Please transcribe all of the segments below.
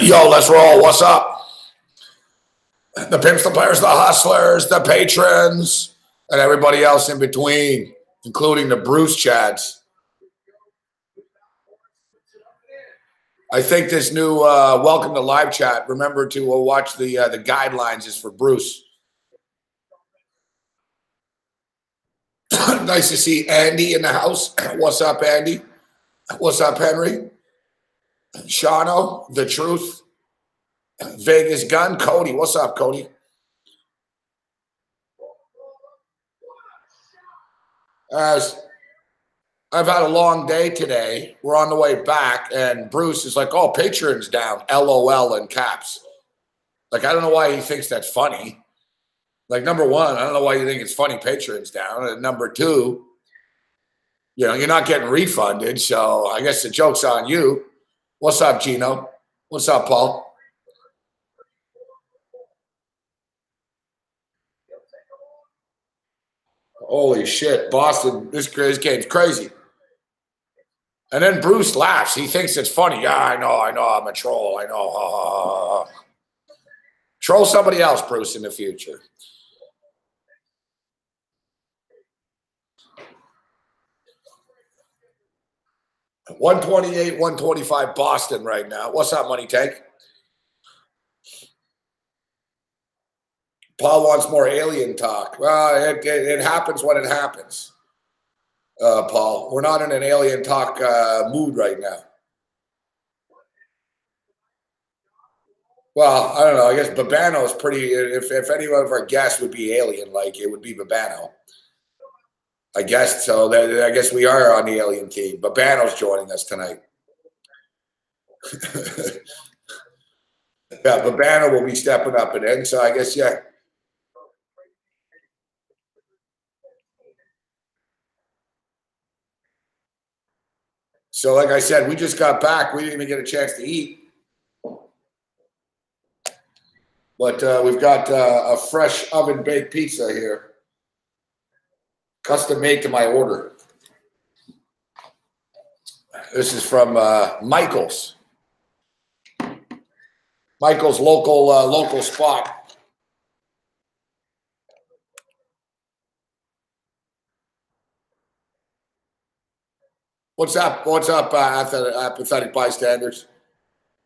Yo, let's roll. What's up? The pimps, the players, the hustlers, the patrons, and everybody else in between, including the Bruce Chads. I think this new welcome to live chat. Remember to watch the guidelines is for Bruce. Nice to see Andy in the house. What's up, Andy? What's up, Henry? Shano, the truth. Vegas Gun, Cody. What's up, Cody? As I've had a long day today. We're on the way back, and Bruce is like, "Oh, Patreon's down." LOL in caps. Like, I don't know why he thinks that's funny. Like, number one, I don't know why you think it's funny Patreon's down. And number two, you know, you're not getting refunded, so I guess the joke's on you. What's up, Gino? What's up, Paul? Holy shit, Boston, this game's crazy. And then Bruce laughs. He thinks it's funny. Yeah, I know, I'm a troll. I know. Troll somebody else, Bruce, in the future. $128, $125 Boston right now. What's up, Money Tank? Paul wants more alien talk. Well, it happens when it happens, Paul. We're not in an alien talk mood right now. Well, I don't know. I guess Babano is pretty. If any of our guests would be alien, like it would be Babano. I guess so. I guess we are on the alien team. Babano's joining us tonight. Yeah, Babano will be stepping up and in. So I guess, yeah. So like I said, we just got back. We didn't even get a chance to eat. But we've got a fresh oven-baked pizza here. Custom made to my order. This is from Michael's. Michael's local spot. What's up? What's up, apathetic bystanders?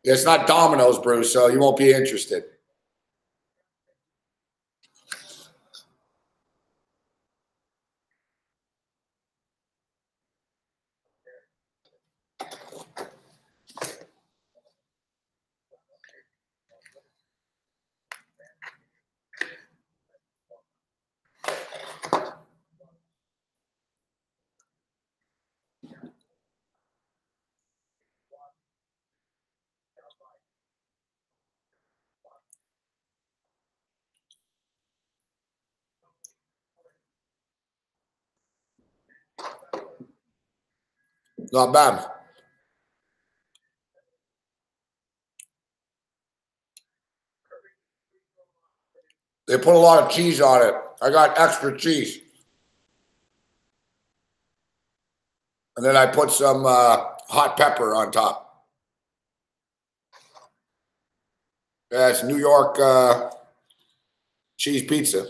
It's not Domino's, Bruce, so you won't be interested. Not bad. They put a lot of cheese on it. I got extra cheese. And then I put some hot pepper on top. Yeah, it's New York cheese pizza.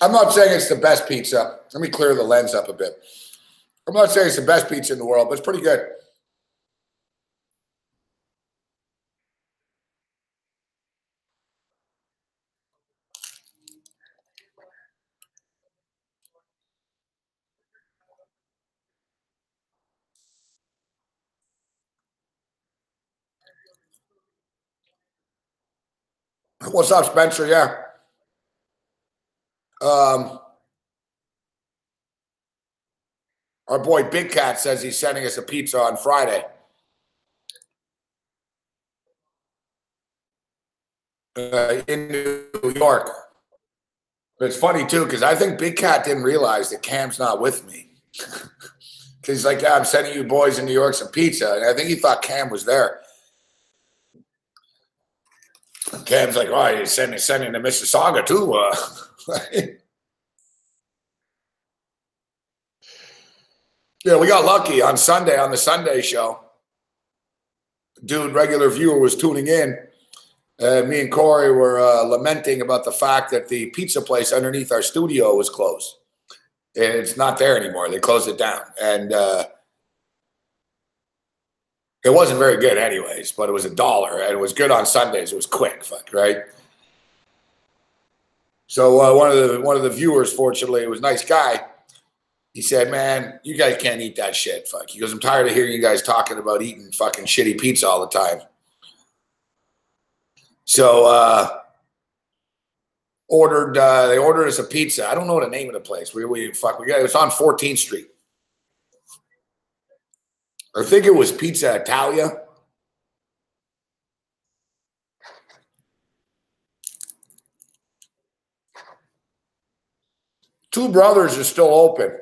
I'm not saying it's the best pizza. Let me clear the lens up a bit. I'm not saying it's the best pizza in the world, but it's pretty good. What's up, Spencer? Yeah. Our boy Big Cat says he's sending us a pizza on Friday. In New York. But it's funny too, because I think Big Cat didn't realize that Cam's not with me. Because he's like, yeah, I'm sending you boys in New York some pizza. And I think he thought Cam was there. Cam's like, oh, you're sending to Mississauga too. Yeah, we got lucky on Sunday, on the Sunday show. Dude, regular viewer was tuning in. Me and Corey were lamenting about the fact that the pizza place underneath our studio was closed. And it's not there anymore. They closed it down. And it wasn't very good anyways, but it was $1. And it was good on Sundays. It was quick, right? So one of the viewers, fortunately, it was a nice guy. He said, man, you guys can't eat that shit. Fuck. He goes, I'm tired of hearing you guys talking about eating fucking shitty pizza all the time. So they ordered us a pizza. I don't know the name of the place. We got it was on 14th Street. I think it was Pizza Italia. Two Brothers is still open.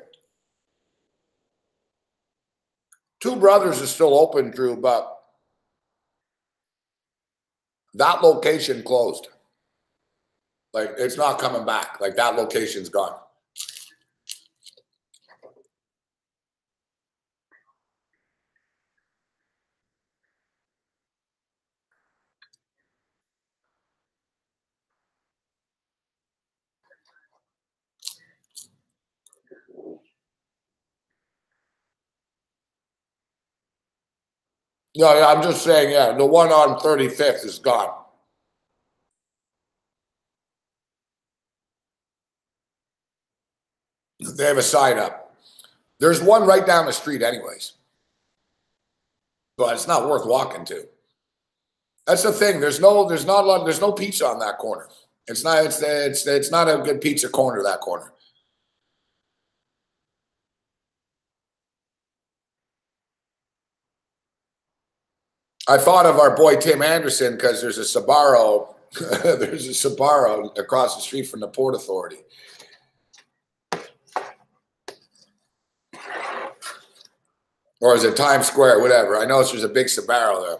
Two Brothers is still open, Drew, but that location closed. Like, it's not coming back. Like, that location's gone. No, yeah, I'm just saying, yeah, the one on 35th is gone. They have a sign up. There's one right down the street anyways. But it's not worth walking to. That's the thing. There's no pizza on that corner. It's not a good pizza corner, that corner. I thought of our boy Tim Anderson because there's a Sbarro across the street from the Port Authority. Or is it Times Square? Whatever. I know there's a big Sbarro there.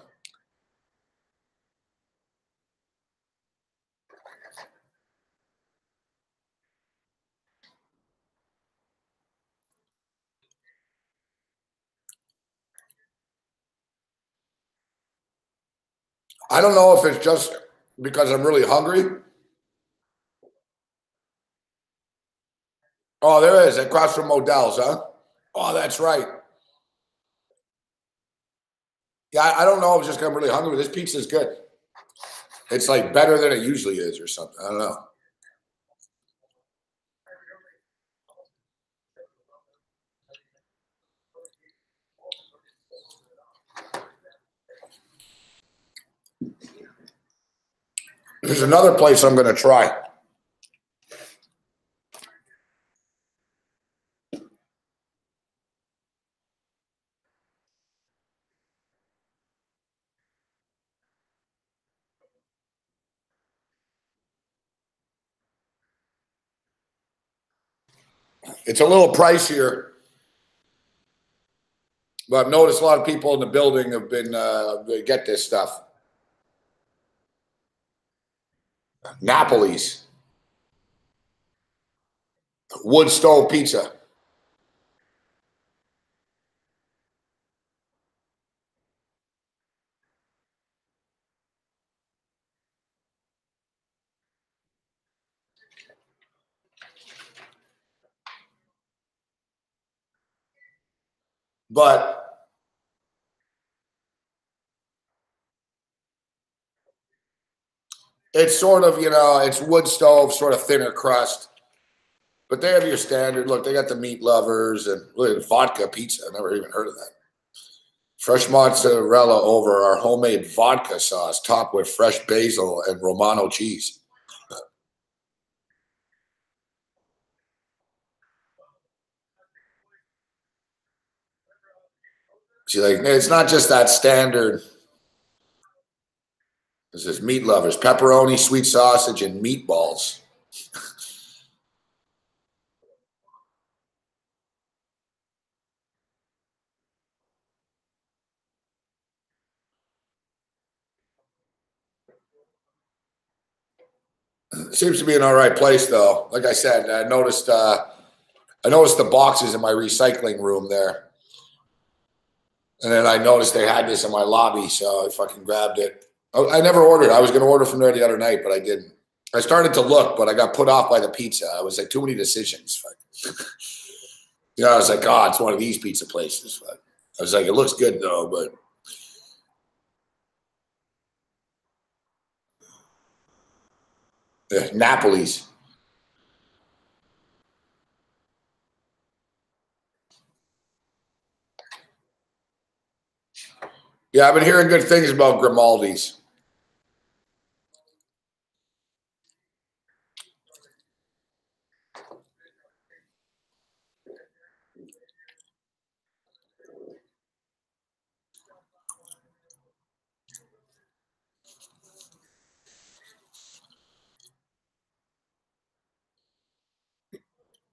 I don't know if it's just because I'm really hungry. Oh, there is, across from Modell's, huh? Oh, that's right. Yeah, I don't know if it's just because I'm really hungry, but this pizza is good. It's like better than it usually is or something. I don't know. There's another place I'm going to try. It's a little pricier, but I've noticed a lot of people in the building have been they get this stuff. Napoli's wood stove pizza. But it's sort of, it's wood stove, sort of thinner crust. But they have your standard. Look, they got the meat lovers and vodka pizza. I've never even heard of that. Fresh mozzarella over our homemade vodka sauce, topped with fresh basil and Romano cheese. She's like, it's not just that standard. This is meat lovers, pepperoni, sweet sausage, and meatballs. Seems to be an all right place, though. Like I said, I noticed the boxes in my recycling room there, and then I noticed they had this in my lobby, so I fucking grabbed it. I never ordered. I was going to order from there the other night, but I didn't. I started to look, but I got put off by the pizza. I was like, too many decisions. I was like, oh, it's one of these pizza places. I was like, it looks good though, but Napoli's. Yeah, I've been hearing good things about Grimaldi's.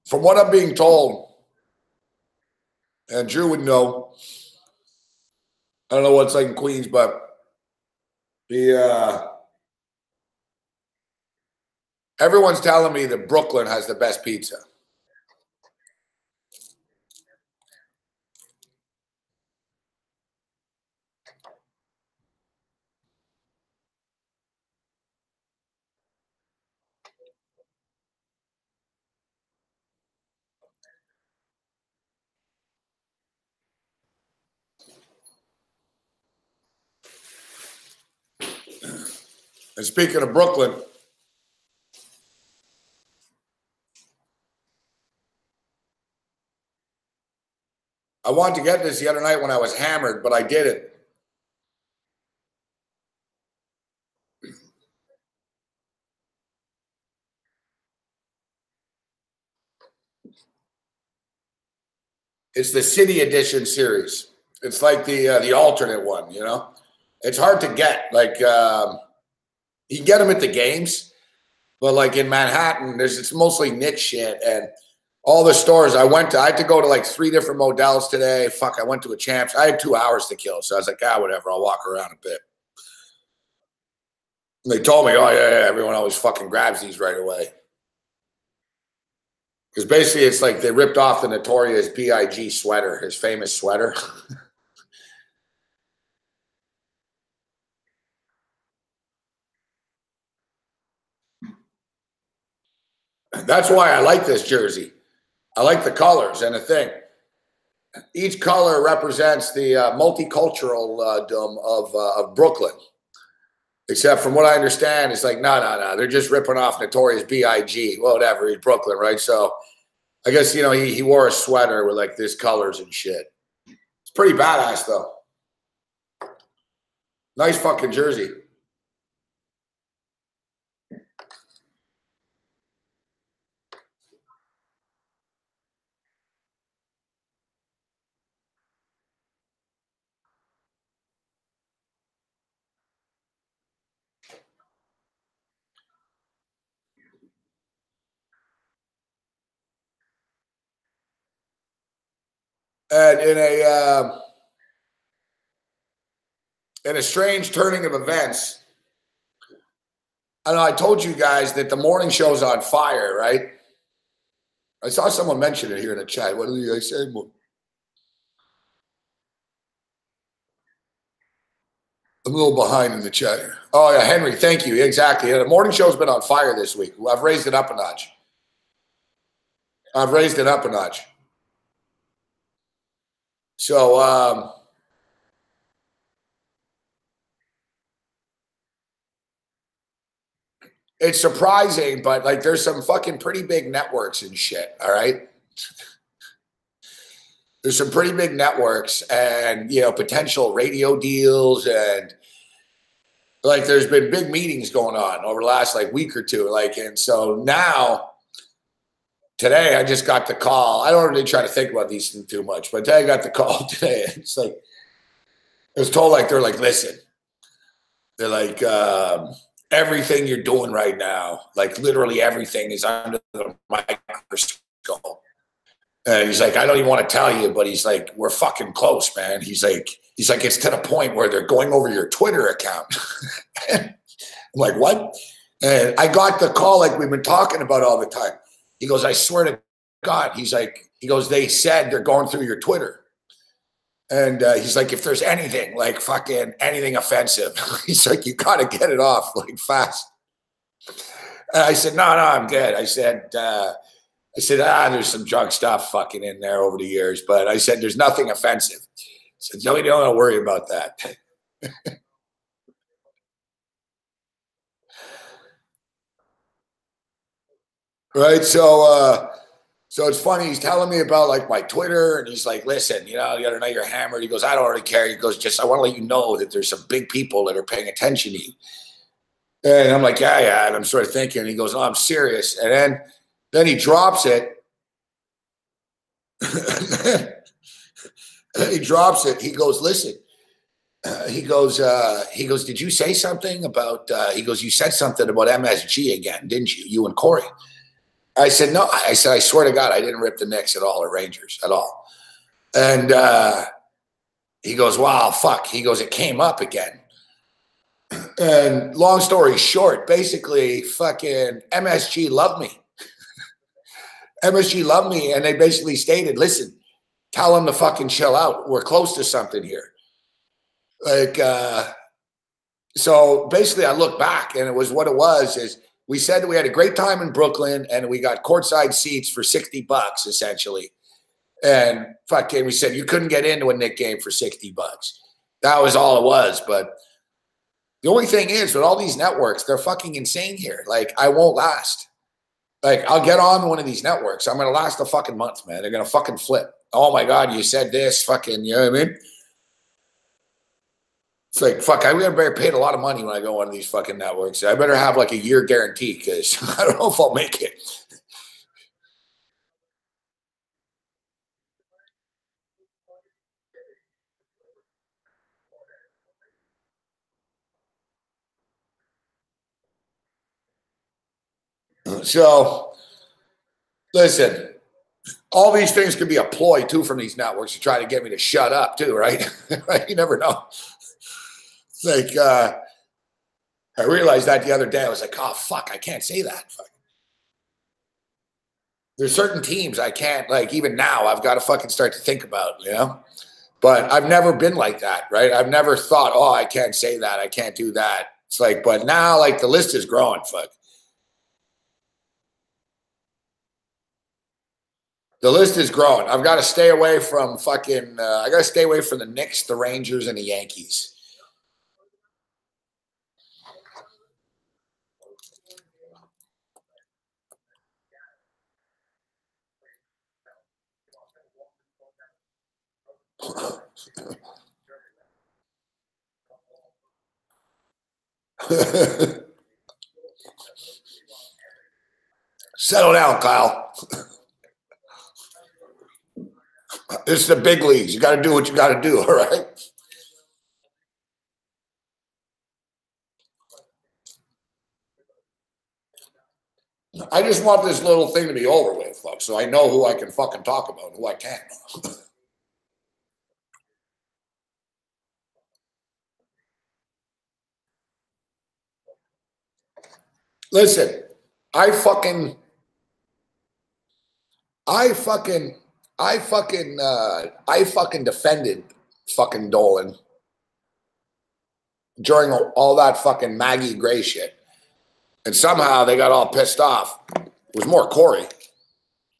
From what I'm being told, and Drew would know, I don't know what it's like in Queens, but the everyone's telling me that Brooklyn has the best pizza. And speaking of Brooklyn, I wanted to get this the other night when I was hammered, but I didn't. It's the City Edition series. It's like the alternate one, you know. It's hard to get. Like you can get them at the games, but like in Manhattan, it's mostly niche shit and all the stores I had to go to like 3 different Models today. Fuck, I went to a Champs. I had 2 hours to kill, so I was like, whatever. I'll walk around a bit. And they told me, oh yeah, everyone always fucking grabs these right away. Because basically, it's like they ripped off the notorious Big sweater, his famous sweater. That's why I like this jersey. I like the colors and the thing. Each color represents the multicultural dome of Brooklyn. Except from what I understand, it's like, no. They're just ripping off notorious Big. Well, whatever, he's Brooklyn, right? So I guess, he wore a sweater with like this colors and shit. It's pretty badass, though. Nice fucking jersey. And in a strange turning of events, I know I told you guys that the morning show's on fire, right? I saw someone mention it here in the chat. What did you guys say? I'm a little behind in the chat here. Oh, yeah, Henry, thank you. Exactly. Yeah, the morning show's been on fire this week. I've raised it up a notch. So, it's surprising, but like there's some fucking pretty big networks and shit, all right? there's some pretty big networks and, you know, potential radio deals, and like there's been big meetings going on over the last like week or two. Like, and so now today I just got the call. I don't really try to think about these things too much, but today I got the call today. It's like, I was told, like, they're like, listen, they're like, everything you're doing right now, like literally everything is under the microscope. And he's like, I don't even want to tell you, but he's like, we're fucking close, man. He's like, it's to the point where they're going over your Twitter account. I'm like, what? And I got the call like we've been talking about all the time. He goes, I swear to God. He's like, he goes, they said they're going through your Twitter. And he's like, if there's anything, like fucking anything offensive, he's like, you got to get it off like fast. And I said, no, I'm good. I said, there's some drug stuff fucking in there over the years, but I said, there's nothing offensive. I said, no, you don't want to worry about that. Right. So it's funny. He's telling me about like my Twitter, and he's like, listen, you know, the other night you're hammered. He goes, I don't really care. He goes, just, I want to let you know that there's some big people that are paying attention to you. And I'm like, yeah. And I'm sort of thinking, he goes, oh, I'm serious. And then he drops it. He drops it. He goes, listen, he goes, did you say something about, he goes, you said something about MSG again, didn't you? You and Corey. I said, no. I said, I swear to God, I didn't rip the Knicks at all or Rangers at all. And he goes, wow, fuck. He goes, it came up again. And long story short, basically fucking MSG loved me. MSG loved me. And they basically stated, listen, tell them to fucking chill out. We're close to something here. Like, so basically I look back, and it was what it was is, we said that we had a great time in Brooklyn and we got courtside seats for $60 essentially. And fucking, we said you couldn't get into a Knick game for $60. That was all it was. But the only thing is, with all these networks, they're fucking insane here. Like, I won't last. Like, I'll get on one of these networks. I'm going to last a fucking month, man. They're going to fucking flip. Oh my God, you said this, fucking, you know what I mean? It's like, fuck, I better paid a lot of money when I go on these fucking networks. I better have like a year guarantee, because I don't know if I'll make it. So, listen, all these things could be a ploy too from these networks to try to get me to shut up too, right? You never know. It's like, I realized that the other day. I was like, oh, fuck, I can't say that. Fuck. There's certain teams I can't, like, even now, I've got to fucking start to think about, you know? But I've never been like that, right? I've never thought, oh, I can't say that. I can't do that. It's like, but now, like, the list is growing, fuck. The list is growing. I've got to stay away from fucking, I got to stay away from the Knicks, the Rangers, and the Yankees. Settle down, Kyle. This is the big leagues. You got to do what you got to do, all right? I just want this little thing to be over with, folks, so I know who I can fucking talk about, who I can't. Listen, I fucking defended fucking Dolan during all that fucking Maggie Gray shit. And somehow they got all pissed off. It was more Corey.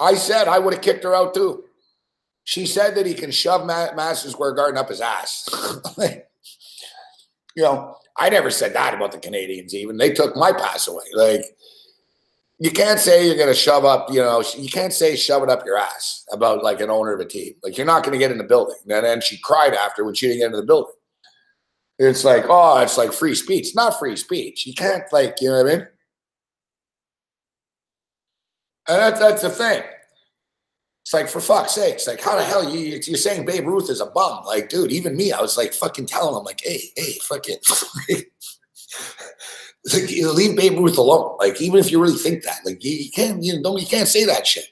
I said I would have kicked her out too. She said that he can shove Madison Square Garden up his ass. You know, I never said that about the Canadians even. They took my pass away. Like, you can't say you're going to shove up, you can't say shove it up your ass about like an owner of a team. Like you're not going to get in the building. And then she cried after when she didn't get into the building. It's like, oh, it's like free speech. It's not free speech. You can't like, you know what I mean? And that's the thing. It's like, for fuck's sake, it's like, how the hell you're saying Babe Ruth is a bum? Like, dude, even me, I was like fucking telling him, like, hey, fucking, like, leave Babe Ruth alone. Like, even if you really think that, like, you can't say that shit.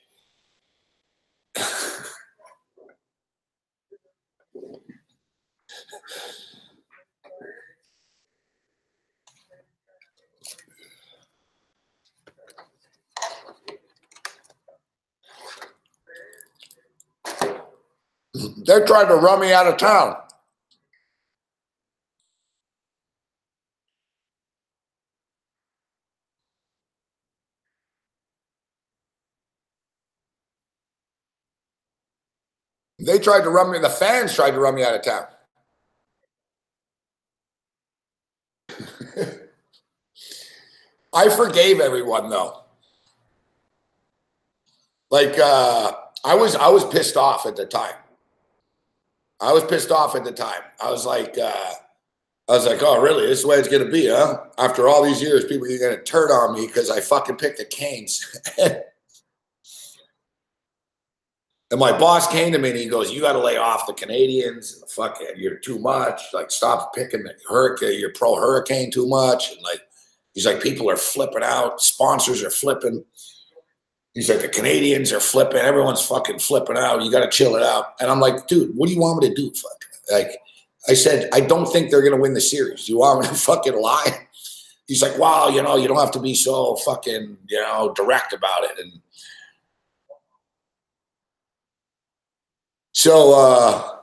They're trying to run me out of town. They tried to run me. The fans tried to run me out of town. I forgave everyone though. Like I was pissed off at the time. I was like, oh, really? This is the way it's going to be, huh? After all these years, people are going to turn on me because I fucking picked the Canes. And my boss came to me and he goes, you got to lay off the Canadians. Fuck it, you're too much. Like, stop picking the Hurricane. You're pro Hurricane too much. And like, he's like, people are flipping out. Sponsors are flipping. He's like, the Canadians are flipping. Everyone's fucking flipping out. You got to chill it out. And I'm like, dude, what do you want me to do? Fuck. Like, I said, I don't think they're going to win the series. You want me to fucking lie? He's like, wow, you don't have to be so fucking, direct about it. And so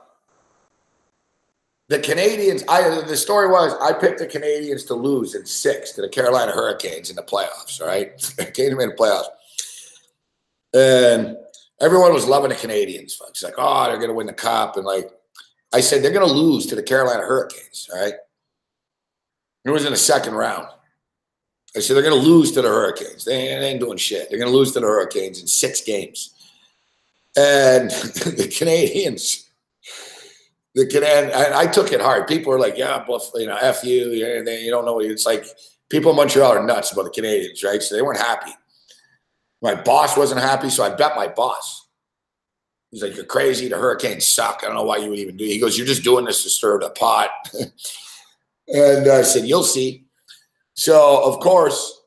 the Canadians, the story was I picked the Canadians to lose in 6 to the Carolina Hurricanes in the playoffs, all right? Came to me in the playoffs. And everyone was loving the Canadians. It's like, oh, they're going to win the cup. And like, I said, they're going to lose to the Carolina Hurricanes, all right? It was in the second round. I said, they're going to lose to the Hurricanes. They ain't doing shit. They're going to lose to the Hurricanes in 6 games. And the Canadians, I took it hard. People were like, yeah, F you. You don't know. It's like people in Montreal are nuts about the Canadians, right? So they weren't happy. My boss wasn't happy, so I bet my boss. He's like, you're crazy. The Hurricanes suck. I don't know why you would even do it. He goes, you're just doing this to stir the pot. And I said, you'll see. So, of course,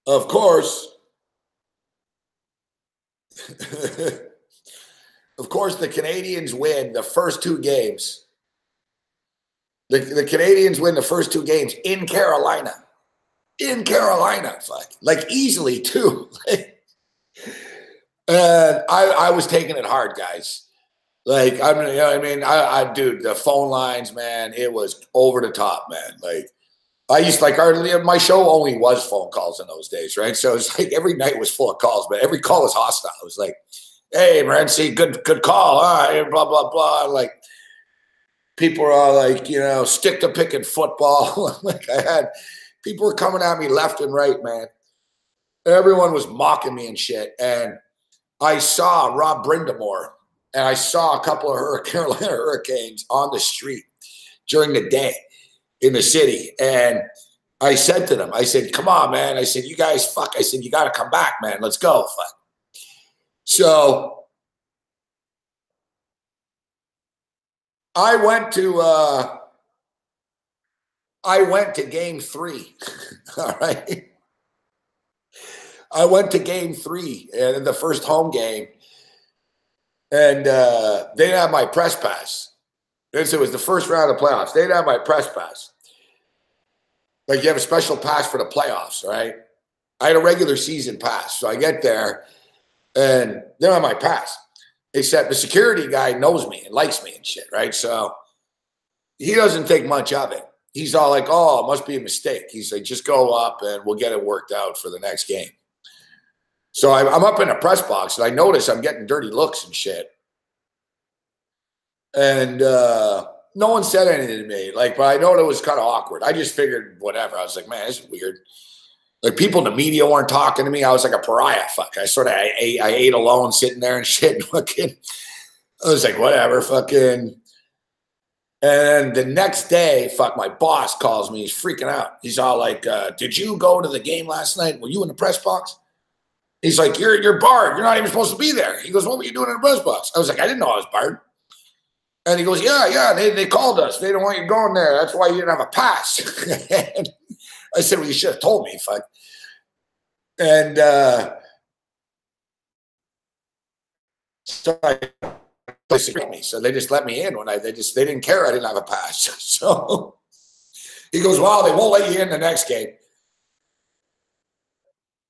the Canadians win the first 2 games. The Canadians win the first 2 games in Carolina. In Carolina, like easily too. And I was taking it hard, guys. Like, dude, the phone lines, man, it was over the top, man. Like, I used to my show only was phone calls in those days, right? So it's like every night was full of calls, but every call was hostile. It was like, hey, Morency, good call, blah, blah, blah. Like, people are all like, stick to picking football. Like, people were coming at me left and right, man. Everyone was mocking me and shit. And I saw Rob Brindamore and I saw a couple of Carolina Hurricanes on the street during the day in the city. And I said to them, I said, come on, man. I said, you guys, fuck. I said, you got to come back, man. Let's go. Fuck. So I went to game 3. All right. I went to game 3 in the first home game. And they didn't have my press pass. It was the first round of the playoffs. They didn't have my press pass. Like, you have a special pass for the playoffs, right? I had a regular season pass. So I get there and they don't have my pass. Except the security guy knows me and likes me and shit, right? So he doesn't think much of it. He's all like, oh, it must be a mistake. He's like, just go up and we'll get it worked out for the next game. So I'm up in a press box and I notice I'm getting dirty looks and shit. And no one said anything to me. Like, but I know it was kind of awkward. I just figured whatever. I was like, man, this is weird. Like people in the media weren't talking to me. I was like a pariah. Fuck. I ate alone, sitting there and shit. And fucking, I was like, whatever. Fucking. And the next day, fuck, my boss calls me. He's freaking out. He's all like, did you go to the game last night? Were you in the press box? He's like, you're barred. You're not even supposed to be there. He goes, what were you doing in the press box? I was like, I didn't know I was barred. And he goes, yeah, they called us. They don't want you going there. That's why you didn't have a pass. And I said, well, you should have told me, fuck. And so they just let me in when they didn't care I didn't have a pass. So he goes, well, they won't let you in the next game.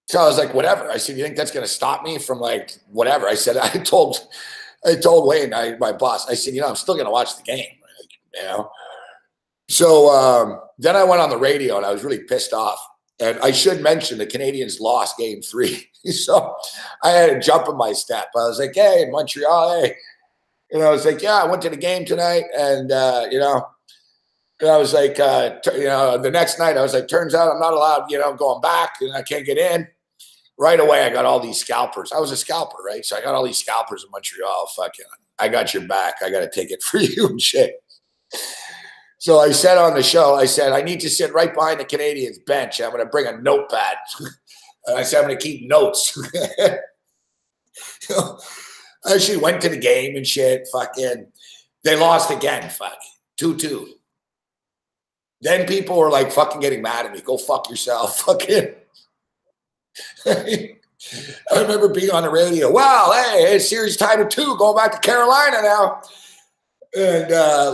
So I was like, whatever. I said, you think that's going to stop me from like whatever? I said, I told Wayne, my boss, I said, I'm still going to watch the game. So then I went on the radio and I was really pissed off. And I should mention the Canadians lost game 3. So I had a jump in my step. I was like, hey, in Montreal, hey. And I was like, yeah, I went to the game tonight. And, and I was like, the next night I was like, turns out I'm not allowed, going back and I can't get in. Right away, I got all these scalpers. I was a scalper, right? So I got all these scalpers in Montreal. Fucking, I got your back. I got a ticket for you and shit. So I said on the show, I said, I need to sit right behind the Canadians bench. I'm going to bring a notepad. And I said, I'm going to keep notes. I actually went to the game and shit. Fucking, they lost again. Fuck, 2-2. Then people were like fucking getting mad at me. Go fuck yourself. Fucking. I remember being on the radio. Wow, hey, it's series tied at 2, going back to Carolina now. And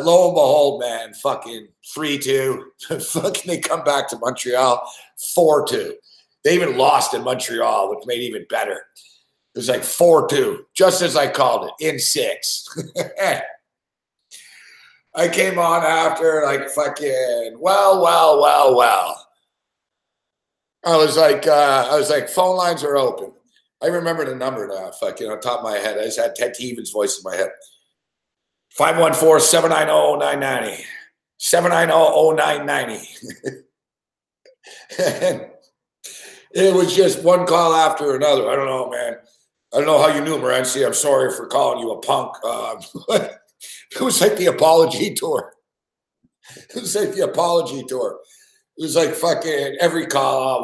lo and behold, man, fucking 3-2. Fucking they come back to Montreal 4-2. They even lost in Montreal, which made it even better. It was like 4-2, just as I called it, in 6. I came on after like fucking, well. I was like, phone lines are open. I remember the number now, fucking on top of my head. I just had Ted Stevens' voice in my head. 514-790-0990. 790-0990. It was just one call after another. I don't know, man. I don't know how you knew, Morency. I'm sorry for calling you a punk. It was like the apology tour. It was like the apology tour. It was like fucking every call.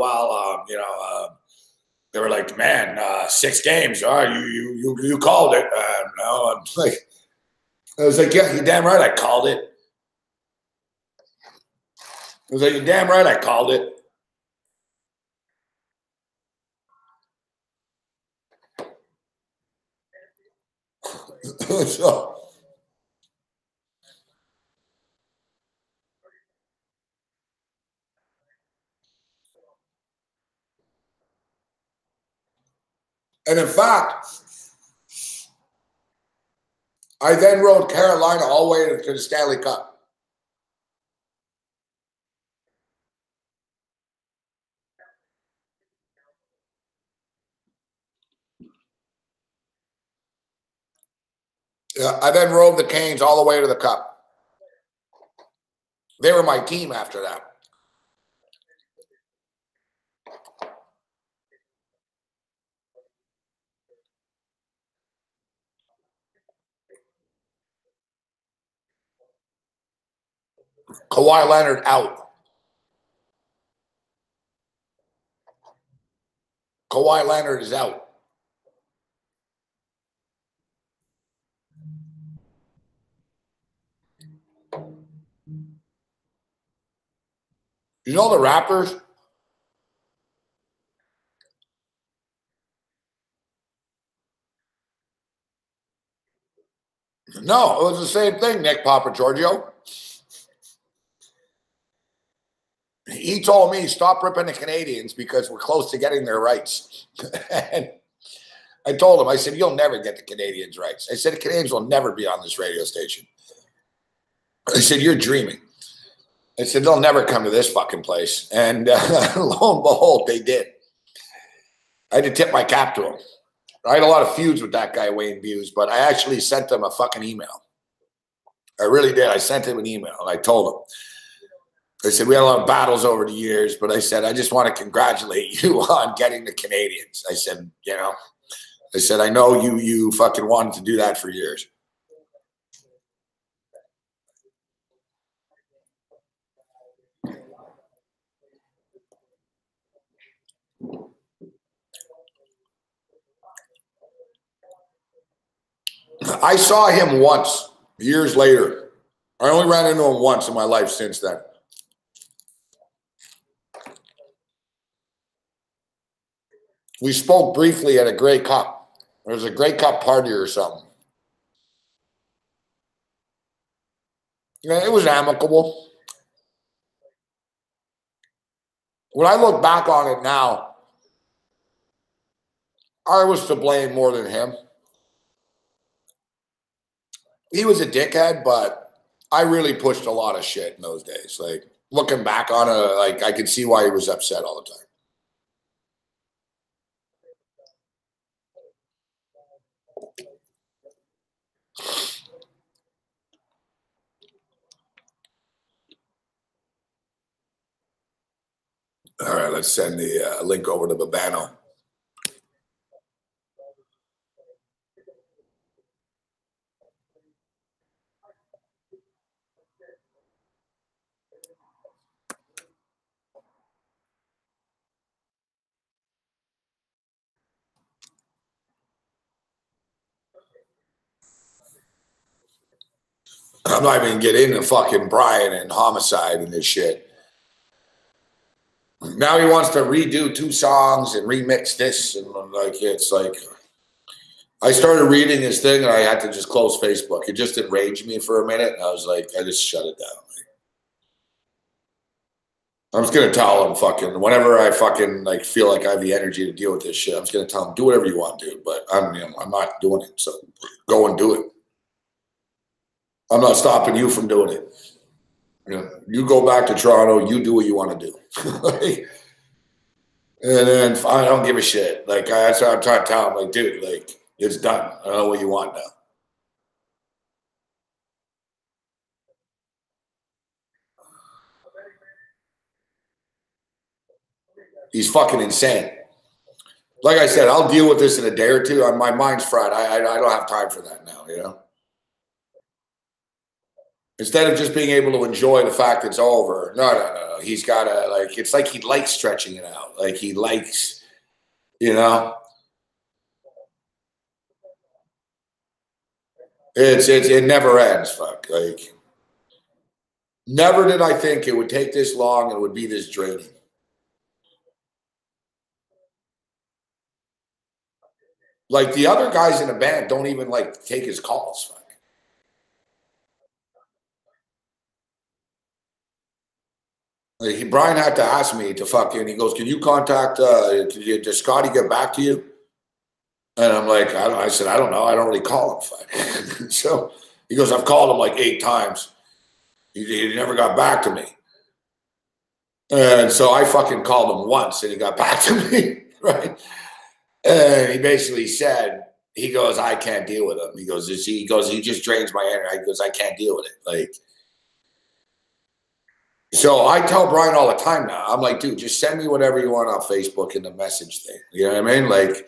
They were like, man, 6 games. All right, you called it. No, I'm like, I was like, yeah, you're damn right I called it. I was like, you're damn right I called it. So, and in fact, I then rode Carolina all the way to the Stanley Cup. Yeah, I then rode the Canes all the way to the Cup. They were my team after that. Kawhi Leonard out. Kawhi Leonard is out. You know the Raptors? No, it was the same thing, Nick Papa Giorgio. He told me, stop ripping the Canadians because we're close to getting their rights. And I told him, I said, you'll never get the Canadians' rights. I said, the Canadians will never be on this radio station. I said, you're dreaming. I said, they'll never come to this fucking place. And lo and behold, they did. I had to tip my cap to him. I had a lot of feuds with that guy, Wayne Buse, but I actually sent him a fucking email. I really did. I sent him an email and I told him. I said, we had a lot of battles over the years, but I said, I just want to congratulate you on getting the Canadians. I said, you know, I said, I know you fucking wanted to do that for years. I saw him once, years later. I only ran into him once in my life since then. We spoke briefly at a Grey Cup. There was a Grey Cup party or something. Yeah, it was amicable. When I look back on it now, I was to blame more than him. He was a dickhead, but I really pushed a lot of shit in those days. Like, looking back on it, like, I could see why he was upset all the time. All right, let's send the link over to Babano. I'm not even getting into fucking Brian and homicide and this shit. Now he wants to redo 2 songs and remix this, and like, it's like, I started reading his thing and I had to just close Facebook. It just enraged me for a minute. And I was like, I just shut it down. I'm just gonna tell him fucking whenever I fucking like feel like I have the energy to deal with this shit. I'm just gonna tell him, do whatever you want, dude. But I'm not doing it. So go and do it. I'm not stopping you from doing it. You know, you go back to Toronto. You do what you want to do. Like, and then I don't give a shit. Like, that's what I'm trying to tell him. Like, dude, like, it's done. I don't know what you want now. He's fucking insane. Like I said, I'll deal with this in a day or two. My mind's fried. I don't have time for that now, you know? Instead of just being able to enjoy the fact it's over. No. He's got to, like, it's like he likes stretching it out. Like, he likes, you know? It never ends, fuck. Like, never did I think it would take this long and it would be this draining. Like, the other guys in the band don't even, like, take his calls, fuck. Like, Brian had to ask me to fucking, he goes, can you contact, does Scotty get back to you? And I'm like, I said, I don't know. I don't really call him. Fuck. So he goes, I've called him like 8 times. He never got back to me. And so I fucking called him once and he got back to me, right? And he basically said, he goes, I can't deal with him. He goes, he just drains my energy. He goes, I can't deal with it. Like, so I tell Brian all the time now, I'm like, dude, just send me whatever you want on Facebook in the message thing. You know what I mean? Like,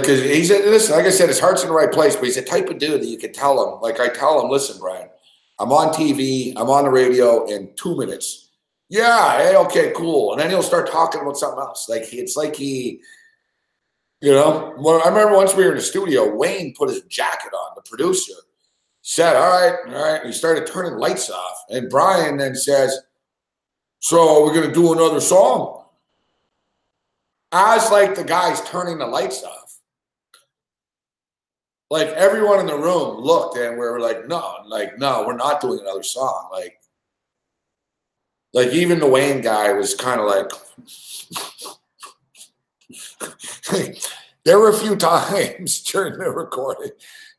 cause he's, listen, like I said, his heart's in the right place, but he's the type of dude that you can tell him, like I tell him, listen, Brian, I'm on TV, I'm on the radio in 2 minutes. Yeah, hey, okay, cool. And then he'll start talking about something else. Like, it's like he, you know, well, I remember once we were in the studio, Wayne put his jacket on, the producer said, all right. And he started turning lights off. And Brian then says, so we're going to do another song. As like the guy's turning the lights off. Like, everyone in the room looked and we were like, no, we're not doing another song. Like even the Wayne guy was kind of like, there were a few times during the recording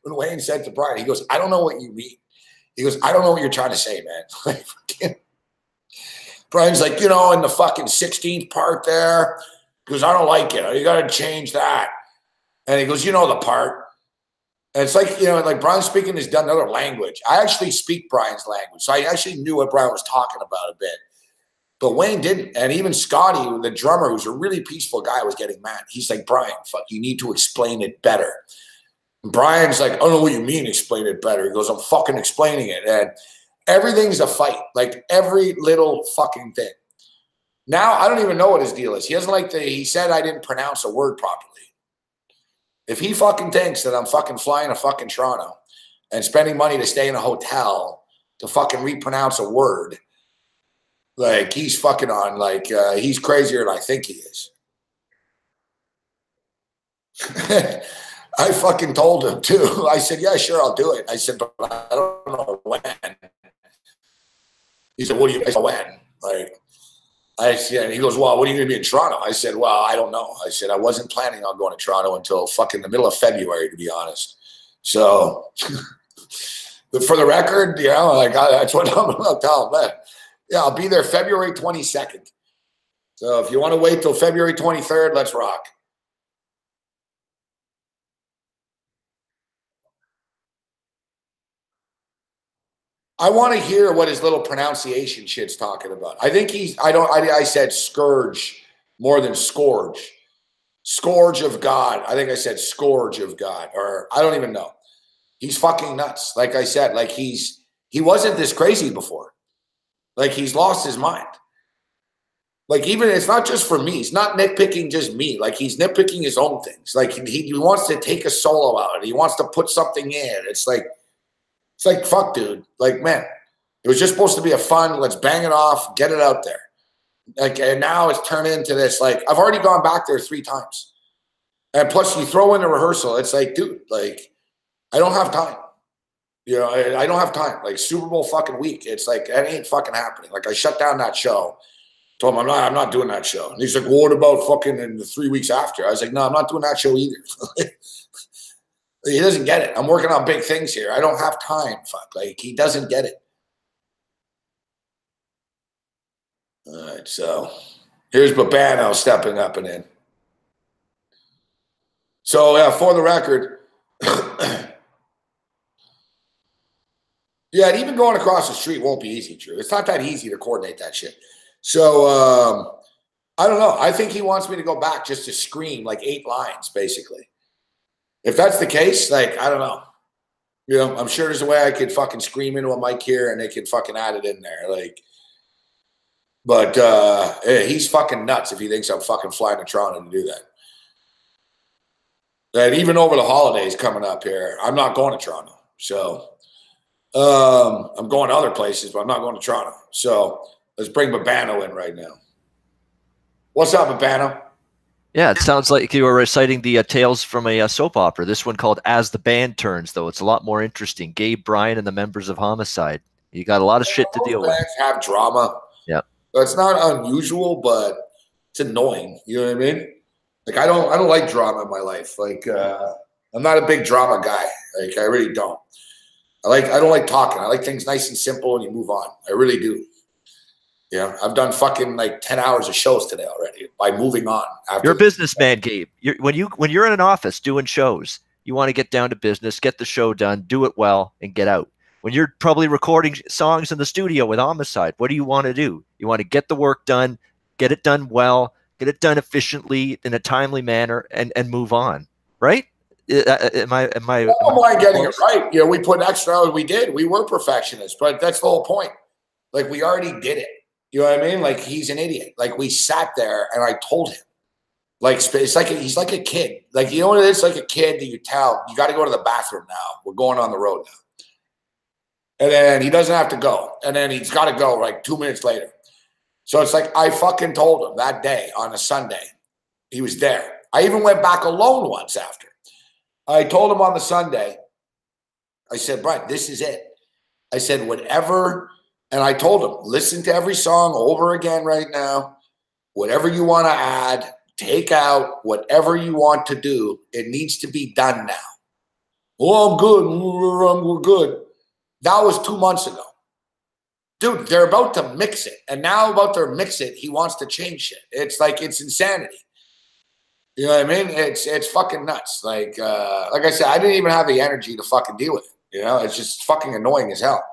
when Wayne said to Brian, he goes, I don't know what you mean. He goes, I don't know what you're trying to say, man. Like, Brian's like, you know, in the fucking 16th part there, he goes, I don't like it. You got to change that. And he goes, you know the part. And it's like, you know, like Brian speaking is done another language. I actually speak Brian's language. So I actually knew what Brian was talking about a bit. But Wayne didn't. And even Scotty, the drummer, who's a really peaceful guy, was getting mad. He's like, Brian, fuck, you need to explain it better. And Brian's like, I don't know what you mean explain it better. He goes, I'm fucking explaining it. And everything's a fight. Like every little fucking thing. Now, I don't even know what his deal is. He doesn't like he said I didn't pronounce a word properly. If he fucking thinks that I'm fucking flying to fucking Toronto and spending money to stay in a hotel to fucking repronounce a word, like he's fucking on, like he's crazier than I think he is. I fucking told him too. I said, yeah, sure, I'll do it. I said, but I don't know when. He said, what do you mean when? Like, I said, and he goes, well, what are you going to be in Toronto? I said, well, I don't know. I said, I wasn't planning on going to Toronto until fucking the middle of February, to be honest. So, for the record, you know, like that's what I'm going to tell him. Yeah, I'll be there February 22nd. So, if you want to wait till February 23rd, let's rock. I want to hear what his little pronunciation shit's talking about. I think I said scourge more than scourge. Scourge of God. I think I said scourge of God, or I don't even know. He's fucking nuts. Like I said, like he wasn't this crazy before. Like he's lost his mind. Like even, it's not just for me. He's not nitpicking just me. Like he's nitpicking his own things. Like he wants to take a solo out. He wants to put something in. It's like, fuck, dude. Like, man, it was just supposed to be a fun, let's bang it off, get it out there. Like, and now it's turned into this, like, I've already gone back there 3 times. And plus you throw in the rehearsal. It's like, dude, like, I don't have time. You know, I don't have time. Like Super Bowl fucking week. It's like, that ain't fucking happening. Like I shut down that show. Told him, I'm not doing that show. And he's like, well, what about fucking in the 3 weeks after? I was like, no, I'm not doing that show either. He doesn't get it. I'm working on big things here. I don't have time. Fuck. Like, he doesn't get it. All right. So here's Babano stepping up and in. So, yeah, for the record, yeah, and even going across the street won't be easy, Drew. It's not that easy to coordinate that shit. So, I don't know. I think he wants me to go back just to scream like 8 lines, basically. If that's the case, like, I don't know. You know, I'm sure there's a way I could fucking scream into a mic here and they could fucking add it in there. Like, but he's fucking nuts if he thinks I'm fucking flying to Toronto to do that. And even over the holidays coming up here, I'm not going to Toronto. So I'm going to other places, but I'm not going to Toronto. So let's bring Babano in right now. What's up, Babano? Yeah, it sounds like you were reciting the tales from a soap opera. This one called As the Band Turns, though. It's a lot more interesting. Gabe, Brian, and the members of Homicide. You got a lot of shit to deal with. Have drama. Yeah. It's not unusual, but it's annoying. You know what I mean? Like, I don't like drama in my life. Like, I'm not a big drama guy. Like, I really don't. I don't like talking. I like things nice and simple and you move on. I really do. Yeah, I've done fucking like 10 hours of shows today already by moving on. You're a businessman, Gabe. When you're in an office doing shows, you want to get down to business, get the show done, do it well, and get out. When you're probably recording songs in the studio with Homicide, what do you want to do? You want to get the work done, get it done well, get it done efficiently in a timely manner, and move on, right? Am I getting it right? You know, we put extra. We did. We were perfectionists, but that's the whole point. Like, we already did it. You know what I mean? Like, he's an idiot. Like, we sat there and I told him, like, it's like he's like a kid. Like, you know what it is? Like a kid that you tell, you got to go to the bathroom now. We're going on the road now. And then he doesn't have to go. And then he's got to go like 2 minutes later. So it's like, I fucking told him that day on a Sunday. He was there. I even went back alone once after. I told him on the Sunday, I said, Brian, this is it. I said, whatever. And I told him, listen to every song over again right now. Whatever you want to add, take out, whatever you want to do, it needs to be done now. Oh, I'm good. We're good. That was 2 months ago. Dude, they're about to mix it. And now about to mix it, he wants to change shit. It's like, it's insanity. You know what I mean? It's fucking nuts. Like I said, I didn't even have the energy to fucking deal with it. You know, it's just fucking annoying as hell.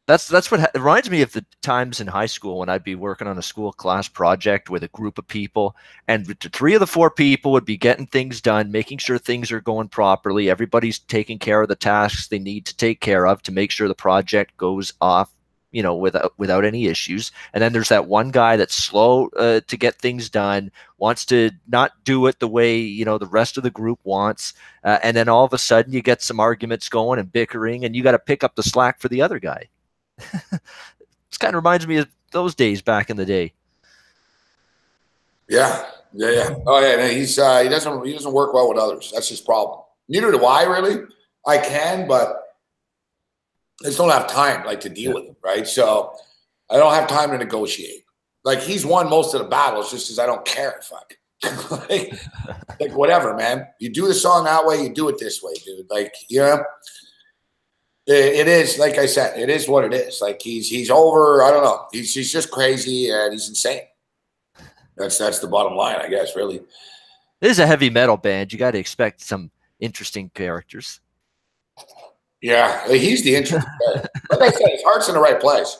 That's what it reminds me of the times in high school when I'd be working on a school class project with a group of people, and the three of the four people would be getting things done, making sure things are going properly. Everybody's taking care of the tasks they need to take care of to make sure the project goes off, without any issues. And then there's that one guy that's slow to get things done, wants to not do it the way the rest of the group wants, and then all of a sudden you get some arguments going and bickering, and you got to pick up the slack for the other guy. This kind of reminds me of those days back in the day. Yeah. Oh yeah, he doesn't work well with others. That's his problem. Neither do I really. I can, but I just don't have time to deal with it, right? So I don't have time to negotiate. Like he's won most of the battles just because I don't care. Fuck. like whatever, man. You do the song that way, you do it this way, dude. It is, like I said, it is what it is. Like he's over. I don't know. He's just crazy and he's insane. That's the bottom line, I guess. Really, it is a heavy metal band. You got to expect some interesting characters. Yeah, he's the interesting guy. Like I said, his heart's in the right place.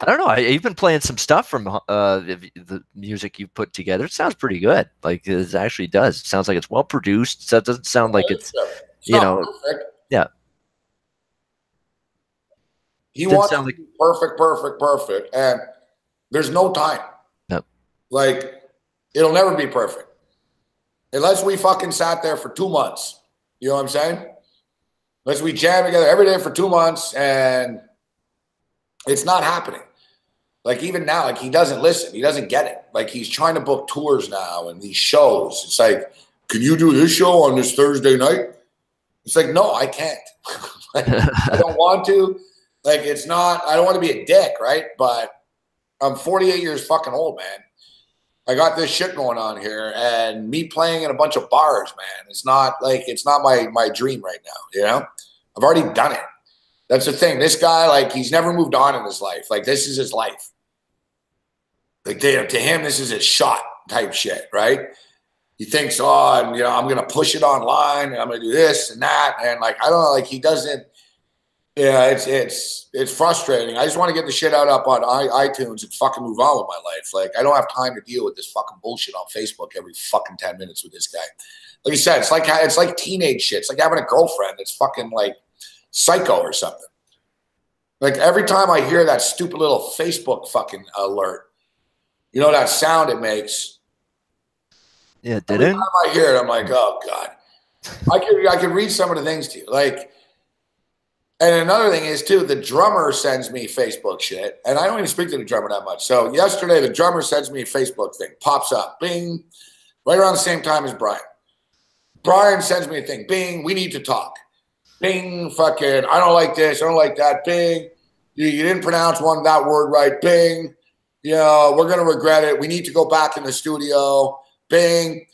I don't know. You've been playing some stuff from the music you put together. It sounds pretty good. Like it actually does. It sounds like it's well produced. So it doesn't sound like it's perfect. Yeah. He wants to be perfect, and there's no time. Yep. Like it'll never be perfect unless we fucking sat there for 2 months. You know what I'm saying? Unless we jam together every day for 2 months, and it's not happening. Like even now, like he doesn't listen. He doesn't get it. Like he's trying to book tours now and these shows. It's like, can you do this show on this Thursday night? It's like, no, I can't. I don't want to. Like it's not. I don't want to be a dick, right? But I'm 48 years fucking old, man. I got this shit going on here, and me playing in a bunch of bars, man. It's not my dream right now. I've already done it. That's the thing. This guy, he's never moved on in his life. Like this is his life. Like to him, this is his shot type shit, right? He thinks, I'm gonna push it online, and I'm gonna do this and that, and I don't know, he doesn't. Yeah, it's frustrating. I just want to get the shit out on iTunes and fucking move on with my life. Like I don't have time to deal with this fucking bullshit on Facebook every fucking 10 minutes with this guy. Like you said, it's like teenage shit. It's like having a girlfriend that's fucking psycho or something. Like every time I hear that stupid little Facebook fucking alert, that sound it makes. Yeah, every time I hear it, I'm like, oh God. I can read some of the things to you. And another thing is, too, the drummer sends me Facebook shit, and I don't even speak to the drummer that much. So yesterday, the drummer sends me a Facebook thing, pops up, bing, right around the same time as Brian. Brian sends me a thing, bing, we need to talk. Bing, fucking, I don't like this, I don't like that, bing, you didn't pronounce that word right, bing, we're going to regret it, we need to go back in the studio, bing.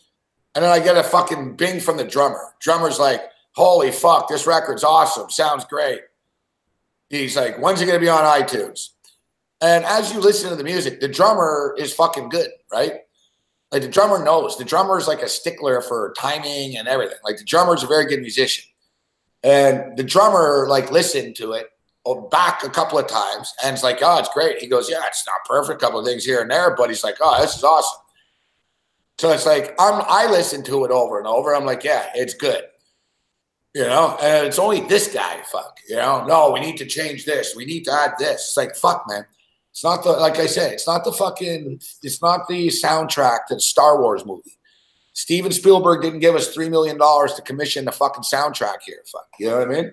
And then I get a fucking bing from the drummer. Drummer's like, holy fuck, this record's awesome. Sounds great. He's like, when's it going to be on iTunes? And as you listen to the music, the drummer is fucking good, right? Like the drummer knows. The drummer is like a stickler for timing and everything. Like the drummer is a very good musician. And the drummer listened to it back a couple of times and it's like, oh, it's great. He goes, yeah, it's not perfect. A couple of things here and there, but he's like, oh, this is awesome. So it's like, I listen to it over and over. I'm like, yeah, it's good. And it's only this guy, fuck, no, we need to change this. We need to add this. It's like, fuck, man. It's not like I said, it's not the soundtrack to the Star Wars movie. Steven Spielberg didn't give us $3 million to commission the fucking soundtrack here. Fuck, you know what I mean?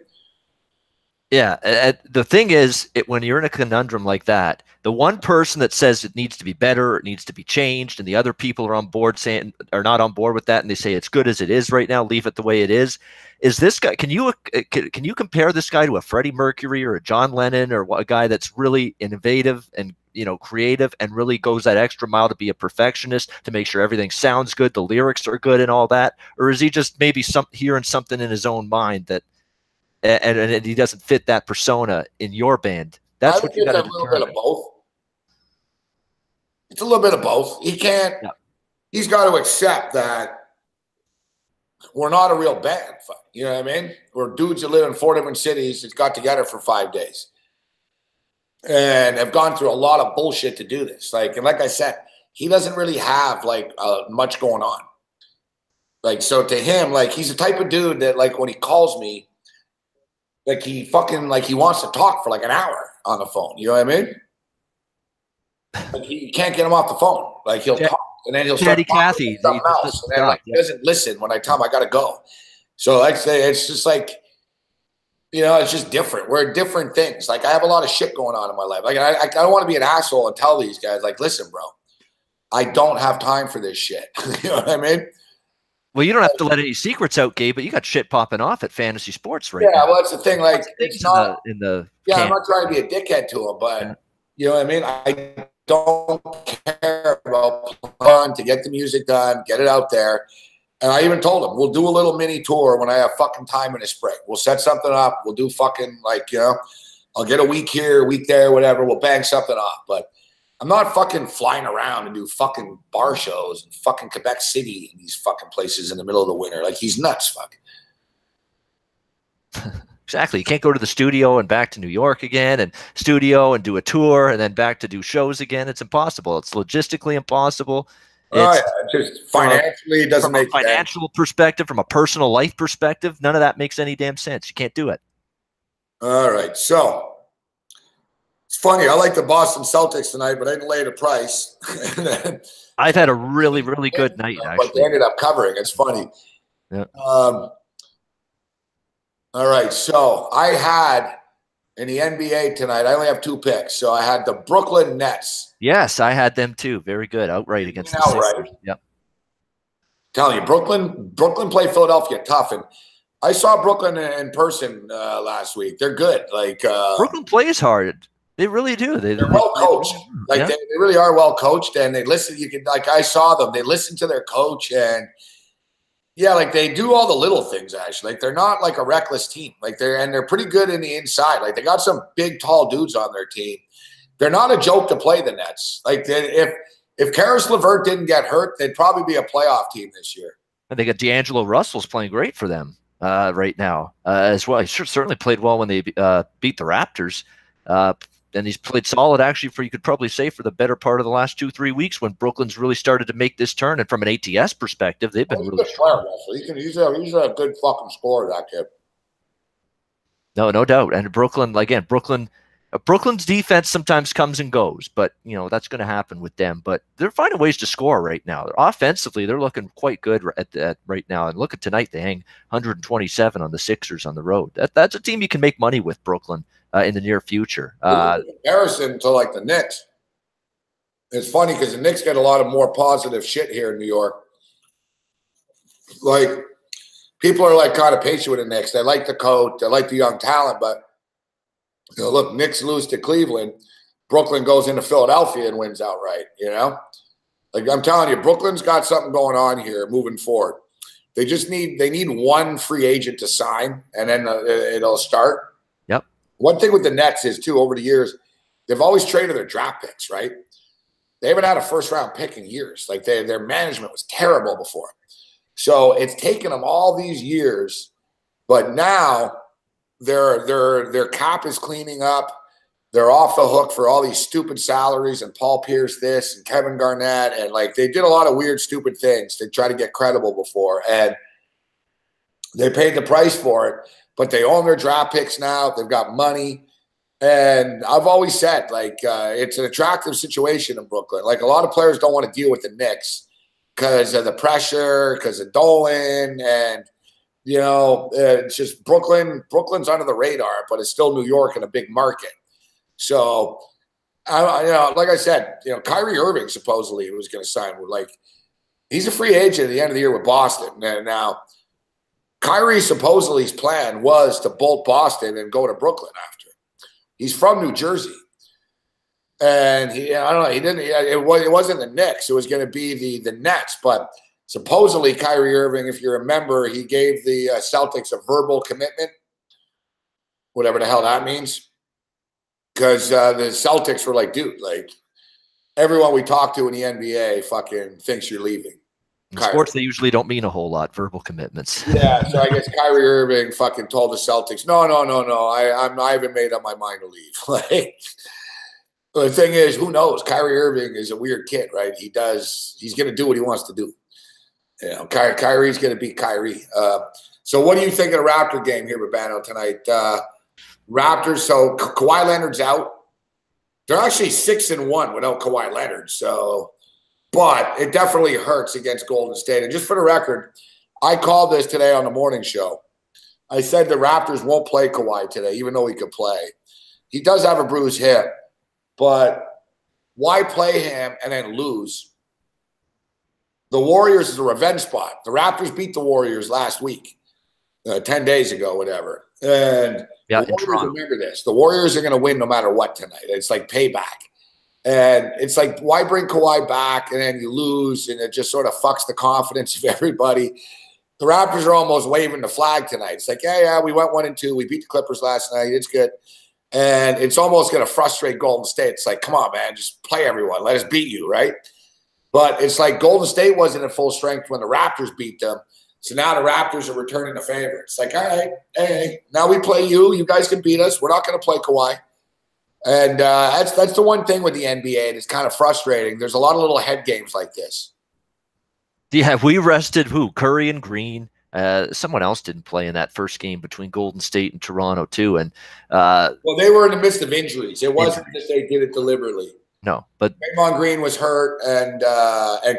Yeah. The thing is, when you're in a conundrum like that, the one person that says it needs to be better, it needs to be changed, and the other people are not on board with that, and they say it's good as it is right now, leave it the way it is this guy. Can you compare this guy to a Freddie Mercury or a John Lennon or a guy that's really innovative and creative and really goes that extra mile to be a perfectionist to make sure everything sounds good, the lyrics are good and all that? Or is he just maybe hearing something in his own mind that and he doesn't fit that persona in your band? That's what you got to determine. A little bit of both. It's a little bit of both. He can't. Yeah. he's got to accept that we're not a real band. You know what I mean? We're dudes that live in 4 different cities that got together for 5 days and have gone through a lot of bullshit to do this. Like, and like I said, he doesn't really have like much going on. Like, so to him, like, he's the type of dude that, like, when he calls me, like, he fucking, like, he wants to talk for like an hour on the phone. You know what I mean? Like, he can't get him off the phone. Like, he'll talk and then he'll start Chatty talking Cathy, about something else. And then, like, he doesn't listen when I tell him I got to go. So I'd say it's just like, you know, it's just different. We're different things. Like, I have a lot of shit going on in my life. Like, I don't want to be an asshole and tell these guys, like, listen, bro, I don't have time for this shit. You know what I mean? Well, you don't have to let any secrets out, Gabe, but you got shit popping off at fantasy sports right now. Yeah, well, that's the thing. Like, it's not in the yeah, camp. I'm not trying to be a dickhead to him, but you know what I mean? I don't care about plan to get the music done, get it out there. And I even told him, we'll do a little mini tour when I have fucking time in the spring. We'll set something up. We'll do fucking, like, you know, I'll get a week here, a week there, whatever. We'll bang something up. But I'm not fucking flying around and do fucking bar shows in fucking Quebec City and these fucking places in the middle of the winter. Like, he's nuts, fuck. Exactly. You can't go to the studio and back to New York again and studio and do a tour and then back to do shows again. It's impossible. It's logistically impossible. It's just financially, it doesn't make sense. From a financial perspective, from a personal life perspective, none of that makes any damn sense. You can't do it. All right. So it's funny. I like the Boston Celtics tonight, but I didn't lay the price. I've had a really, really good night, actually. But they ended up covering. It's funny. Yeah. All right. So I had in the NBA tonight, I only have 2 picks. So I had the Brooklyn Nets. Yes, I had them too. Very good. Outright against the Sixers. Yep. Telling you, Brooklyn played Philadelphia tough. And I saw Brooklyn in person last week. They're good. Like Brooklyn plays hard. They really do. They're well coached. Like they really are well coached, and they listen. You can, like, I saw them. They listen to their coach, and yeah, like they do all the little things. Actually, like they're not like a reckless team. Like they're pretty good in the inside. Like they got some big, tall dudes on their team. They're not a joke to play the Nets. Like if Karis LeVert didn't get hurt, they'd probably be a playoff team this year. And they got D'Angelo Russell's playing great for them right now as well. He certainly played well when they beat the Raptors. And he's played solid, actually, you could probably say, for the better part of the last 2-3 weeks when Brooklyn's really started to make this turn. And from an ATS perspective, they've been really strong. He's a good fucking scorer, that kid. No doubt. And Brooklyn, again, Brooklyn's defense sometimes comes and goes, but you know that's going to happen with them. But they're finding ways to score right now. Offensively, they're looking quite good at right now. And look at tonight; they hang 127 on the Sixers on the road. That's a team you can make money with, Brooklyn, in the near future. In comparison to like the Knicks, it's funny because the Knicks get a lot of more positive shit here in New York. Like people are like kind of patient with the Knicks. They like the coach, they like the young talent, but. You know, look, Knicks lose to Cleveland. Brooklyn goes into Philadelphia and wins outright, you know? Like I'm telling you, Brooklyn's got something going on here moving forward. They need one free agent to sign, and then it'll start. Yep. One thing with the Nets is, too, over the years, they've always traded their draft picks, right? They haven't had a first-round pick in years. Like their management was terrible before. So it's taken them all these years, but now – their cap is cleaning up. They're off the hook for all these stupid salaries and Paul Pierce this and Kevin Garnett. And like they did a lot of weird, stupid things to try to get credible before. And they paid the price for it, but they own their draft picks now. They've got money. And I've always said, like, it's an attractive situation in Brooklyn. Like a lot of players don't want to deal with the Knicks because of the pressure, because of Dolan and you know, it's just Brooklyn's under the radar, but it's still New York and a big market. So, you know, like I said, you know, Kyrie Irving supposedly was going to sign with he's a free agent at the end of the year with Boston. And now, Kyrie supposedly's plan was to bolt Boston and go to Brooklyn after. He's from New Jersey. And I don't know, he didn't, it wasn't the Knicks. It was going to be the Nets, but supposedly, Kyrie Irving, if you remember, he gave the Celtics a verbal commitment, whatever the hell that means, because the Celtics were like, dude, like, everyone we talk to in the NBA fucking thinks you're leaving. In sports, they usually don't mean a whole lot, verbal commitments. Yeah, so I guess Kyrie Irving fucking told the Celtics, no. I haven't made up my mind to leave. Like, the thing is, who knows? Kyrie Irving is a weird kid, right? He's going to do what he wants to do. You know, Kyrie's going to be Kyrie. So what do you think of the Raptor game here, Babano, tonight? Raptors, so Kawhi Leonard's out. They're actually 6-1 without Kawhi Leonard. So, but it definitely hurts against Golden State. And just for the record, I called this today on the morning show. I said the Raptors won't play Kawhi today, even though he could play. He does have a bruised hip, but why play him and then lose? The Warriors is a revenge spot. The Raptors beat the Warriors last week, 10 days ago, whatever. And yeah, the Warriors, remember this. The Warriors are going to win no matter what tonight. It's like payback. And it's like, why bring Kawhi back and then you lose, and it just sort of fucks the confidence of everybody. The Raptors are almost waving the flag tonight. It's like, yeah, we went 1-2. We beat the Clippers last night. It's good. And it's almost going to frustrate Golden State. It's like, come on, man, just play everyone. Let us beat you, right? But it's like Golden State wasn't at full strength when the Raptors beat them. So now the Raptors are returning the favor. It's like, all right, hey, now we play you. You guys can beat us. We're not going to play Kawhi. And that's the one thing with the NBA, and it's kind of frustrating. There's a lot of little head games like this. Yeah, we rested who? Curry and Green. Someone else didn't play in that first game between Golden State and Toronto too. And well, they were in the midst of injuries. It wasn't that they did it deliberately. No, but Draymond Green was hurt and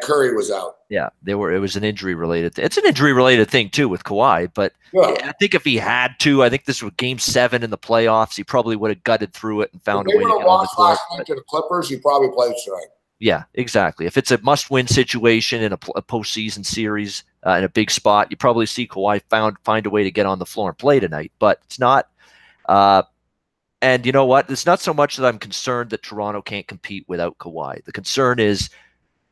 Curry was out. Yeah, they were. It was an injury-related. It's an injury-related thing too with Kawhi. But I think if he had to, I think this was Game 7 in the playoffs. He probably would have gutted through it and found a way to get on the court. Last night to the Clippers, he probably plays tonight. Yeah, exactly. If it's a must-win situation in a postseason series in a big spot, you probably see Kawhi find a way to get on the floor and play tonight. But it's not. And you know what? It's not so much that I'm concerned that Toronto can't compete without Kawhi. The concern is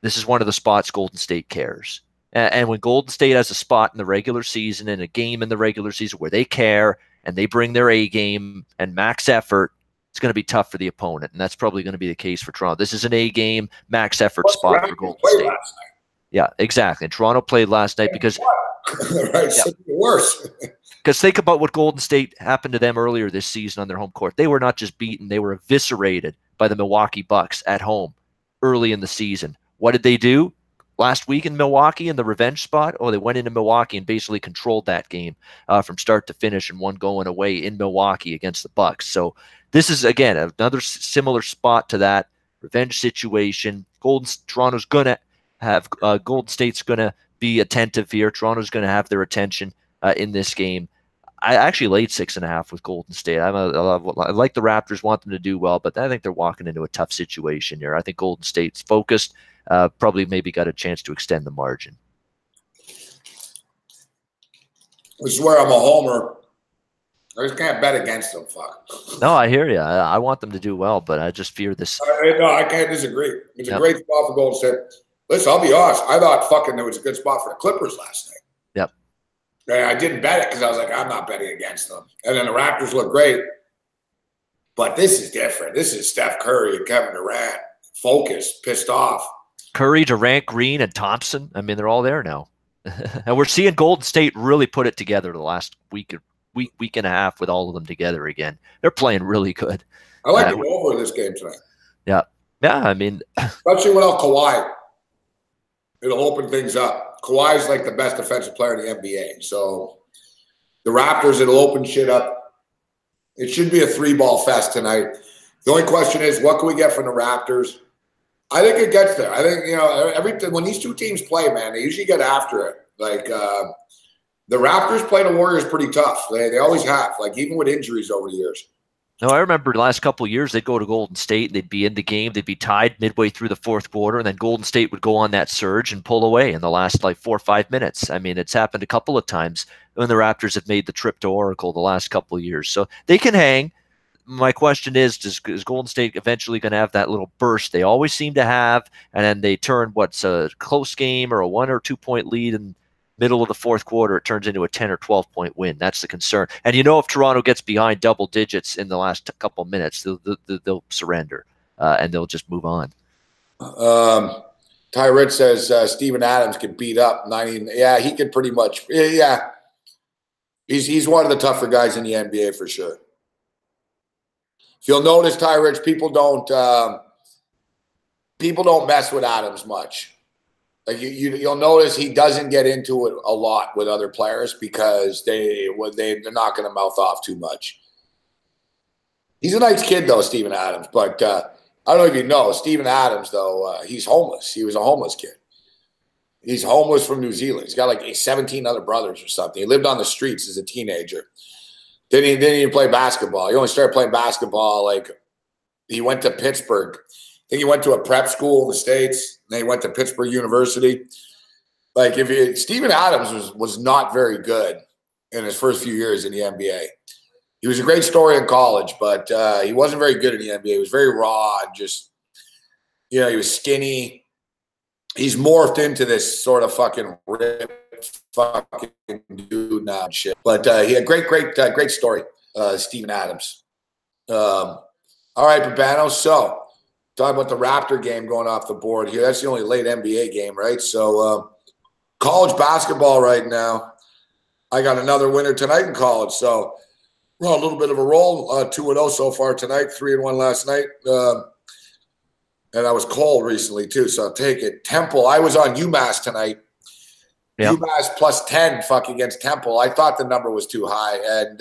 this is one of the spots Golden State cares. And when Golden State has a spot in the regular season and a game in the regular season where they care and they bring their A game and max effort, it's going to be tough for the opponent. And that's probably going to be the case for Toronto. This is an A game, max effort spot for Golden State. Yeah, exactly. And Toronto played last night because right, yeah. Worse. Because think about what Golden State happened to them earlier this season on their home court. They were not just beaten, they were eviscerated by the Milwaukee Bucks at home early in the season. What did they do last week in Milwaukee in the revenge spot? Oh, they went into Milwaukee and basically controlled that game from start to finish, and one going away in Milwaukee against the Bucks. So this is, again, another similar spot to that revenge situation. Toronto's going to have Golden State's going to be attentive here. Toronto's going to have their attention in this game. I actually laid 6.5 with Golden State. I like the Raptors, want them to do well, but I think they're walking into a tough situation here. I think Golden State's focused, probably maybe got a chance to extend the margin. This is where I'm a homer. I just can't bet against them. Fuck. No, I hear you. I want them to do well, but I just fear this. No, I can't disagree. It's a great spot for Golden State. Listen, I'll be honest. I thought fucking there was a good spot for the Clippers last night. Yep. And I didn't bet it because I was like, I'm not betting against them. And then the Raptors look great. But this is different. This is Steph Curry and Kevin Durant. Focused, pissed off. Curry, Durant, Green, and Thompson. I mean, they're all there now. And we're seeing Golden State really put it together the last week and a half with all of them together again. They're playing really good. I like the over in this game tonight. Yeah. Yeah, I mean. Especially without Kawhi. It'll open things up. Kawhi's like the best defensive player in the NBA. So the Raptors, it'll open shit up. It should be a 3-ball fest tonight. The only question is, what can we get from the Raptors? I think it gets there. I think, everything when these two teams play, man, they usually get after it. Like the Raptors play the Warriors pretty tough. They always have, like even with injuries over the years. No, I remember the last couple of years, they'd go to Golden State, and they'd be in the game, they'd be tied midway through the fourth quarter, and then Golden State would go on that surge and pull away in the last 4 or 5 minutes. I mean, it's happened a couple of times when the Raptors have made the trip to Oracle the last couple of years. So they can hang. My question is Golden State eventually going to have that little burst they always seem to have, and then they turn what's a close game or a 1 or 2 point lead in middle of the fourth quarter, it turns into a 10 or 12 point win. That's the concern. And if Toronto gets behind double digits in the last couple minutes, they'll surrender and they'll just move on. Ty Rich says Steven Adams can beat up 90. Yeah, he could pretty much. Yeah, he's one of the tougher guys in the NBA for sure. If you'll notice, Ty Rich, people don't mess with Adams much. Like you'll notice he doesn't get into it a lot with other players because they're not going to mouth off too much. He's a nice kid though, Steven Adams. But I don't know if you know, Steven Adams though, he's homeless. He was a homeless kid. He's homeless from New Zealand. He's got like 17 other brothers or something. He lived on the streets as a teenager. Didn't even play basketball. He only started playing basketball like he went to Pittsburgh. I think he went to a prep school in the States. And then he went to Pittsburgh University. Like Steven Adams was not very good in his first few years in the NBA. He was a great story in college, but he wasn't very good in the NBA. He was very raw and just, he was skinny. He's morphed into this sort of fucking ripped fucking dude now and shit. But he had great story, Steven Adams. All right, Babano. So, talking about the Raptor game going off the board here. That's the only late NBA game, right? So, college basketball right now. I got another winner tonight in college. So, we're on a little bit of a roll. 2-0 so far tonight, 3-1 last night. And I was cold recently, too, so I'll take it. Temple, I was on UMass tonight. Yep. UMass plus 10 fuck against Temple. I thought the number was too high. And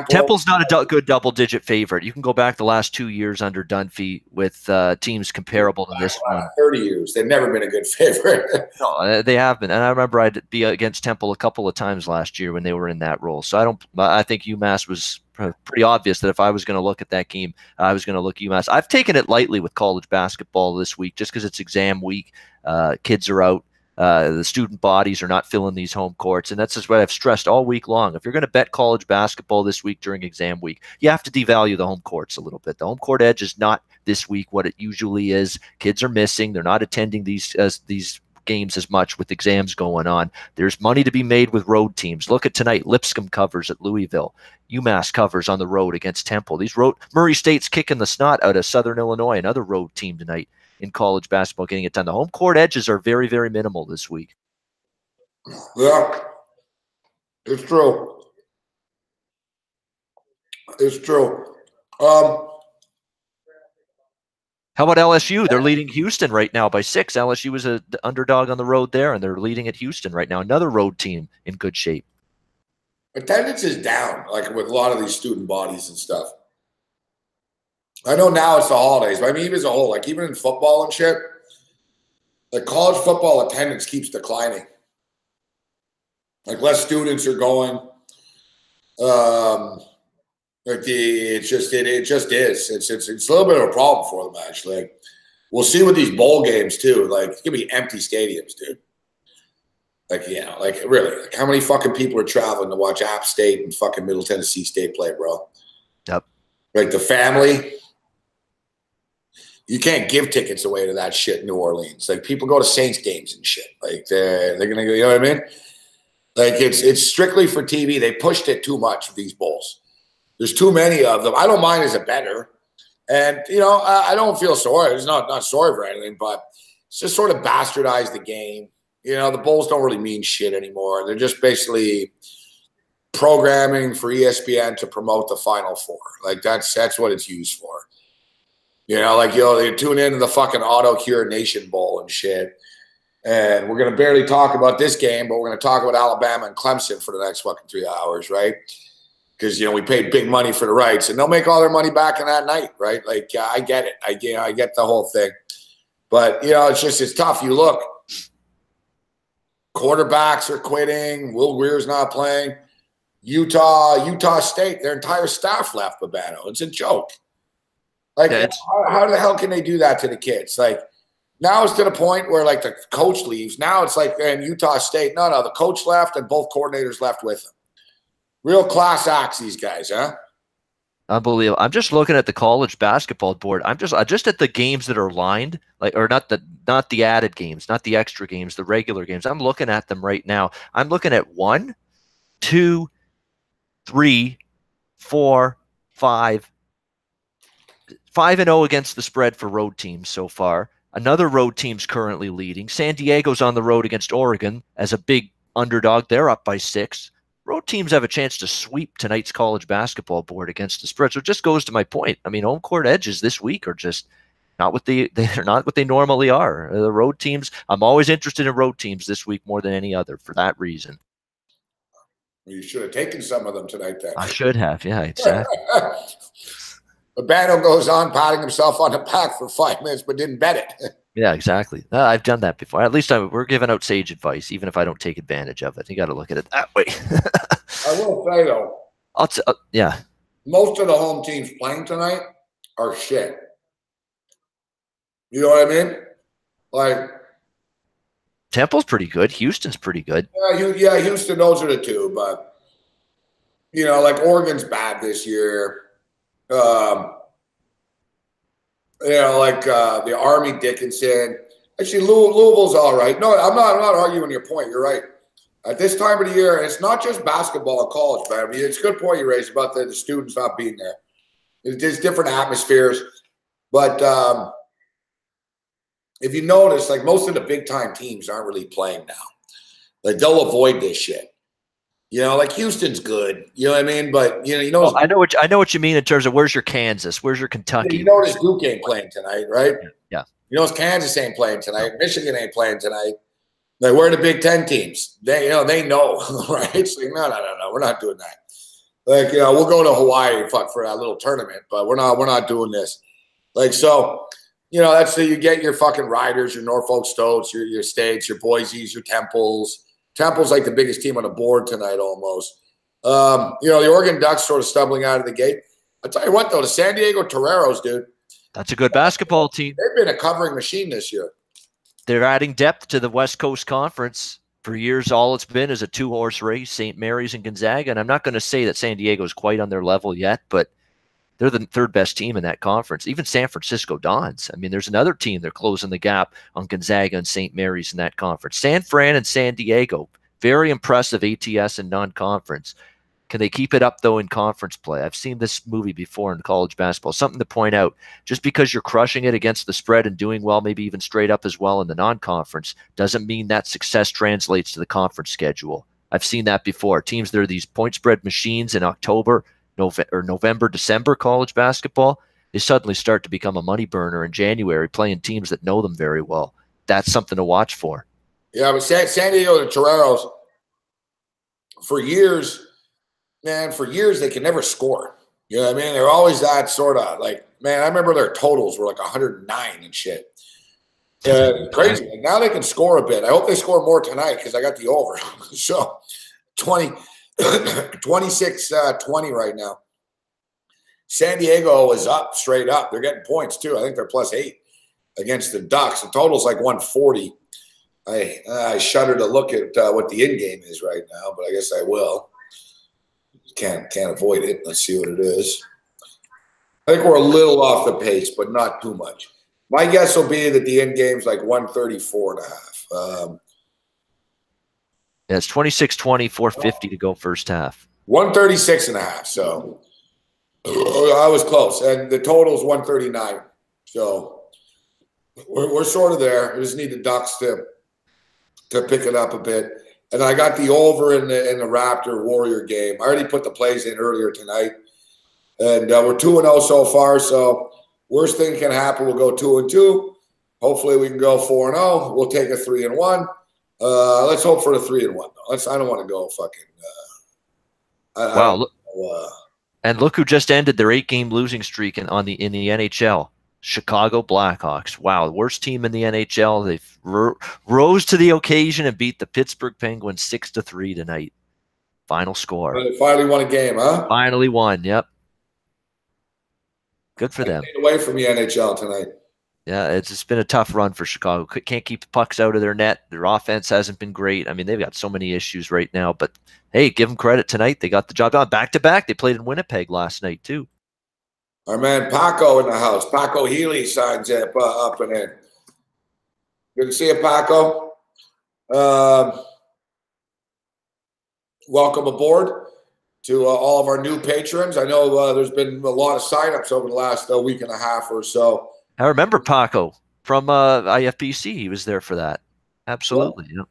Temple's not a good double-digit favorite. You can go back the last 2 years under Dunphy with teams comparable to this one. 30 years. They've never been a good favorite. No, they have been. And I remember I'd be against Temple a couple of times last year when they were in that role. So I think UMass was pretty obvious that if I was going to look at that game, I was going to look at UMass. I've taken it lightly with college basketball this week just because it's exam week. Kids are out. The student bodies are not filling these home courts. And that's just what I've stressed all week long. If you're going to bet college basketball this week during exam week, you have to devalue the home courts a little bit. The home court edge is not this week what it usually is. Kids are missing. They're not attending these games as much with exams going on. There's money to be made with road teams. Look at tonight. Lipscomb covers at Louisville. UMass covers on the road against Temple. Murray State's kicking the snot out of Southern Illinois, another road team tonight in college basketball, getting it done. The home court edges are very, very minimal this week. Yeah, it's true. It's true. How about LSU? They're leading Houston right now by 6. LSU is an underdog on the road there, and they're leading at Houston right now. Another road team in good shape. Attendance is down, like with a lot of these student bodies and stuff. I know now it's the holidays, but I mean, even as a whole, like even in football and shit, like college football attendance keeps declining. Like less students are going. It just is. It's a little bit of a problem for them actually. Like, we'll see with these bowl games too. Like it's gonna be empty stadiums, dude. Like like really, like how many fucking people are traveling to watch App State and fucking Middle Tennessee State play, bro? Yep. Like the family. You can't give tickets away to that shit in New Orleans. Like people go to Saints games and shit. Like they're gonna go. You know what I mean? Like it's strictly for TV. They pushed it too much with these bowls. There's too many of them. I don't mind as a bettor. And, I don't feel sorry. It's not sorry for anything, but it's just sort of bastardized the game. The bowls don't really mean shit anymore. They're just basically programming for ESPN to promote the Final Four. Like, that's what it's used for. They tune into the fucking Auto Cure Nation Bowl and shit. And we're going to barely talk about this game, but we're going to talk about Alabama and Clemson for the next fucking 3 hours, right? Because, we paid big money for the rights, and they'll make all their money back in that night, right? Like, I get it. I get the whole thing. But, it's tough. You look, quarterbacks are quitting. Will Greer's not playing. Utah State, their entire staff left Babano. It's a joke. Like, how the hell can they do that to the kids? Like, now it's to the point where, like, the coach leaves. Now it's like in Utah State, no, the coach left and both coordinators left with him. Real class acts, these guys, huh? Unbelievable. I'm just looking at the college basketball board. I'm just at the games that are lined, or not the added games, not the extra games, the regular games. I'm looking at them right now. I'm looking at 1, 2, 3, 4, 5. 5-0 against the spread for road teams so far. Another road team's currently leading. San Diego's on the road against Oregon as a big underdog. They're up by 6. Road teams have a chance to sweep tonight's college basketball board against the spread. So it just goes to my point. I mean, home court edges this week are just not what they're not what they normally are. The road teams, I'm always interested in road teams this week more than any other for that reason. You should have taken some of them tonight then. I should have, yeah, exactly. Urbano goes on patting himself on the back for 5 minutes, but didn't bet it. Yeah, exactly. I've done that before. At least we're giving out sage advice, even if I don't take advantage of it. You got to look at it that way. I will say though, yeah, most of the home teams playing tonight are shit. You know what I mean? Like Temple's pretty good. Houston's pretty good. Yeah, Houston. Those are the two, but like Oregon's bad this year. The Army Dickinson. Actually, Louisville's all right. No, I'm not arguing your point. You're right. At this time of the year, and it's not just basketball and college, but I mean, it's a good point you raised about the students not being there. There's different atmospheres. But if you notice, like most of the big time teams aren't really playing now. Like they'll avoid this shit. Like Houston's good. You know what I mean? But Well, I know what you mean in terms of where's your Kansas, where's your Kentucky. You notice Duke ain't playing tonight, right? Yeah. Kansas ain't playing tonight. Michigan ain't playing tonight. Like we're the Big Ten teams. They know, right? It's like no, we're not doing that. Like we'll go to Hawaii for that little tournament, but we're not doing this. Like so, that's you get your fucking Riders, your Norfolk Stoats, your States, your Boise's, your Temples. Temple's like the biggest team on the board tonight almost. The Oregon Ducks sort of stumbling out of the gate. I'll tell you what, though, the San Diego Toreros, dude. That's a good basketball team. They've been a covering machine this year. They're adding depth to the West Coast Conference. For years, all it's been is a 2-horse race, St. Mary's and Gonzaga. And I'm not going to say that San Diego is quite on their level yet, but they're the 3rd best team in that conference. Even San Francisco Dons. I mean, there's another team. They're closing the gap on Gonzaga and St. Mary's in that conference. San Fran and San Diego, very impressive ATS and non-conference. Can they keep it up, though, in conference play? I've seen this movie before in college basketball. Something to point out. Just because you're crushing it against the spread and doing well, maybe even straight up as well in the non-conference, doesn't mean that success translates to the conference schedule. I've seen that before. Teams that are these point spread machines in October, November, December college basketball, they suddenly start to become a money burner in January, playing teams that know them very well. That's something to watch for. Yeah, but San Diego, the Toreros, for years, they can never score. You know what I mean? They're always that sort of like, man, I remember their totals were like 109 and shit. Crazy. Like now they can score a bit. I hope they score more tonight because I got the over. So 26-20 right now. San Diego is up, straight up. They're getting points too. I think they're +8 against the Ducks. The total's like 140. I shudder to look at what the in game is right now, but I guess I will. Can't avoid it. Let's see what it is. I think we're a little off the pace, but not too much. My guess will be that the end game's like 134.5. Yeah, it's 26-20, 450 to go first half. 136.5. So I was close, and the total's 139. So we're sort of there. We just need the Ducks to pick it up a bit. And I got the over in the Raptor Warrior game. I already put the plays in earlier tonight. And we're 2-0 so far. So worst thing can happen, we'll go 2-2. Hopefully we can go 4-0. We'll take a 3-1. Let's hope for the 3-1 though. I don't want to go fucking wow. And look who just ended their 8-game losing streak in the NHL. Chicago Blackhawks. Wow, the worst team in the NHL. They've rose to the occasion and beat the Pittsburgh Penguins 6-3 tonight. Final score. They finally won a game, huh? Finally won, yep. Good for them. Stayed away from the NHL tonight. Yeah, it's been a tough run for Chicago. Can't keep the pucks out of their net. Their offense hasn't been great. I mean, they've got so many issues right now. But, hey, give them credit tonight. They got the job done. Back-to-back. They played in Winnipeg last night, too. Our man Paco in the house. Paco Healy signs up and in. Good to see you, Paco. Welcome aboard to all of our new patrons. I know there's been a lot of signups over the last week and a half or so. I remember Paco. from IFBC. He was there for that. Absolutely. Yeah.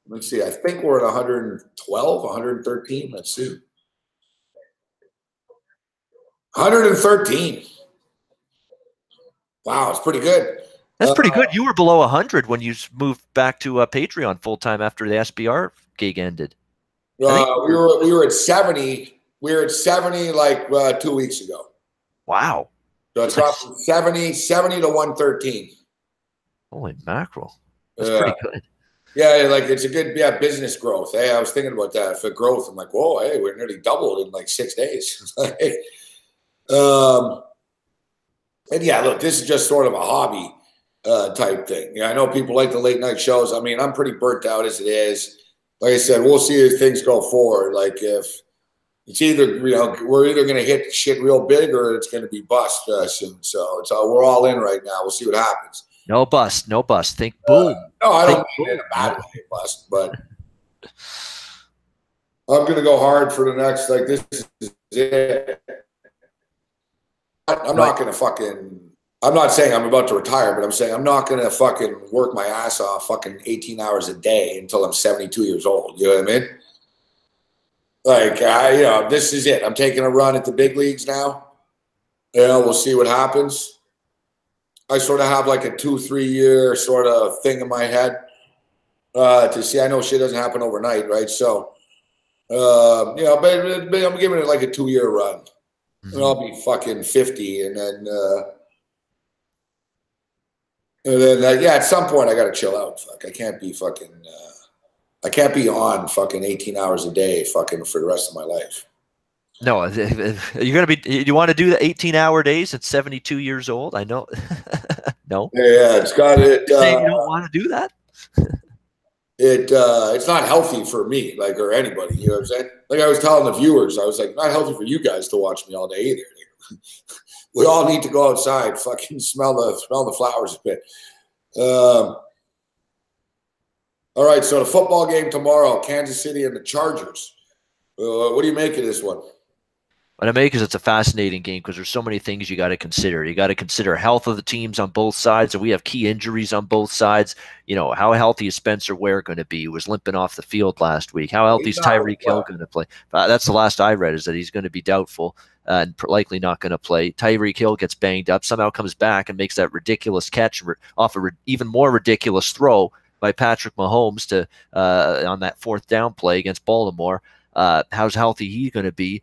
Let's see. I think we're at 112, 113. Let's see. 113. Wow, it's pretty good. That's pretty good. You were below 100 when you moved back to Patreon full time after the SBR gig ended. We were at 70. We were at 70 like 2 weeks ago. Wow. So it's dropped from 70 to 113. Holy mackerel. That's pretty good. Yeah, like it's a good business growth. Hey, I was thinking about that for growth. I'm like, whoa, hey, we're nearly doubled in like 6 days. And yeah, look, this is just sort of a hobby type thing. Yeah, I know people like the late night shows. I mean, I'm pretty burnt out as it is. Like I said, we'll see as things go forward. Like if it's either, we're either going to hit shit real big or it's going to be bust soon. So we're all in right now. We'll see what happens. No bust. Think boom. No, I don't mean in a bad way, bust, but I'm going to go hard for the next, like, this is it. I'm not going to fucking, I'm not saying I'm about to retire, but I'm saying I'm not going to fucking work my ass off fucking 18 hours a day until I'm 72 years old. You know what I mean? Like, this is it. I'm taking a run at the big leagues now. We'll see what happens. I sort of have like a 2-3 year sort of thing in my head to see. I know shit doesn't happen overnight, right? So, but I'm giving it like a 2-year run. Mm-hmm. And I'll be fucking 50, and then at some point I got to chill out. Fuck, I can't be fucking. I can't be on fucking 18 hours a day fucking for the rest of my life. No, you're going to be, you want to do the 18-hour days at 72 years old? I know. No. Yeah, it's got it. You don't want to do that? It's not healthy for me, like, or anybody, you know what I'm saying? Like I was telling the viewers, I was like, not healthy for you guys to watch me all day either. We all need to go outside, fucking smell the flowers a bit. All right, so the football game tomorrow, Kansas City and the Chargers. What do you make of this one? What I make is it's a fascinating game because there's so many things you got to consider. You got to consider health of the teams on both sides, and we have key injuries on both sides. How healthy is Spencer Ware going to be? He was limping off the field last week. How healthy is Tyreek Hill going to play? That's the last I read, is that he's going to be doubtful and likely not going to play. Tyreek Hill gets banged up, somehow comes back and makes that ridiculous catch off an even more ridiculous throw by Patrick Mahomes to on that 4th down play against Baltimore. How's healthy he going to be?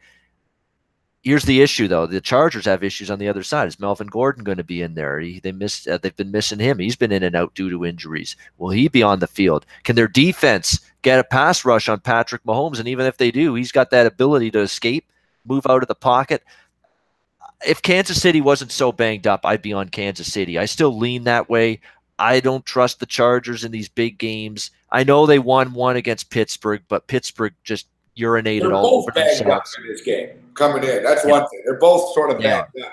Here's the issue, though. The Chargers have issues on the other side. Is Melvin Gordon going to be in there? They've been missing him. He's been in and out due to injuries. Will he be on the field? Can their defense get a pass rush on Patrick Mahomes? And even if they do, he's got that ability to escape, move out of the pocket. If Kansas City wasn't so banged up, I'd be on Kansas City. I still lean that way. I don't trust the Chargers in these big games. I know they won one against Pittsburgh, but Pittsburgh just urinated all over themselves in this game coming in. That's one thing. They're both sort of banged up.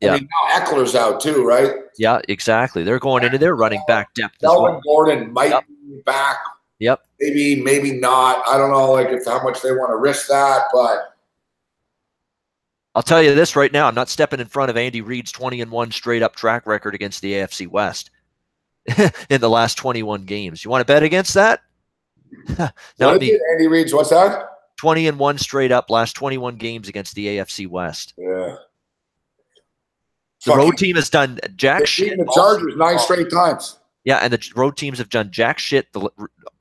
I mean, now Eckler's out too, right? Yeah, exactly. They're going into their running back depth. Melvin Gordon might be back. Yep. Maybe not. I don't know, like, if how much they want to risk that, but I'll tell you this right now: I'm not stepping in front of Andy Reid's 20-1 straight up track record against the AFC West in the last 21 games. You want to bet against that? Not me. Andy Reid's, what's that? 20-1 straight up last 21 games against the AFC West. Yeah. The road team has done jack shit. The Chargers 9 straight times. Yeah, and the road teams have done jack shit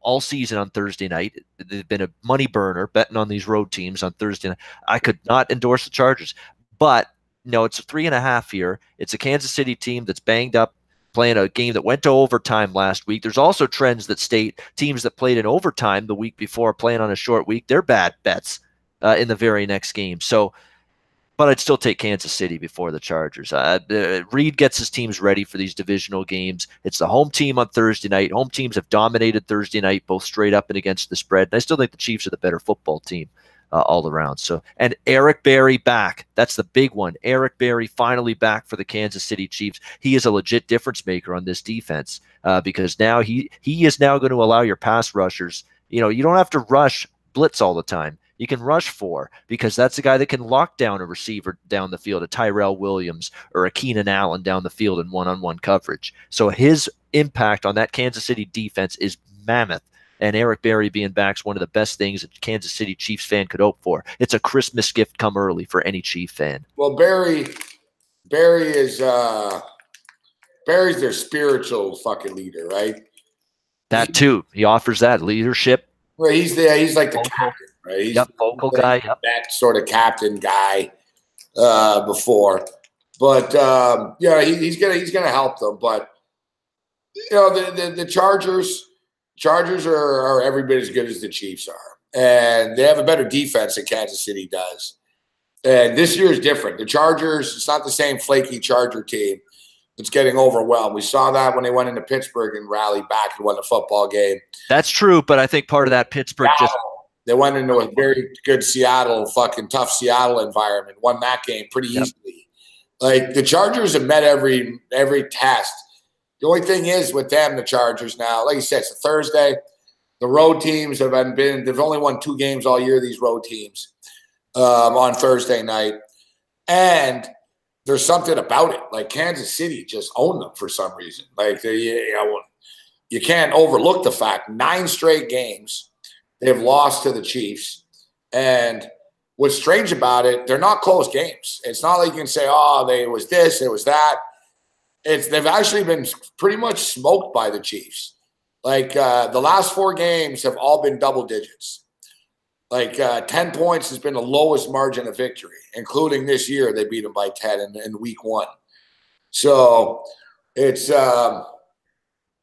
all season on Thursday night. They've been a money burner betting on these road teams on Thursday night. I could not endorse the Chargers, but no, it's a 3.5 here. It's a Kansas City team that's banged up, playing a game that went to overtime last week. There's also trends that state teams that played in overtime the week before playing on a short week, they're bad bets in the very next game. So, but I'd still take Kansas City before the Chargers. Reid gets his teams ready for these divisional games. It's the home team on Thursday night. Home teams have dominated Thursday night, both straight up and against the spread. And I still think the Chiefs are the better football team all around. So, and Eric Berry back. That's the big one. Eric Berry finally back for the Kansas City Chiefs. He is a legit difference maker on this defense because now he is now going to allow your pass rushers. You don't have to rush blitz all the time. you can rush for, because that's a guy that can lock down a receiver down the field, a Tyrell Williams or a Keenan Allen down the field in one-on-one coverage. So his impact on that Kansas City defense is mammoth. And Eric Berry being back is one of the best things a Kansas City Chiefs fan could hope for. It's a Christmas gift come early for any Chief fan. Well, Berry's their spiritual fucking leader, right? That too. He offers that leadership. Well, he's like the captain, right? He's vocal guy. Yep. That sort of captain guy before. But yeah, he's gonna help them. But you know, the Chargers are every bit as good as the Chiefs are. And they have a better defense than Kansas City does. And this year is different. The Chargers, it's not the same flaky Charger team. It's getting overwhelmed. We saw that when they went into Pittsburgh and rallied back and won the football game. That's true, but I think part of that Pittsburgh they went into a very good fucking tough Seattle environment, won that game pretty easily. Like the Chargers have met every test. The only thing is with them, the Chargers now, like you said, it's a Thursday. The road teams they've only won 2 games all year, these road teams, on Thursday night. And there's something about it. Like Kansas City just owned them for some reason. Like you can't overlook the fact 9 straight games they've lost to the Chiefs. And what's strange about it, they're not close games. It's not like you can say, it was this, it was that. They've actually been pretty much smoked by the Chiefs. Like the last 4 games have all been double digits. Like 10 points has been the lowest margin of victory, including this year. They beat them by 10 in week 1. So it's, I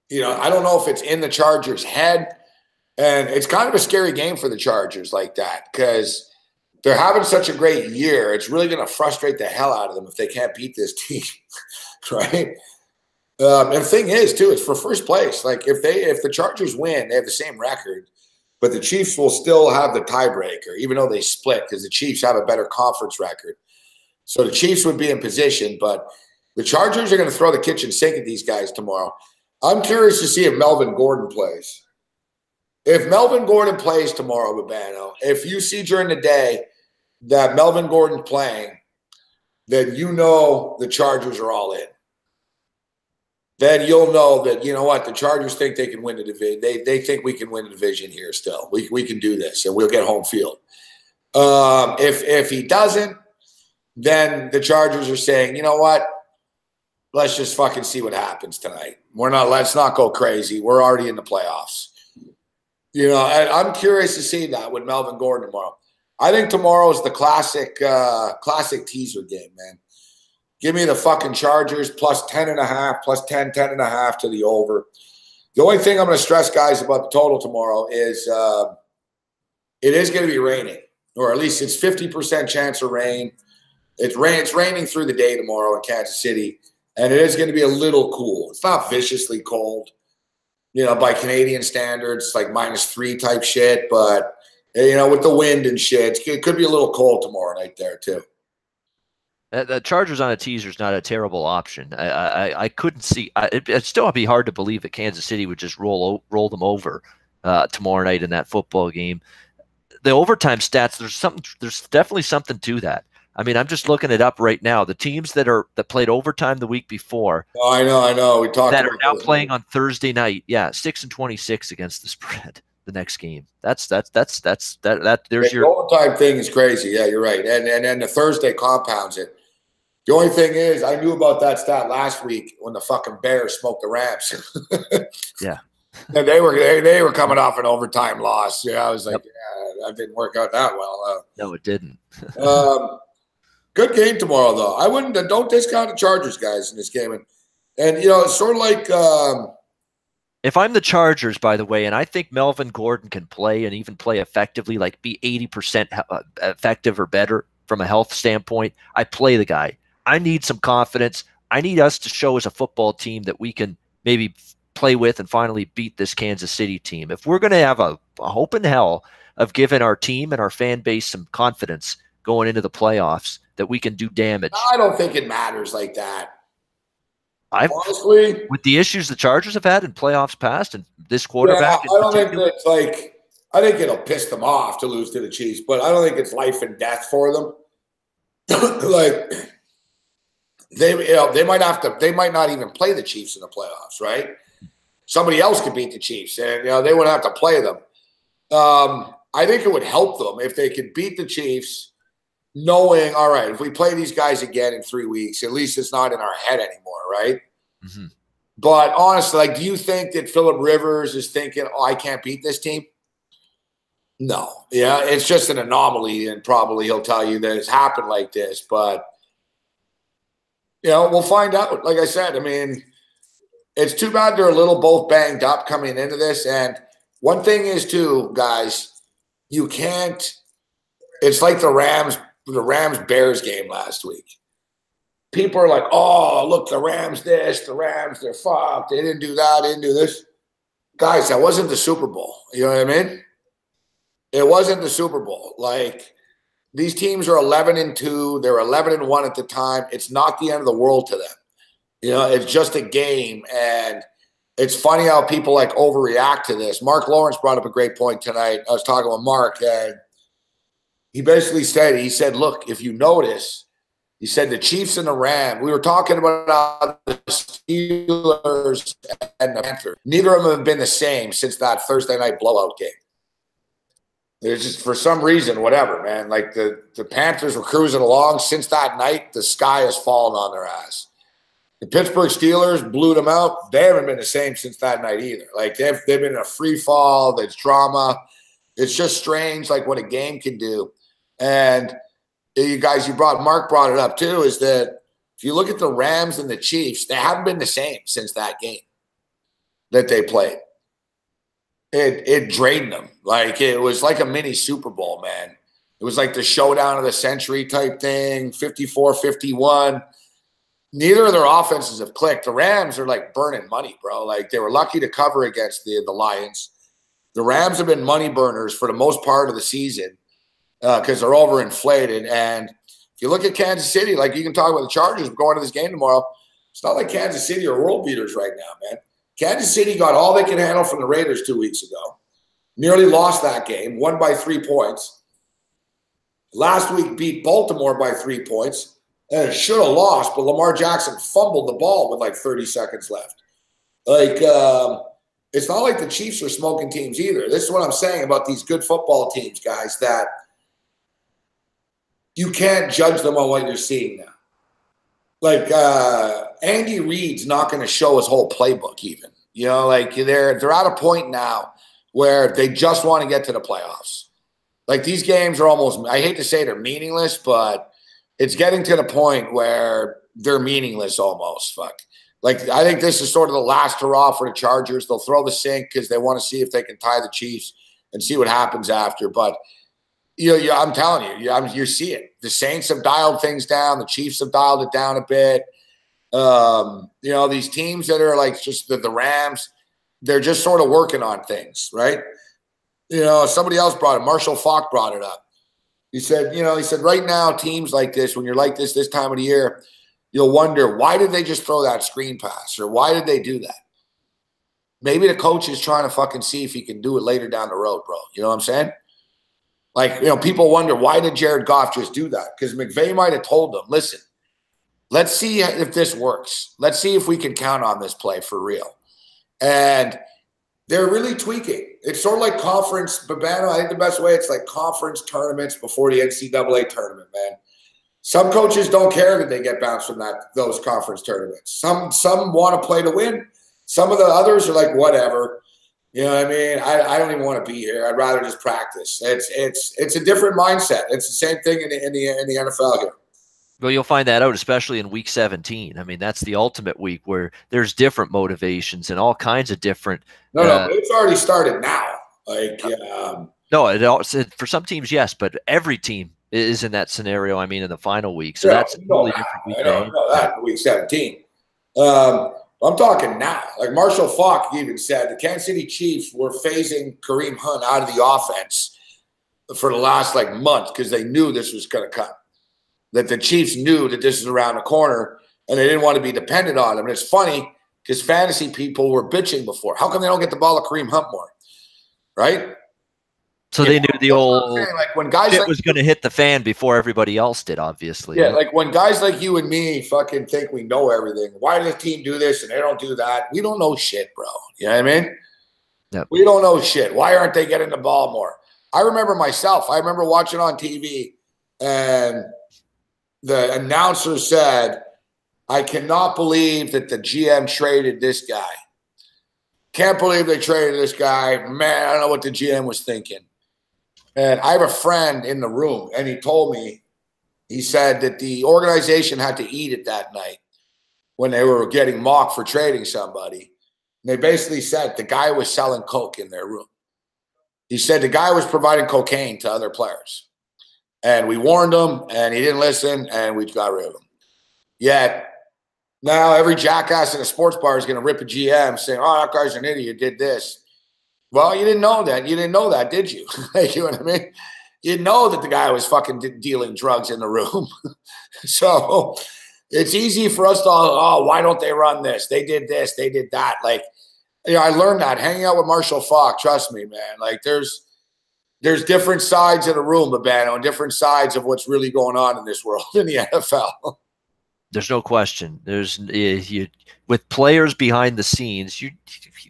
don't know if it's in the Chargers' head. And it's kind of a scary game for the Chargers like that because they're having such a great year. It's really going to frustrate the hell out of them if they can't beat this team, right? And the thing is, too, it's for first place. Like if the Chargers win, they have the same record, but the Chiefs will still have the tiebreaker, even though they split because the Chiefs have a better conference record. So the Chiefs would be in position, but the Chargers are going to throw the kitchen sink at these guys tomorrow. I'm curious to see if Melvin Gordon plays. If Melvin Gordon plays tomorrow, Babano, if you see during the day that Melvin Gordon's playing, then you know the Chargers are all in. Then you'll know that, you know what, the Chargers think they can win the division. They think we can win the division here still. We can do this, and we'll get home field. If he doesn't, then the Chargers are saying, you know what, let's just fucking see what happens tonight. Let's not go crazy. We're already in the playoffs. You know, I'm curious to see that with Melvin Gordon tomorrow. I think tomorrow is the classic teaser game, man. Give me the fucking Chargers plus 10.5, plus 10.5 to the over. The only thing I'm going to stress, guys, about the total tomorrow is it is going to be raining, or at least it's 50% chance of rain. It's raining through the day tomorrow in Kansas City, and it is going to be a little cool. It's not viciously cold. You know, by Canadian standards, like -3 type shit. But, you know, with the wind and shit, it could be a little cold tomorrow night there, too. The Chargers on a teaser is not a terrible option. I couldn't see it'd still be hard to believe that Kansas City would just roll them over tomorrow night in that football game. The overtime stats, there's definitely something to that. I mean, I'm just looking it up right now. The teams that played overtime the week before. Oh, I know. We talked that about are now playing on Thursday night. Yeah, 6-26 against the spread. The next game. That's there's your overtime thing is crazy. Yeah, you're right. And then the Thursday compounds it. The only thing is, I knew about that stat last week when the fucking Bears smoked the Rams. Yeah. And they were coming off an overtime loss. Yeah, I was like, yeah, that didn't work out that well. No, it didn't. Good game tomorrow, though. Don't discount the Chargers, guys, in this game. And you know, it's sort of like if I'm the Chargers, by the way, and I think Melvin Gordon can play and even play effectively, like be 80% effective or better from a health standpoint, I play the guy. I need some confidence. I need us to show as a football team that we can maybe play with and finally beat this Kansas City team. If we're going to have a hope in hell of giving our team and our fan base some confidence going into the playoffs that we can do damage. I don't think it matters like that. Honestly, with the issues the Chargers have had in playoffs past and this quarterback, I don't think it's like I think it'll piss them off to lose to the Chiefs, but I don't think it's life and death for them. Like they might not even play the Chiefs in the playoffs, right? Somebody else could beat the Chiefs, and they wouldn't have to play them. I think it would help them if they could beat the Chiefs, knowing, all right, if we play these guys again in 3 weeks, at least it's not in our head anymore, right? Mm-hmm. But honestly, like, do you think that Phillip Rivers is thinking, oh, I can't beat this team? No. Yeah, it's just an anomaly, and probably he'll tell you that it's happened like this. But, we'll find out. Like I said, I mean, it's too bad they're a little both banged up coming into this. And one thing is, too, guys, you can't – it's like the Rams-Bears game last week. People are like, oh, look, the Rams this, the Rams, they're fucked. They didn't do that, they didn't do this. Guys, that wasn't the Super Bowl. You know what I mean? It wasn't the Super Bowl. Like, these teams are 11-2. They were 11-1 at the time. It's not the end of the world to them. It's just a game. And it's funny how people, like, overreact to this. Mark Lawrence brought up a great point tonight. I was talking with Mark, and he basically said, look, if you notice, he said the Chiefs and the Rams, we were talking about the Steelers and the Panthers. Neither of them have been the same since that Thursday night blowout game. There's just, for some reason, whatever, man. Like, the Panthers were cruising along. Since that night, the sky has fallen on their ass. The Pittsburgh Steelers blew them out. They haven't been the same since that night either. Like, they've been in a free fall. There's drama. It's just strange, like, what a game can do. And you guys, Mark brought it up too, is that if you look at the Rams and the Chiefs, they haven't been the same since that game that they played. It drained them. Like, it was like a mini Super Bowl, man. It was like the showdown of the century type thing, 54-51. Neither of their offenses have clicked. The Rams are like burning money, bro. Like, they were lucky to cover against the Lions. The Rams have been money burners for the most part of the season because they're overinflated. And if you look at Kansas City, like, you can talk about the Chargers going to this game tomorrow. It's not like Kansas City are world beaters right now, man. Kansas City got all they can handle from the Raiders 2 weeks ago. Nearly lost that game, won by 3 points. Last week beat Baltimore by 3 points. And it should have lost, but Lamar Jackson fumbled the ball with like 30 seconds left. Like, it's not like the Chiefs are smoking teams either. This is what I'm saying about these good football teams, guys, that you can't judge them on what you're seeing now. Like, Andy Reid's not going to show his whole playbook even. Like, they're at a point now where they just want to get to the playoffs. Like, these games are almost, I hate to say they're meaningless, but it's getting to the point where they're meaningless almost. Fuck. Like, I think this is sort of the last hurrah for the Chargers. They'll throw the sink because they want to see if they can tie the Chiefs and see what happens after. But I'm telling you, you see it. The Saints have dialed things down. The Chiefs have dialed it down a bit. These teams that are like just the Rams, they're just sort of working on things, right? Somebody else brought it. Marshall Faulk brought it up. He said, right now, teams like this, when you're like this time of the year, you'll wonder, why did they just throw that screen pass? Or why did they do that? Maybe the coach is trying to fucking see if he can do it later down the road, bro. You know what I'm saying? Like, people wonder, why did Jared Goff just do that? Because McVay might have told them, listen, let's see if this works. Let's see if we can count on this play for real. And they're really tweaking. It's sort of like conference, Babano, I think the best way, it's like conference tournaments before the NCAA tournament, man. Some coaches don't care that they get bounced from those conference tournaments. Some want to play to win. Some of the others are like, whatever. You know what I mean? I don't even want to be here. I'd rather just practice. It's a different mindset. It's the same thing in the NFL here. Well, you'll find that out, especially in week 17. I mean, that's the ultimate week where there's different motivations and all kinds of different. No, it's already started now. Like, no, for some teams, yes, but every team is in that scenario. I mean, in the final week, so that's a totally different week. I don't know that in week 17. I'm talking now. Like, Marshall Faulk even said the Kansas City Chiefs were phasing Kareem Hunt out of the offense for the last month because they knew this was going to come. That the Chiefs knew that this was around the corner and they didn't want to be dependent on him. And it's funny because fantasy people were bitching before. How come they don't get the ball to Kareem Hunt more? Right? So they knew the old like when guys shit was going to hit the fan before everybody else did, obviously. Yeah, like when guys like you and me fucking think we know everything. Why does the team do this and they don't do that? We don't know shit, bro. You know what I mean? Yep. We don't know shit. Why aren't they getting the ball more? I remember myself. I remember watching on TV and the announcer said, I cannot believe that the GM traded this guy. Can't believe they traded this guy. Man, I don't know what the GM was thinking. And I have a friend in the room, and he told me, he said that the organization had to eat it that night when they were getting mocked for trading somebody. And they basically said the guy was selling coke in their room. He said the guy was providing cocaine to other players. And we warned him, and he didn't listen, and we got rid of him. Yet now every jackass in a sports bar is going to rip a GM saying, oh, that guy's an idiot, did this. Well, you didn't know that. You didn't know that, did you? You know what I mean? You didn't know that the guy was fucking dealing drugs in the room. So it's easy for us to, oh, why don't they run this? They did this. They did that. Like, you know, I learned that hanging out with Marshall Faulk. Trust me, man. Like, there's different sides of the room, Babano, and different sides of what's really going on in this world in the NFL. There's no question. With players behind the scenes,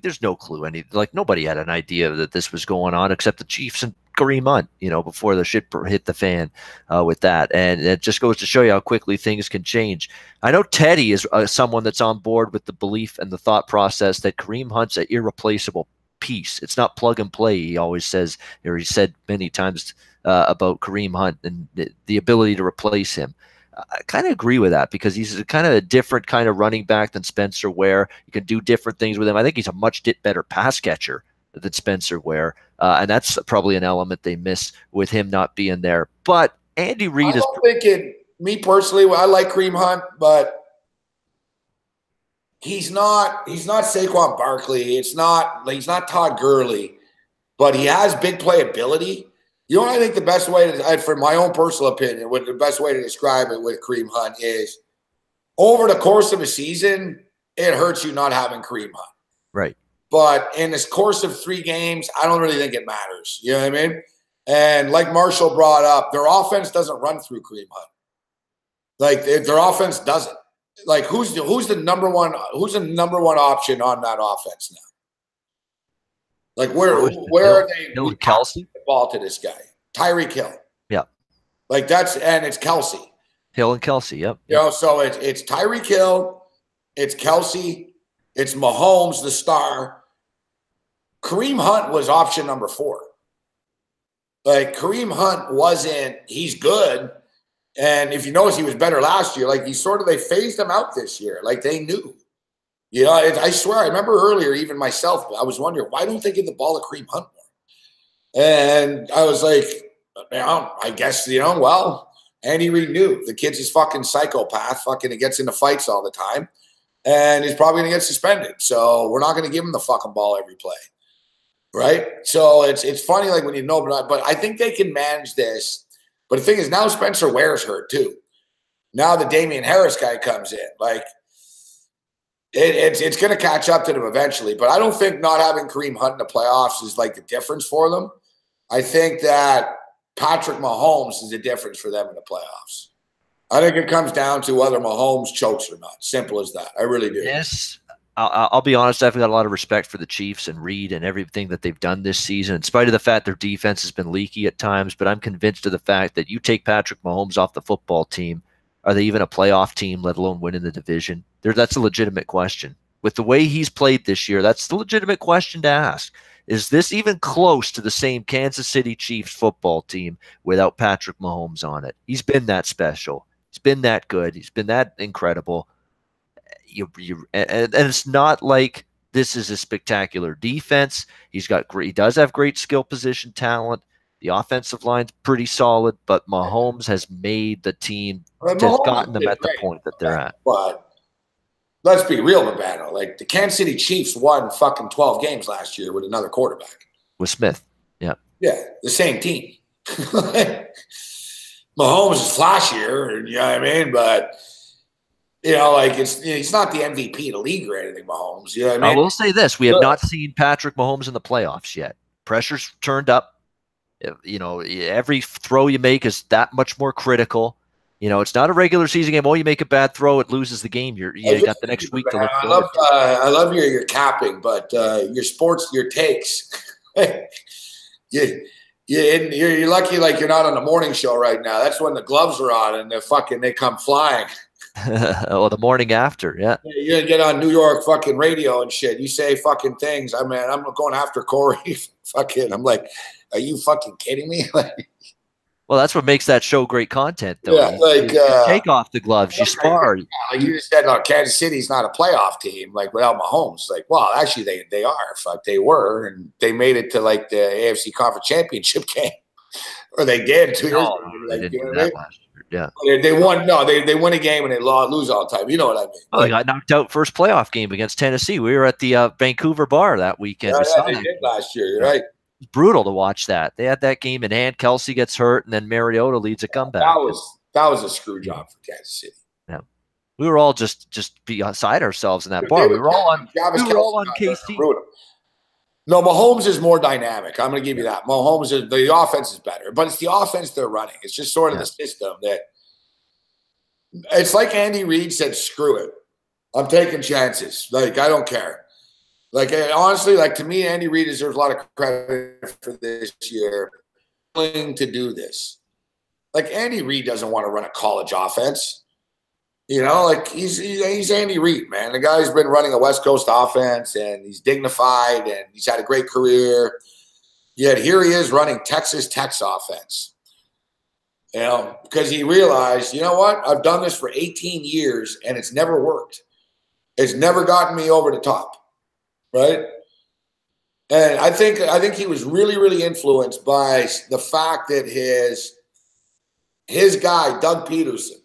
there's no clue. Like nobody had an idea that this was going on except the Chiefs and Kareem Hunt, you know, before the shit hit the fan with that. And it just goes to show you how quickly things can change. I know Teddy is someone that's on board with the belief and the thought process that Kareem Hunt's an irreplaceable piece. It's not plug and play. He always says, or he said many times about Kareem Hunt and the ability to replace him. I kind of agree with that because he's kind of a different kind of running back than Spencer Ware. You can do different things with him. I think he's a much better pass catcher than Spencer Ware, and that's probably an element they miss with him not being there. But Andy Reid is thinking, me personally, I like Kareem Hunt, but he's not Saquon Barkley. He's not Todd Gurley, but he has big playability. You know what I think the best way to, for my own personal opinion, what the best way to describe it with Kareem Hunt is over the course of a season, it hurts you not having Kareem Hunt. Right. But in this course of 3 games, I don't really think it matters. You know what I mean? And like Marshall brought up, their offense doesn't run through Kareem Hunt. Like their offense doesn't. Like who's the number one option on that offense now? Like where are they? Kelsey the ball to this guy, Tyreek Hill. Yeah, like it's Kelsey. Hill and Kelsey. Yep. You know, so it's Tyreek Hill, it's Kelsey, it's Mahomes, the star. Kareem Hunt was option number 4. Like Kareem Hunt wasn't. He's good, and if you notice, he was better last year. Like they phased him out this year. Like they knew. You know, I swear, I remember earlier, even myself, I was wondering, why don't they give the ball to Kareem Hunt more? And I was like, I guess, well, Andy Reid knew. The kid's his fucking psychopath. Fucking he gets into fights all the time. And he's probably going to get suspended. So we're not going to give him the fucking ball every play. Right? So it's funny, like when you know, but I think they can manage this. But the thing is, now Spencer Ware's hurt too. Now the Damian Harris guy comes in. Like, It's going to catch up to them eventually, but I don't think not having Kareem Hunt in the playoffs is like the difference for them. I think that Patrick Mahomes is the difference for them in the playoffs. I think it comes down to whether Mahomes chokes or not. Simple as that. I really do. Yes. I'll be honest, I've got a lot of respect for the Chiefs and Reid and everything that they've done this season, in spite of the fact their defense has been leaky at times, but I'm convinced of the fact that you take Patrick Mahomes off the football team, are they even a playoff team, let alone winning the division? That's a legitimate question. With the way he's played this year, that's the legitimate question to ask. Is this even close to the same Kansas City Chiefs football team without Patrick Mahomes on it? He's been that special. He's been that good. He's been that incredible. And it's not like this is a spectacular defense. He does have great skill position talent. The offensive line's pretty solid, but Mahomes has made the team, has gotten them at the point that they're at. But let's be real, Babano. Like the Kansas City Chiefs won fucking 12 games last year with another quarterback. With Smith. Yeah. Yeah, the same team. Mahomes is flashier, you know what I mean? But, like he's not the MVP of the league or anything, Mahomes. You know what I mean? I will say this. We have not seen Patrick Mahomes in the playoffs yet. Pressure's turned up. You know, every throw you make is that much more critical. You know, it's not a regular season game. Oh, you make a bad throw, it loses the game. You got the next week to look forward to. I love your capping, but your takes. You're lucky, like you're not on the morning show right now. That's when the gloves are on and they come flying. Oh, the morning after, yeah. You're gonna get on New York fucking radio and shit. You say fucking things. I mean, I'm going after Corey. Fucking, I'm like, are you fucking kidding me? Well, that's what makes that show great content, though. Yeah, you take off the gloves, you spar. Like you just said, Kansas City's not a playoff team, like without Mahomes. Like, well, actually, they are. Fuck, they were, and they made it to like the AFC Conference Championship game, or they did 2 years ago. They Like, didn't do that last year. Yeah, they won. No, they win a game and they lose all the time. You know what I mean? Oh, they got knocked out first playoff game against Tennessee. We were at the Vancouver bar that weekend. Yeah, they did last year. You're right. It was brutal to watch that. They had that game in hand. Kelsey gets hurt, and then Mariota leads a comeback. That was a screw job for Kansas City. Yeah, we were all just beside ourselves in that bar. We were all on KC. No, Mahomes is more dynamic. I'm going to give you that. Mahomes the offense is better, but it's the offense they're running. It's just sort of the system that it's like Andy Reid said, screw it. I'm taking chances. Like, I don't care. Like, honestly, like to me, Andy Reid deserves a lot of credit for this year. Willing to do this. Like, Andy Reid doesn't want to run a college offense. You know, like he's Andy Reid, man. The guy's been running a West Coast offense, and he's dignified, and he's had a great career. Yet here he is running Texas Tech's offense. You know, because he realized, you know what? I've done this for 18 years, and it's never worked. It's never gotten me over the top, right? And I think he was really, really influenced by the fact that his guy, Doug Peterson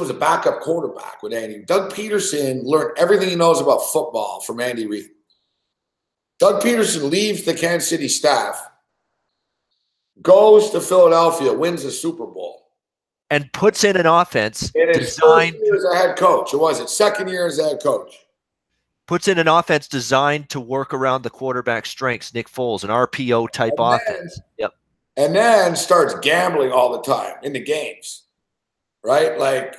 was a backup quarterback with Andy. Doug Peterson learned everything he knows about football from Andy Reid. Doug Peterson leaves the Kansas City staff, goes to Philadelphia, wins the Super Bowl. And puts in an offense designed. First year as a head coach. Or was it second year as a head coach? Puts in an offense designed to work around the quarterback's strengths, Nick Foles, an RPO type offense. Yep. And then starts gambling all the time in the games. Right? Like,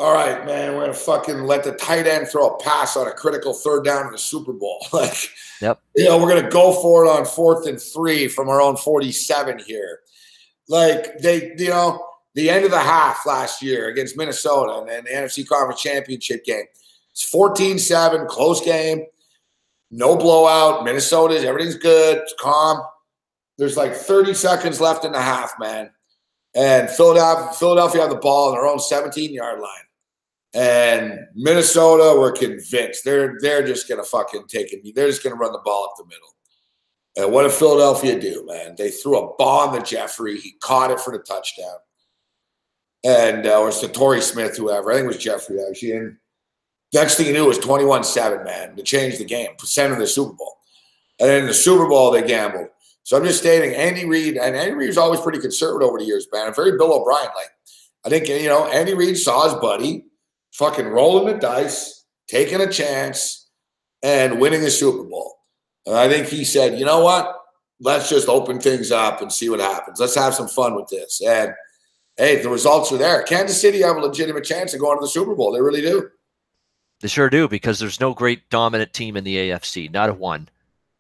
all right, man, we're going to fucking let the tight end throw a pass on a critical third down in the Super Bowl. Like, yep. You know, we're going to go for it on 4th and 3 from our own 47 here. Like, the end of the half last year against Minnesota and the NFC Conference Championship game. It's 14-7, close game, no blowout. Everything's good. It's calm. There's like 30 seconds left in the half, man. And Philadelphia had the ball on their own 17-yard line. And Minnesota were convinced. They're just going to fucking take it. They're just going to run the ball up the middle. And what did Philadelphia do, man? They threw a bomb to Jeffrey. He caught it for the touchdown. And or it's to Torrey Smith, whoever. I think it was Jeffrey, actually. And next thing you knew, it was 21-7, man, to change the game, send them to the Super Bowl. And then in the Super Bowl, they gambled. So I'm just stating, Andy Reid, and Andy Reid was always pretty conservative over the years, man. And very Bill O'Brien. Like, I think, Andy Reid saw his buddy fucking rolling the dice, taking a chance, and winning the Super Bowl. And I think he said, you know what? Let's just open things up and see what happens. Let's have some fun with this. And, hey, the results are there. Kansas City have a legitimate chance of going to the Super Bowl. They really do. They sure do, because there's no great dominant team in the AFC. Not a one.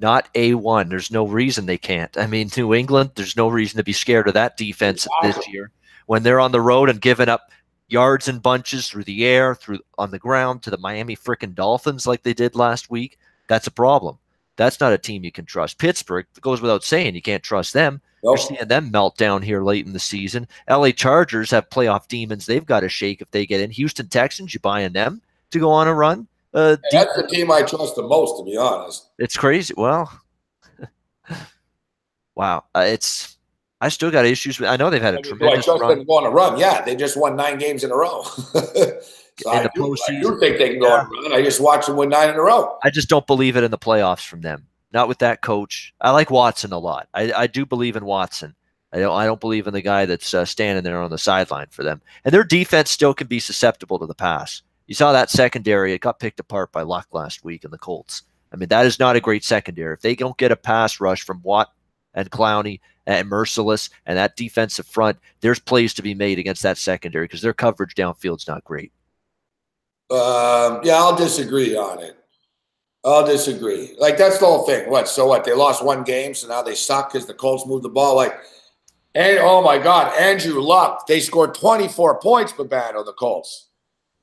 Not a one. There's no reason they can't. I mean, New England, there's no reason to be scared of that defense this year. When they're on the road and giving up yards and bunches through the air, on the ground to the Miami frickin' Dolphins like they did last week, that's a problem. That's not a team you can trust. Pittsburgh, it goes without saying, you can't trust them. Nope. You're seeing them melt down here late in the season. LA Chargers have playoff demons they've got to shake if they get in. Houston Texans, you buying them to go on a run? That's the team I trust the most, to be honest. It's crazy. Well, wow. I still got issues with. I know they've had a tremendous run. I trust them to go on a run. Yeah, they just won 9 games in a row. So I do think they can go on a run. I just watched them win 9 in a row. I just don't believe it in the playoffs from them. Not with that coach. I like Watson a lot. I do believe in Watson. I don't believe in the guy that's standing there on the sideline for them. And their defense still can be susceptible to the pass. You saw that secondary. It got picked apart by Luck last week in the Colts. I mean, that is not a great secondary. If they don't get a pass rush from Watt and Clowney and Merciless and that defensive front, there's plays to be made against that secondary because their coverage downfield's not great. Yeah, I'll disagree on it. I'll disagree. Like, that's the whole thing. So what? They lost one game, so now they suck because the Colts moved the ball. Like, and oh my God, Andrew Luck. They scored 24 points, Babano, the Colts.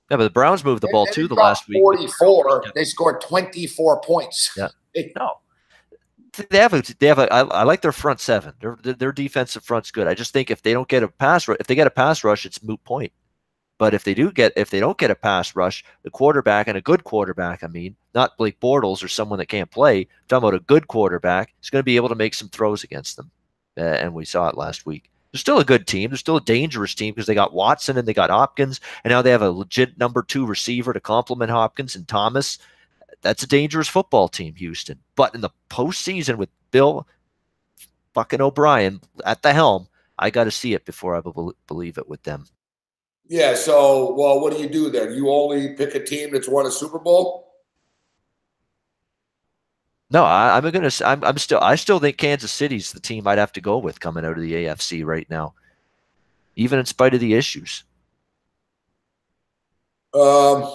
Yeah, but the Browns moved the ball too the last week. 44. They scored 24 points. Yeah. No. I like their front seven. Their defensive front's good. I just think if they don't get a pass rush, it's moot point. But if they don't get a pass rush, the quarterback, and a good quarterback, I mean, not Blake Bortles or someone that can't play, I'm talking about a good quarterback, is going to be able to make some throws against them. And we saw it last week. They're still a good team. They're still a dangerous team because they got Watson and they got Hopkins, and now they have a legit number 2 receiver to complement Hopkins and Thomas. That's a dangerous football team, Houston. But in the postseason with Bill fucking O'Brien at the helm, I got to see it before I believe it with them. Yeah. So, well, what do you do then? You only pick a team that's won a Super Bowl? No, I still think Kansas City's the team I'd have to go with coming out of the AFC right now, even in spite of the issues. Yeah,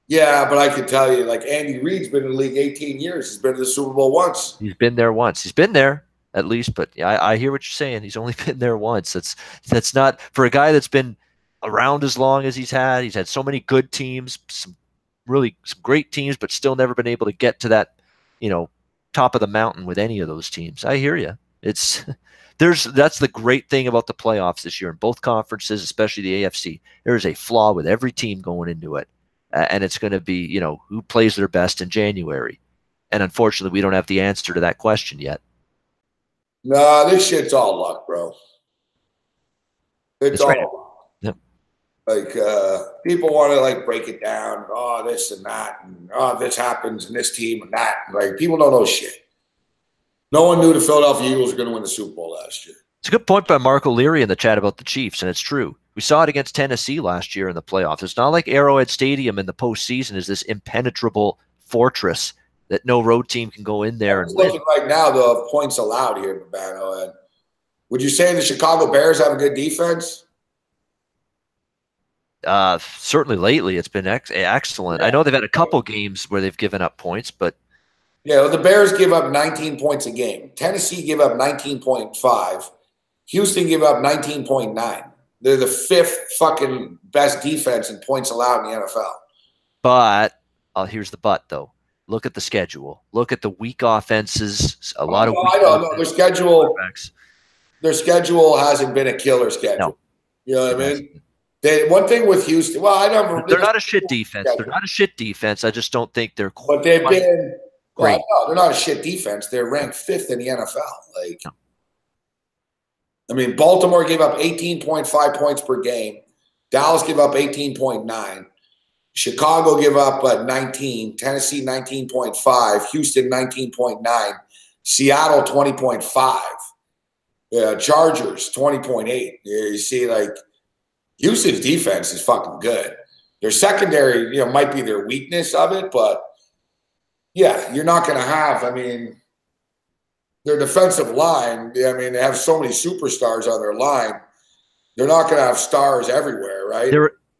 but I can tell you, like, Andy Reid's been in the league 18 years. He's been to the Super Bowl once. He's been there once. He's been there at least, but I hear what you're saying. He's only been there once. That's not for a guy that's been around as long as he's had. He's had so many good teams, some great teams, but still never been able to get to that, top of the mountain with any of those teams. I hear you. That's the great thing about the playoffs this year in both conferences, especially the AFC. There is a flaw with every team going into it, and it's going to be who plays their best in January. And unfortunately, we don't have the answer to that question yet. No, this shit's all luck, bro. It's all luck. Yep. Like, people want to, like, break it down. Oh, this and that. And, oh, this happens in this team and that. Like, people don't know shit. No one knew the Philadelphia Eagles were going to win the Super Bowl last year. It's a good point by Mark O'Leary in the chat about the Chiefs, and it's true. We saw it against Tennessee last year in the playoffs. It's not like Arrowhead Stadium in the postseason is this impenetrable fortress that no road team can go in there and win. Looking right now, though, of points allowed here, Babano. And would you say the Chicago Bears have a good defense? Certainly lately it's been excellent. Yeah. I know they've had a couple games where they've given up points, but yeah, well, the Bears give up 19 points a game. Tennessee give up 19.5. Houston give up 19.9. They're the 5th fucking best defense in points allowed in the NFL. But here's the but, though. Look at the schedule. Look at the weak offenses. I know. Their schedule hasn't been a killer schedule. No. You know what I mean? One thing with Houston, they're not a shit defense. They're not a shit defense. I just don't think they're quite. But they've been great. Well, no, they're not a shit defense. They're ranked 5th in the NFL. Like, no. I mean, Baltimore gave up 18.5 points per game. Dallas gave up 18.9. Chicago gave up 19. Tennessee 19.5. Houston 19.9. Seattle 20.5. Chargers 20.8. You see, like, Houston's defense is fucking good. Their secondary, might be their weakness of it, but yeah, you're not going to have, their defensive line, they have so many superstars on their line. They're not going to have stars everywhere, right?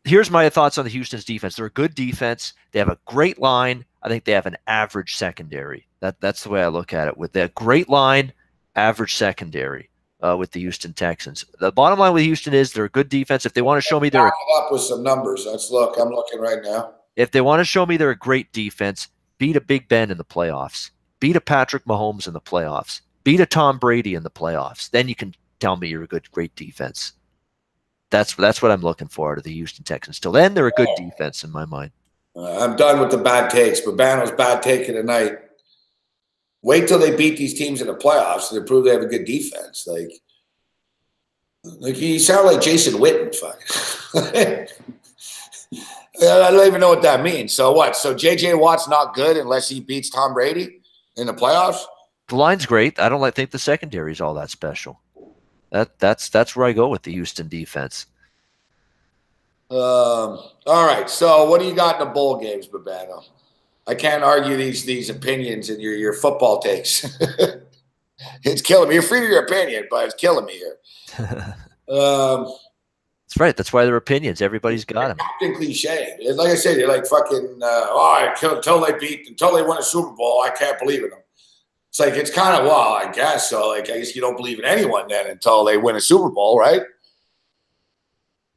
Here's my thoughts on the Houston's defense. They're a good defense. They have a great line. I think they have an average secondary. That's the way I look at it. With that great line, average secondary. With the Houston Texans. The bottom line with Houston is they're a good defense. If they want to show me they're up with some numbers, I'm looking right now. If they want to show me they're a great defense, beat a Big Ben in the playoffs, beat a Patrick Mahomes in the playoffs, beat a Tom Brady in the playoffs. Then you can tell me you're a great defense. That's what I'm looking for out of the Houston Texans. Till then, they're a good defense in my mind. I'm done with the bad takes. Babano's bad take of the night. Wait till they beat these teams in the playoffs and they prove they have a good defense. Like you sound like Jason Witten. I don't even know what that means. So what? So J.J. Watt's not good unless he beats Tom Brady in the playoffs? The line's great. I don't think the secondary is all that special. That's where I go with the Houston defense. All right. So what do you got in the bowl games, Babano? I can't argue these opinions and your football takes. It's killing me. You're free to your opinion, but it's killing me here. That's right. That's why they're opinions. Everybody's got them. Captain cliche. Like I said, you're like fucking. Until they win a Super Bowl, I can't believe in them. It's like it's kind of well, I guess so. Like I guess you don't believe in anyone then until they win a Super Bowl, right?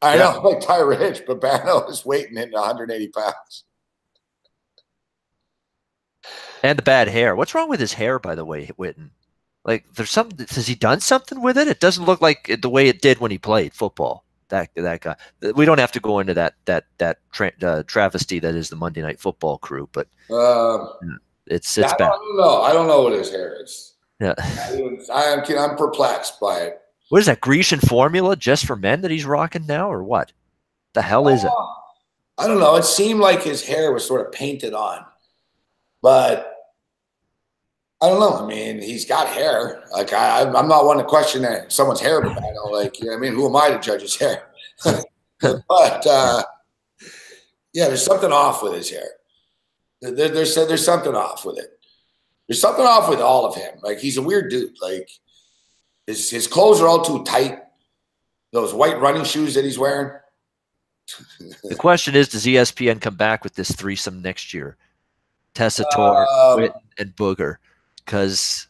I know, like Tyrich, but Bano is weighing in 180 pounds. And the bad hair. What's wrong with his hair, by the way, Witten? Like, there's something. Has he done something with it? It doesn't look like the way it did when he played football. That guy. We don't have to go into that travesty that is the Monday Night Football crew, but it's bad. I don't know what his hair is. Yeah, I'm perplexed by it. What is that Grecian formula just for men that he's rocking now, or what? The hell is it? I don't know. It seemed like his hair was sort of painted on, but I don't know. I mean, he's got hair. Like I'm not one to question someone's hair, but I know, like, you know what I mean, who am I to judge his hair? But yeah, there's something off with his hair. There's something off with it. There's something off with all of him. Like he's a weird dude. Like his clothes are all too tight. Those white running shoes that he's wearing. The question is, does ESPN come back with this threesome next year? Tessitore, Witten, and Booger. Because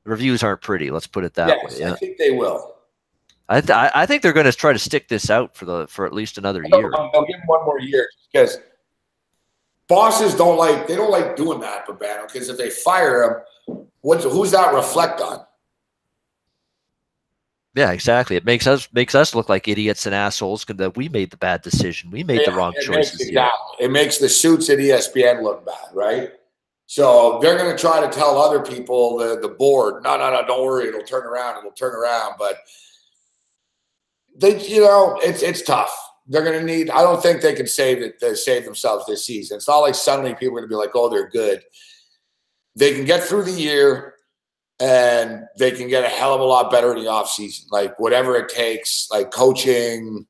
reviews aren't pretty. Let's put it that way. Yeah. I think they will. I think they're going to try to stick this out for at least another year. They'll give him one more year because bosses don't like doing that, Babano. Because if they fire him, who's that reflect on? Yeah, exactly. It makes us look like idiots and assholes because we made the bad decision. We made the wrong choices. Exactly. It makes the suits at ESPN look bad, right? So they're going to try to tell other people, the board, no, don't worry, it'll turn around. But it's tough. They're going to need. I don't think they can save themselves this season. It's not like suddenly people are going to be like, oh, they're good. They can get through the year. And they can get a hell of a lot better in the offseason, like whatever it takes, like coaching,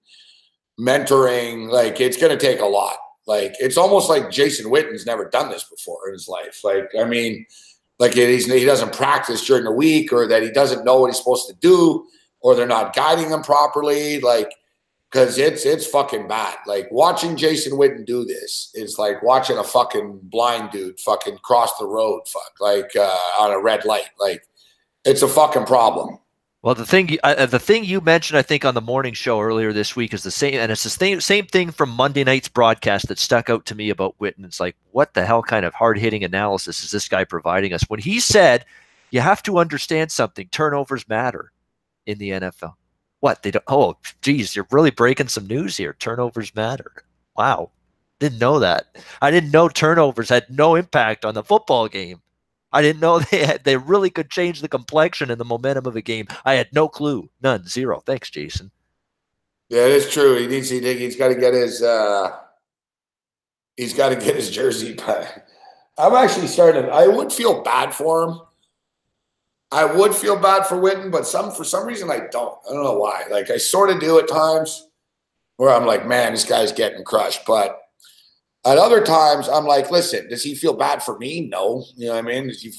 mentoring, like it's going to take a lot. Like it's almost like Jason Witten's never done this before in his life. Like, I mean, like he doesn't practice during the week or that he doesn't know what he's supposed to do or they're not guiding him properly. Like, because it's fucking bad. Like watching Jason Witten do this is like watching a fucking blind dude fucking cross the road, on a red light. Like it's a fucking problem. Well, the thing you mentioned, I think, on the morning show earlier this week is the same, and it's the same thing from Monday night's broadcast that stuck out to me about Witten. It's like, what the hell kind of hard-hitting analysis is this guy providing us? When he said, you have to understand something, turnovers matter in the NFL. What? They don't? Oh, geez, you're really breaking some news here. Turnovers matter. Wow. Didn't know that. I didn't know turnovers had no impact on the football game. I didn't know they really could change the complexion and the momentum of a game. I had no clue. None. Zero. Thanks, Jason. Yeah, it's true. He's got to get his jersey back. I'm actually starting. I would feel bad for him. I would feel bad for Witten, but for some reason I don't. I don't know why. Like I sort of do at times where I'm like, man, this guy's getting crushed. But at other times I'm like, listen, does he feel bad for me? No. You know what I mean? Does he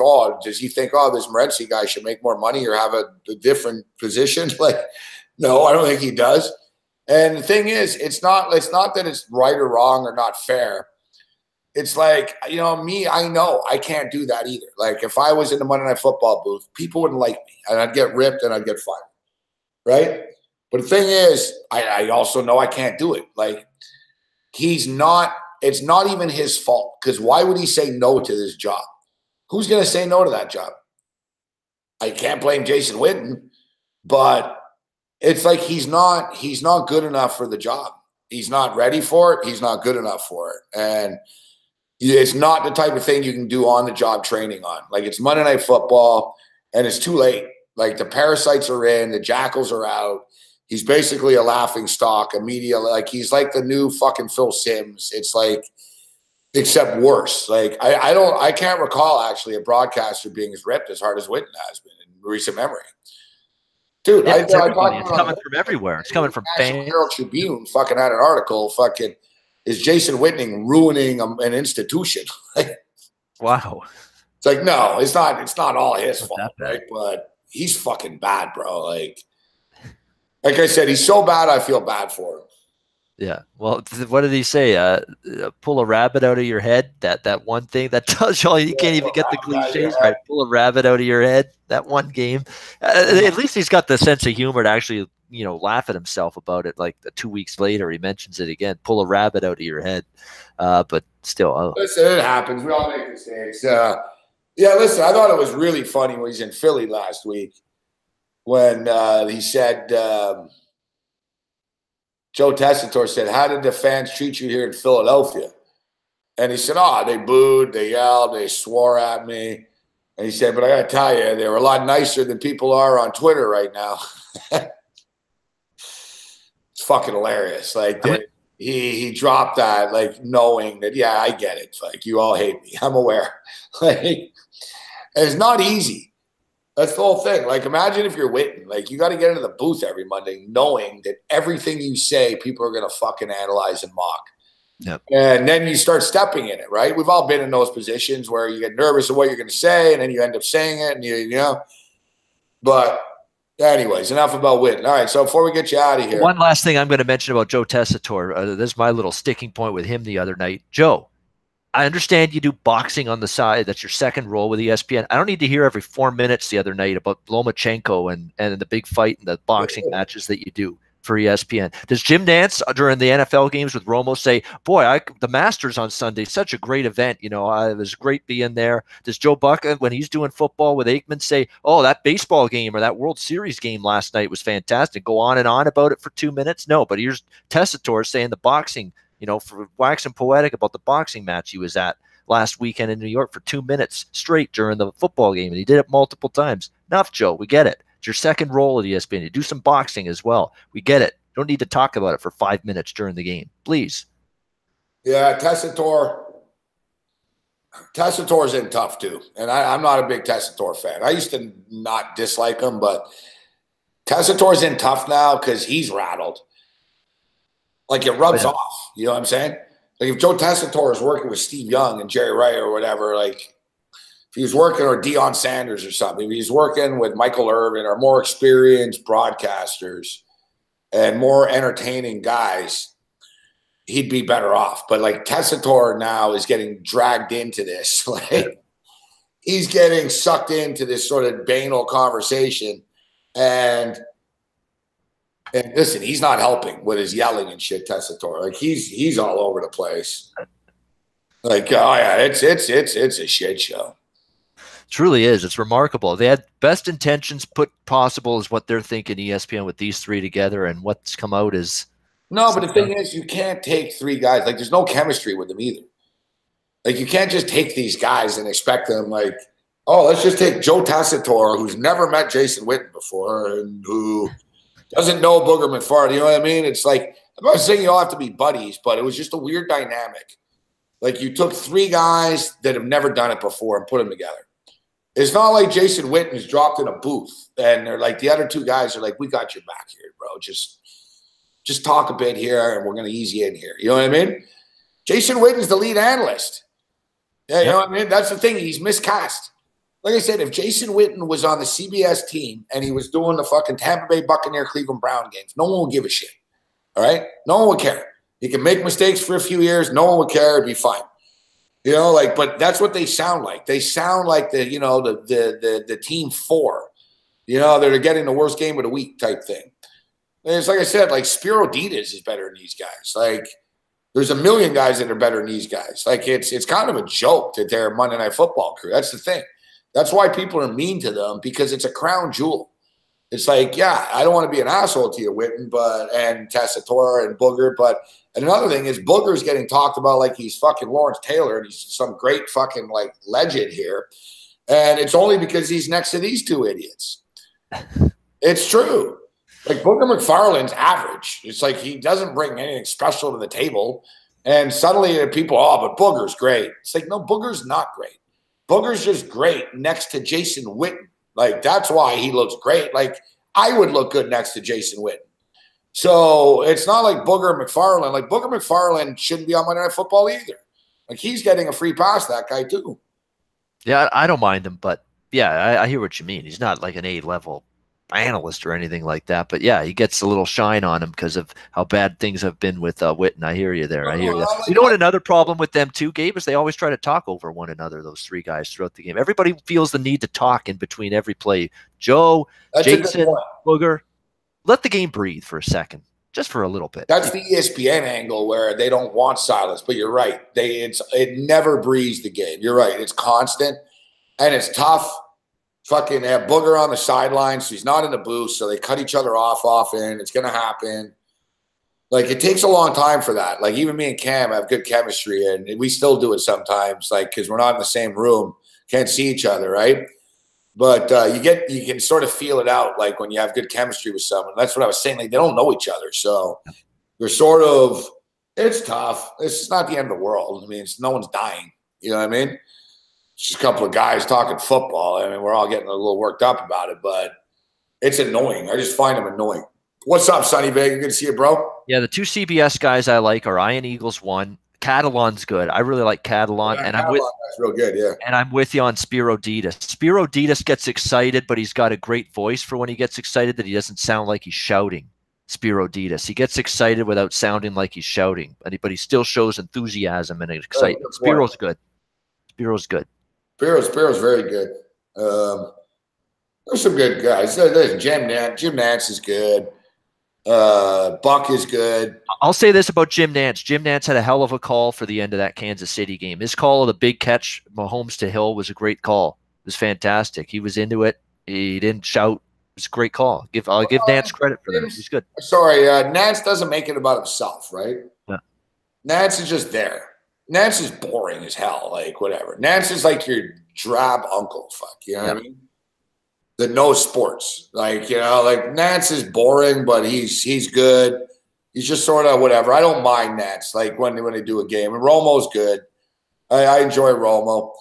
think, this Morency guy should make more money or have a different position? Like, no, I don't think he does. And the thing is, it's not that it's right or wrong or not fair. It's like, me, I know I can't do that either. Like if I was in the Monday Night Football booth, people wouldn't like me and I'd get ripped and I'd get fired. Right. But the thing is, I also know I can't do it. Like it's not even his fault because why would he say no to this job? Who's going to say no to that job? I can't blame Jason Witten, but it's like he's not good enough for the job. He's not ready for it. He's not good enough for it. And it's not the type of thing you can do on the job training on. Like it's Monday Night Football and it's too late. Like the parasites are in, the jackals are out. He's basically a laughing stock, a media. Like he's like the new fucking Phil Simms. It's like, except worse. Like I can't recall actually a broadcaster being as ripped as hard as Witten has been in recent memory. Dude, yeah, it's coming from everywhere. It's coming from fans. Herald Tribune fucking had an article is Jason Witten ruining an institution? Wow. It's like, no, it's not all his Not fault, that bad. right? But he's fucking bad, bro. Like I said, he's so bad, I feel bad for him. Yeah. Well, what did he say? Pull a rabbit out of your head. That one thing that tells you all you can't even get the cliches right. Pull a rabbit out of your head. That one game. At least he's got the sense of humor to actually, laugh at himself about it. Like 2 weeks later, he mentions it again. Pull a rabbit out of your head. But still, listen, it happens. We all make mistakes. Listen, I thought it was really funny when he's in Philly last week when he said. Joe Tessitore said, "How did the fans treat you here in Philadelphia?" And he said, "Oh, they booed, they yelled, they swore at me." And he said, "But I got to tell you, they were a lot nicer than people are on Twitter right now." It's fucking hilarious. Like he dropped that, like knowing that, yeah, I get it. Like you all hate me. I'm aware. Like it's not easy. That's the whole thing. Like, imagine if you're Witten. Like, you got to get into the booth every Monday knowing that everything you say, people are going to fucking analyze and mock. Yep. And then you start stepping in it, right? We've all been in those positions where you get nervous of what you're going to say, and then you end up saying it, and you know. But anyways, enough about Witten. All right, so before we get you out of here. One last thing I'm going to mention about Joe Tessitore. This is my little sticking point with him the other night. Joe, I understand you do boxing on the side. That's your second role with ESPN. I don't need to hear every 4 minutes the other night about Lomachenko and the big fight and the boxing matches that you do for ESPN. Does Jim Nance during the NFL games with Romo say, "Boy, the Masters on Sunday, such a great event. It was great being there"? Does Joe Buck, when he's doing football with Aikman, say, "Oh, that baseball game or that World Series game last night was fantastic"? Go on and on about it for 2 minutes? No, but here's Tessitore saying the boxing, for waxing poetic about the boxing match he was at last weekend in New York for 2 minutes straight during the football game. And he did it multiple times. Enough, Joe. We get it. It's your second role at ESPN. You do some boxing as well. We get it. You don't need to talk about it for 5 minutes during the game. Please. Yeah, Tessitore's in tough too. And I'm not a big Tessitore fan. I used to not dislike him, but Tessitore's in tough now because he's rattled. Like it rubs off. You know what I'm saying? Like if Joe Tessitore is working with Steve Young and Jerry Wright or whatever, like if he's working or Deion Sanders or something, if he's working with Michael Irvin or more experienced broadcasters and more entertaining guys, he'd be better off. But like Tessitore now is getting dragged into this. Like he's getting sucked into this sort of banal conversation. And listen, he's not helping with his yelling and shit, Tessitore. Like he's all over the place. Like, oh yeah, it's a shit show. Truly is. It's remarkable. They had best intentions put possible is what they're thinking ESPN with these three together, and what's come out is no. But the thing is, you can't take three guys. Like, there's no chemistry with them either. Like, you can't just take these guys and expect them. Like, oh, let's just take Joe Tessitore, who's never met Jason Witten before, and who doesn't know Booger McFarland. You know what I mean? It's like, I'm not saying you all have to be buddies, but it was just a weird dynamic. Like, you took three guys that have never done it before and put them together. It's not like Jason Witten's dropped in a booth and they're like, the other two guys are like, we got your back here, bro. Just talk a bit here and we're going to ease you in here. You know what I mean? Jason Witten's the lead analyst. Yeah, you know what I mean? That's the thing. He's miscast. Like I said, if Jason Witten was on the CBS team and he was doing the fucking Tampa Bay Buccaneer Cleveland Brown games, no one would give a shit. All right? No one would care. He can make mistakes for a few years. No one would care. It'd be fine. You know, like, but that's what they sound like. They sound like the team four. You know, they're getting the worst game of the week type thing. And it's like I said, like Spiro Ditas is better than these guys. Like, there's a million guys that are better than these guys. Like, it's kind of a joke that they're a Monday Night Football crew. That's the thing. That's why people are mean to them, because it's a crown jewel. It's like, yeah, I don't want to be an asshole to you, Witten, and Tessitore and Booger, and another thing is Booger's getting talked about like he's fucking Lawrence Taylor and he's some great fucking like legend here. And it's only because he's next to these two idiots. It's true. Like Booger McFarland's average. It's like he doesn't bring anything special to the table. And suddenly people, oh, but Booger's great. It's like, no, Booger's not great. Booger's just great next to Jason Witten. Like, that's why he looks great. Like, I would look good next to Jason Witten. So it's not like Booger McFarland. Like, Booger McFarland shouldn't be on Monday Night Football either. Like, he's getting a free pass, that guy, too. Yeah, I don't mind him, but yeah, I hear what you mean. He's not like an A-level analyst or anything like that, but yeah, he gets a little shine on him because of how bad things have been with Witten. I hear you there. No, I no, hear you. I You like, know what? Another problem with them too, Gabe, is they always try to talk over one another. Those three guys throughout the game. Everybody feels the need to talk in between every play. Joe, that's a good Jason, point. Booger, let the game breathe for a second, just for a little bit. That's the ESPN angle where they don't want silence, but you're right. It never breathes the game. You're right. It's constant and it's tough. Fucking have Booger on the sidelines, so he's not in the booth, so they cut each other off often. It's gonna happen. Like it takes a long time for that. Like even me and Cam have good chemistry, and we still do it sometimes, like because we're not in the same room, can't see each other, right? But you can sort of feel it out, like when you have good chemistry with someone. That's what I was saying. Like they don't know each other, so they're sort of. It's tough. It's not the end of the world. I mean, no one's dying. You know what I mean? It's just a couple of guys talking football. I mean, we're all getting a little worked up about it, but it's annoying. I just find them annoying. What's up, Sonny Vega? Good to see you, bro. Yeah, the two CBS guys I like are Iron Eagles one. Catalan's good. I really like Catalan, Yeah, and that's real good. Yeah. I'm with you on Spiro Ditas. Spiro Ditas gets excited, but he's got a great voice for when he gets excited that he doesn't sound like he's shouting. Spiro Ditas. He gets excited without sounding like he's shouting, but he still shows enthusiasm and excitement. Spiro's good. Spiro's good. Spiro's very good. There's some good guys. There's Jim Nance is good. Buck is good. I'll say this about Jim Nance. Jim Nance had a hell of a call for the end of that Kansas City game. His call of the big catch, Mahomes to Hill, was a great call. It was fantastic. He was into it. He didn't shout. It was a great call. I'll give Nance credit for that. He's good. Sorry, Nance doesn't make it about himself, right? Yeah. Nance is just there. Nance is boring as hell. Like whatever. Nance is like your drab uncle. Fuck, you know what I mean? That knows sports. Like, you know, like Nance is boring, but he's good. He's just sort of whatever. I don't mind Nance, like when they do a game. And Romo's good. I enjoy Romo.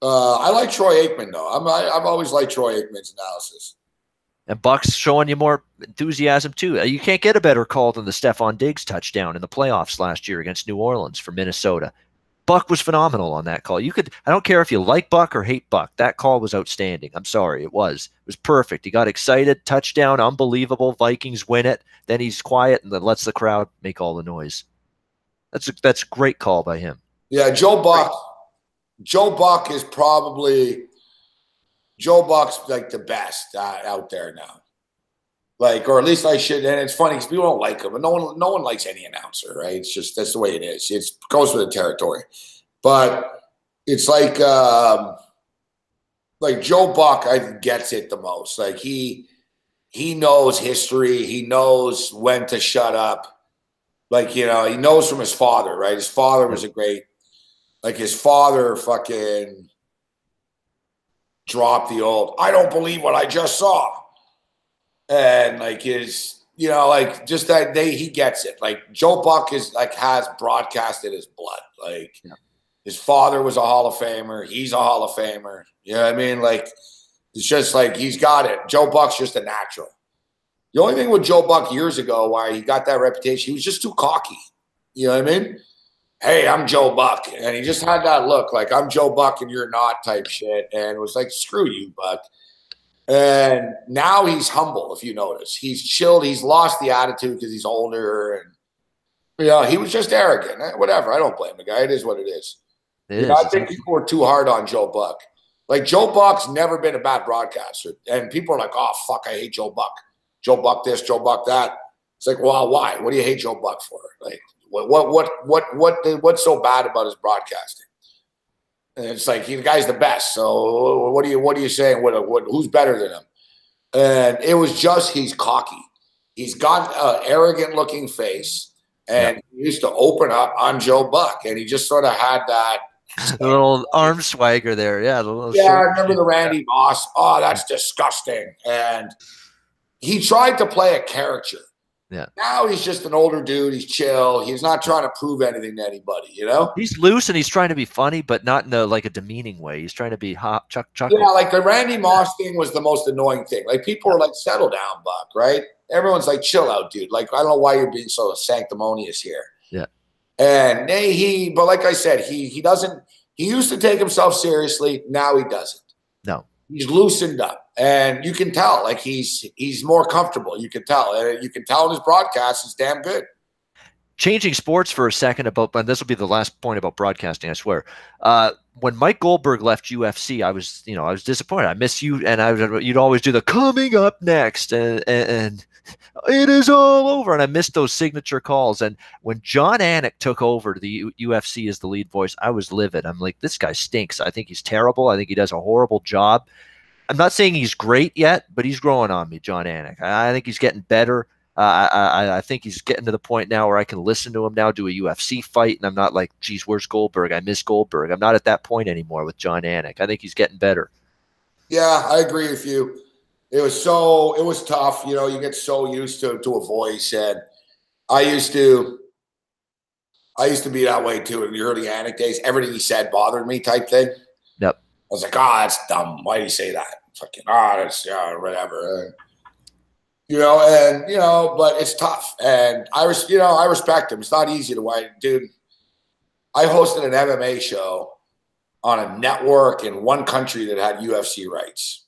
I like Troy Aikman, though. I've always liked Troy Aikman's analysis. And Buck's showing you more enthusiasm, too. You can't get a better call than the Stephon Diggs touchdown in the playoffs last year against New Orleans for Minnesota. Buck was phenomenal on that call. I don't care if you like Buck or hate Buck. That call was outstanding. I'm sorry. It was perfect. He got excited. Touchdown. Unbelievable. Vikings win it. Then he's quiet and then lets the crowd make all the noise. That's a great call by him. Yeah. Joe Buck is probably Joe Buck's like the best out there now. Like, or at least I should. And it's funny because people don't like him, but no one likes any announcer, right? It's just that's the way it is. It goes with the territory. But it's like Joe Buck, I gets it the most. Like he knows history. He knows when to shut up. Like, you know, he knows from his father, right? His father was a great. Like his father, fucking dropped the old. I don't believe what I just saw. And like you know, like just that he gets it. Like Joe Buck is like has broadcasted his blood. Like his father was a Hall of Famer. He's a Hall of Famer. You know what I mean? Like it's just like he's got it. Joe Buck's just a natural. The only thing with Joe Buck years ago, why he got that reputation, he was just too cocky. You know what I mean? Hey, I'm Joe Buck. And he just had that look like I'm Joe Buck and you're not type shit. And it was like, screw you, Buck. And now he's humble, if you notice. He's chilled. He's lost the attitude because he's older. And, you know, he was just arrogant. Whatever. I don't blame the guy. It is what it is. I think people were too hard on Joe Buck. Like, Joe Buck's never been a bad broadcaster. And people are like, oh, fuck, I hate Joe Buck. Joe Buck this, Joe Buck that. It's like, well, why? What do you hate Joe Buck for? Like, what's so bad about his broadcasting? And it's like the guy's the best. So what are you saying? Who's better than him? And it was just he's cocky. He's got an arrogant looking face, and he used to open up on Joe Buck, and he just sort of had that little arm swagger there. Yeah, I remember the Randy Moss. Oh, that's disgusting. And he tried to play a character. Yeah. Now he's just an older dude. He's chill. He's not trying to prove anything to anybody, you know? He's loose and he's trying to be funny, but not in a demeaning way. He's trying to be chuckle. Yeah, like the Randy Moss thing was the most annoying thing. Like people are like, settle down, Buck, right? Everyone's like, chill out, dude. Like, I don't know why you're being so sanctimonious here. Yeah. And but like I said, he doesn't He used to take himself seriously. Now he doesn't. No. He's loosened up, and you can tell, like he's more comfortable. You can tell, and you can tell in his broadcast is damn good. Changing sports for a second and this will be the last point about broadcasting, I swear. When Mike Goldberg left UFC, I was disappointed. I miss you, and you'd always do the coming up next, and it is all over. And I missed those signature calls. And when John Anik took over the UFC as the lead voice, I was livid. I'm like, this guy stinks. I think he's terrible. I think he does a horrible job. I'm not saying he's great yet, but he's growing on me, John Anik. I think he's getting better. I think he's getting to the point now where I can listen to him now do a UFC fight, and I'm not like, geez, where's Goldberg? I miss Goldberg. I'm not at that point anymore with John Anik. I think he's getting better. Yeah, I agree with you. It was tough. You know, you get so used to a voice, and I used to be that way too in the early Anik days. Everything he said bothered me, type thing. Yep. I was like, that's dumb. Why do you say that? Fucking, that's whatever. But it's tough. And I respect him. It's not easy dude. I hosted an MMA show on a network in one country that had UFC rights.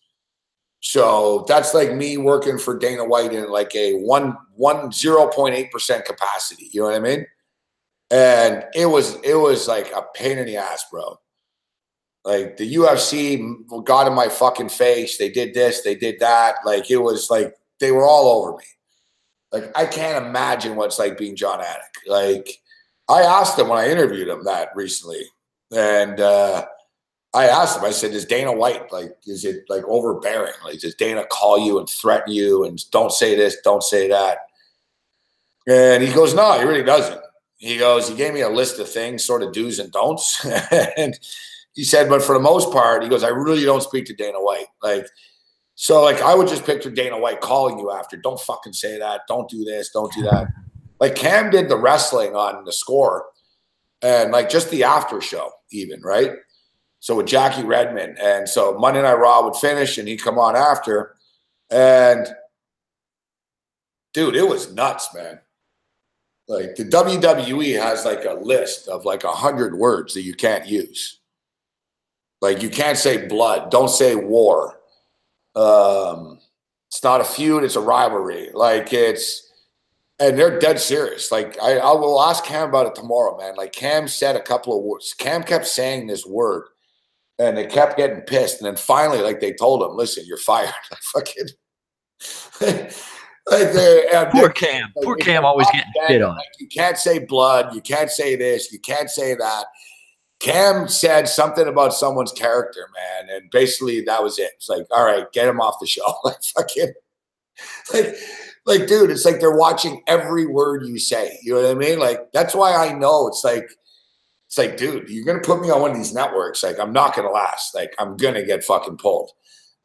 So that's like me working for Dana White in like a 0.8% capacity. You know what I mean? And it was like a pain in the ass, bro. Like the UFC got in my fucking face. They did this, they did that. Like it was like they were all over me. Like I can't imagine what it's like being John Anik. Like I asked him when I interviewed him that recently, and I asked him. I said, "Is Dana White is it like overbearing? Like does Dana call you and threaten you and don't say this, don't say that?" And he goes, "No, he really doesn't." He goes, "He gave me a list of things, sort of do's and don'ts," and he said, "But for the most part," he goes, "I really don't speak to Dana White. So I would just picture Dana White calling you after, don't fucking say that. Don't do this. Don't do that." Like Cam did the wrestling on the Score and like just the after show even, right? So with Jackie Redmond. And so Monday Night Raw would finish and he'd come on after. And dude, it was nuts, man. Like the WWE has like a list of like 100 words that you can't use. Like you can't say blood. Don't say war. It's not a feud, it's a rivalry. And they're dead serious. Like I will ask Cam about it tomorrow, man. Like Cam said a couple of words. Cam kept saying this word and they kept getting pissed. And then finally, like they told him, "Listen, you're fired." Fucking poor Cam. Poor Cam always getting shit on. Like, you can't say blood, you can't say this, you can't say that. Cam said something about someone's character, man, and basically that was it. It's like, all right, get him off the show. Like, dude, it's like they're watching every word you say. You know what I mean? Like, that's why I know it's like, dude, you're gonna put me on one of these networks. Like, I'm not gonna last. Like, I'm gonna get fucking pulled.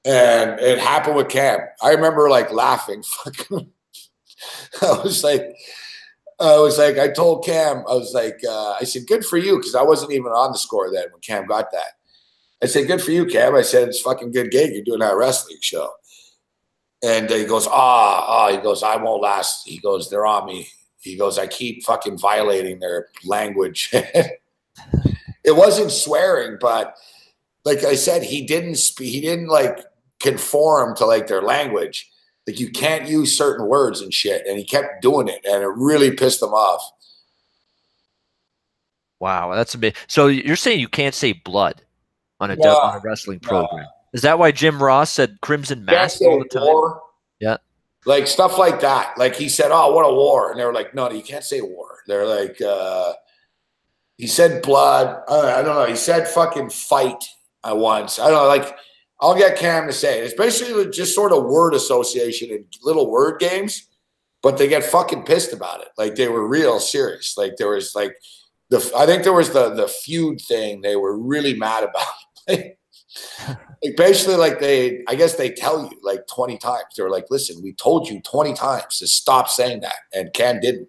And it happened with Cam. I remember like laughing. Fucking, I told Cam, I said, "Good for you," because I wasn't even on the Score then when Cam got that. I said, "Good for you, Cam." I said, "It's a fucking good gig. You're doing that wrestling show." And he goes, he goes, "I won't last." He goes, "They're on me." He goes, "I keep fucking violating their language." It wasn't swearing, but like I said, he didn't like conform to like their language. Like you can't use certain words and shit. And he kept doing it and it really pissed him off. Wow, that's a bit. So you're saying you can't say blood on a wrestling program? Is that why Jim Ross said Crimson Mask all the time? War. Yeah. Like stuff like that. Like he said, "Oh, what a war." And they were like, "No, you can't say war." They're like, he said blood. I don't know. He said fucking fight once. I don't know. Like, I'll get Cam to say it. It's basically just sort of word association and little word games, but they get fucking pissed about it. Like they were real serious. Like there was like I think there was the feud thing they were really mad about. Like basically like I guess they tell you like 20 times. They were like, "Listen, we told you 20 times to stop saying that." And Cam didn't.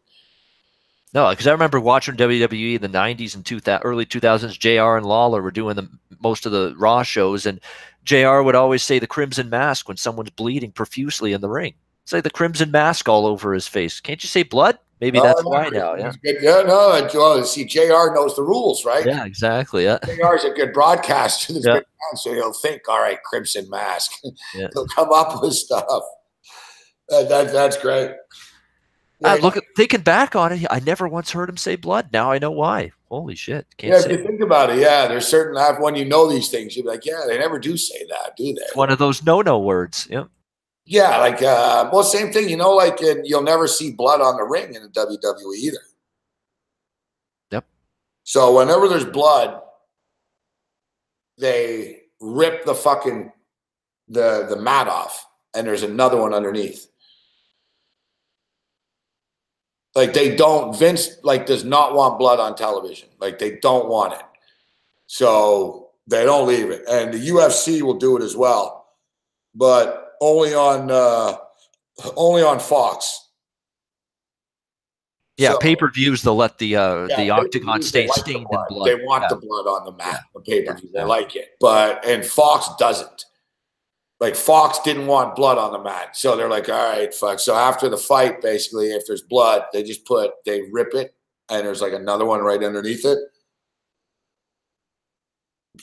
No, because I remember watching WWE in the 90s and early 2000s. JR and Lawler were doing most of the Raw shows, and JR would always say the Crimson Mask when someone's bleeding profusely in the ring. Say the Crimson Mask all over his face. Can't you say blood? Maybe No, that's why now. Yeah. he's good. Yeah, no. Well, see, JR knows the rules, right? Yeah, exactly. Yeah. JR is a good broadcaster. That's Yeah. been around, so he'll think, all right, Crimson Mask. Yeah. He'll come up with stuff. That's great. Like, Look, thinking back on it, I never once heard him say blood. Now I know why. Holy shit. Can't yeah, if say you think about it, yeah, there's certain when you know these things, you're like, yeah, they never do say that, do they? it's one of those no-no words. Yeah. Yeah, like, well, same thing, like you'll never see blood on the ring in the WWE either. Yep. So whenever there's blood, they rip the fucking the mat off, and there's another one underneath. Like Vince does not want blood on television. Like they don't want it. So they don't leave it. And the UFC will do it as well, but only on Fox. Yeah, So, pay-per-views, they'll let the octagon stay like stained in blood. They want the blood on the mat, the pay-per-view. They like it. And Fox doesn't. Like Fox didn't want blood on the mat. So they're like, all right, fuck. So after the fight, basically, if there's blood, they rip it, and there's like another one right underneath it.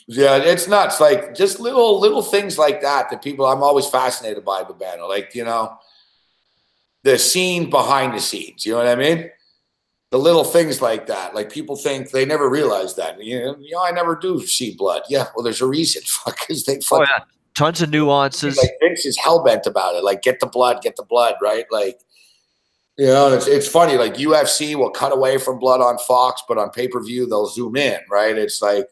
Yeah, it's nuts. Like just little things like that I'm always fascinated by the banner. Like, the scene behind the scenes. You know what I mean? The little things like that. Like people think they never realize that. I never do see blood. Yeah, well, there's a reason. Because they fucking. Oh, yeah. Tons of nuances. Like Vince is hellbent about it. Like, get the blood, right? Like, it's funny. Like UFC will cut away from blood on Fox, but on pay-per-view they'll zoom in, right? It's like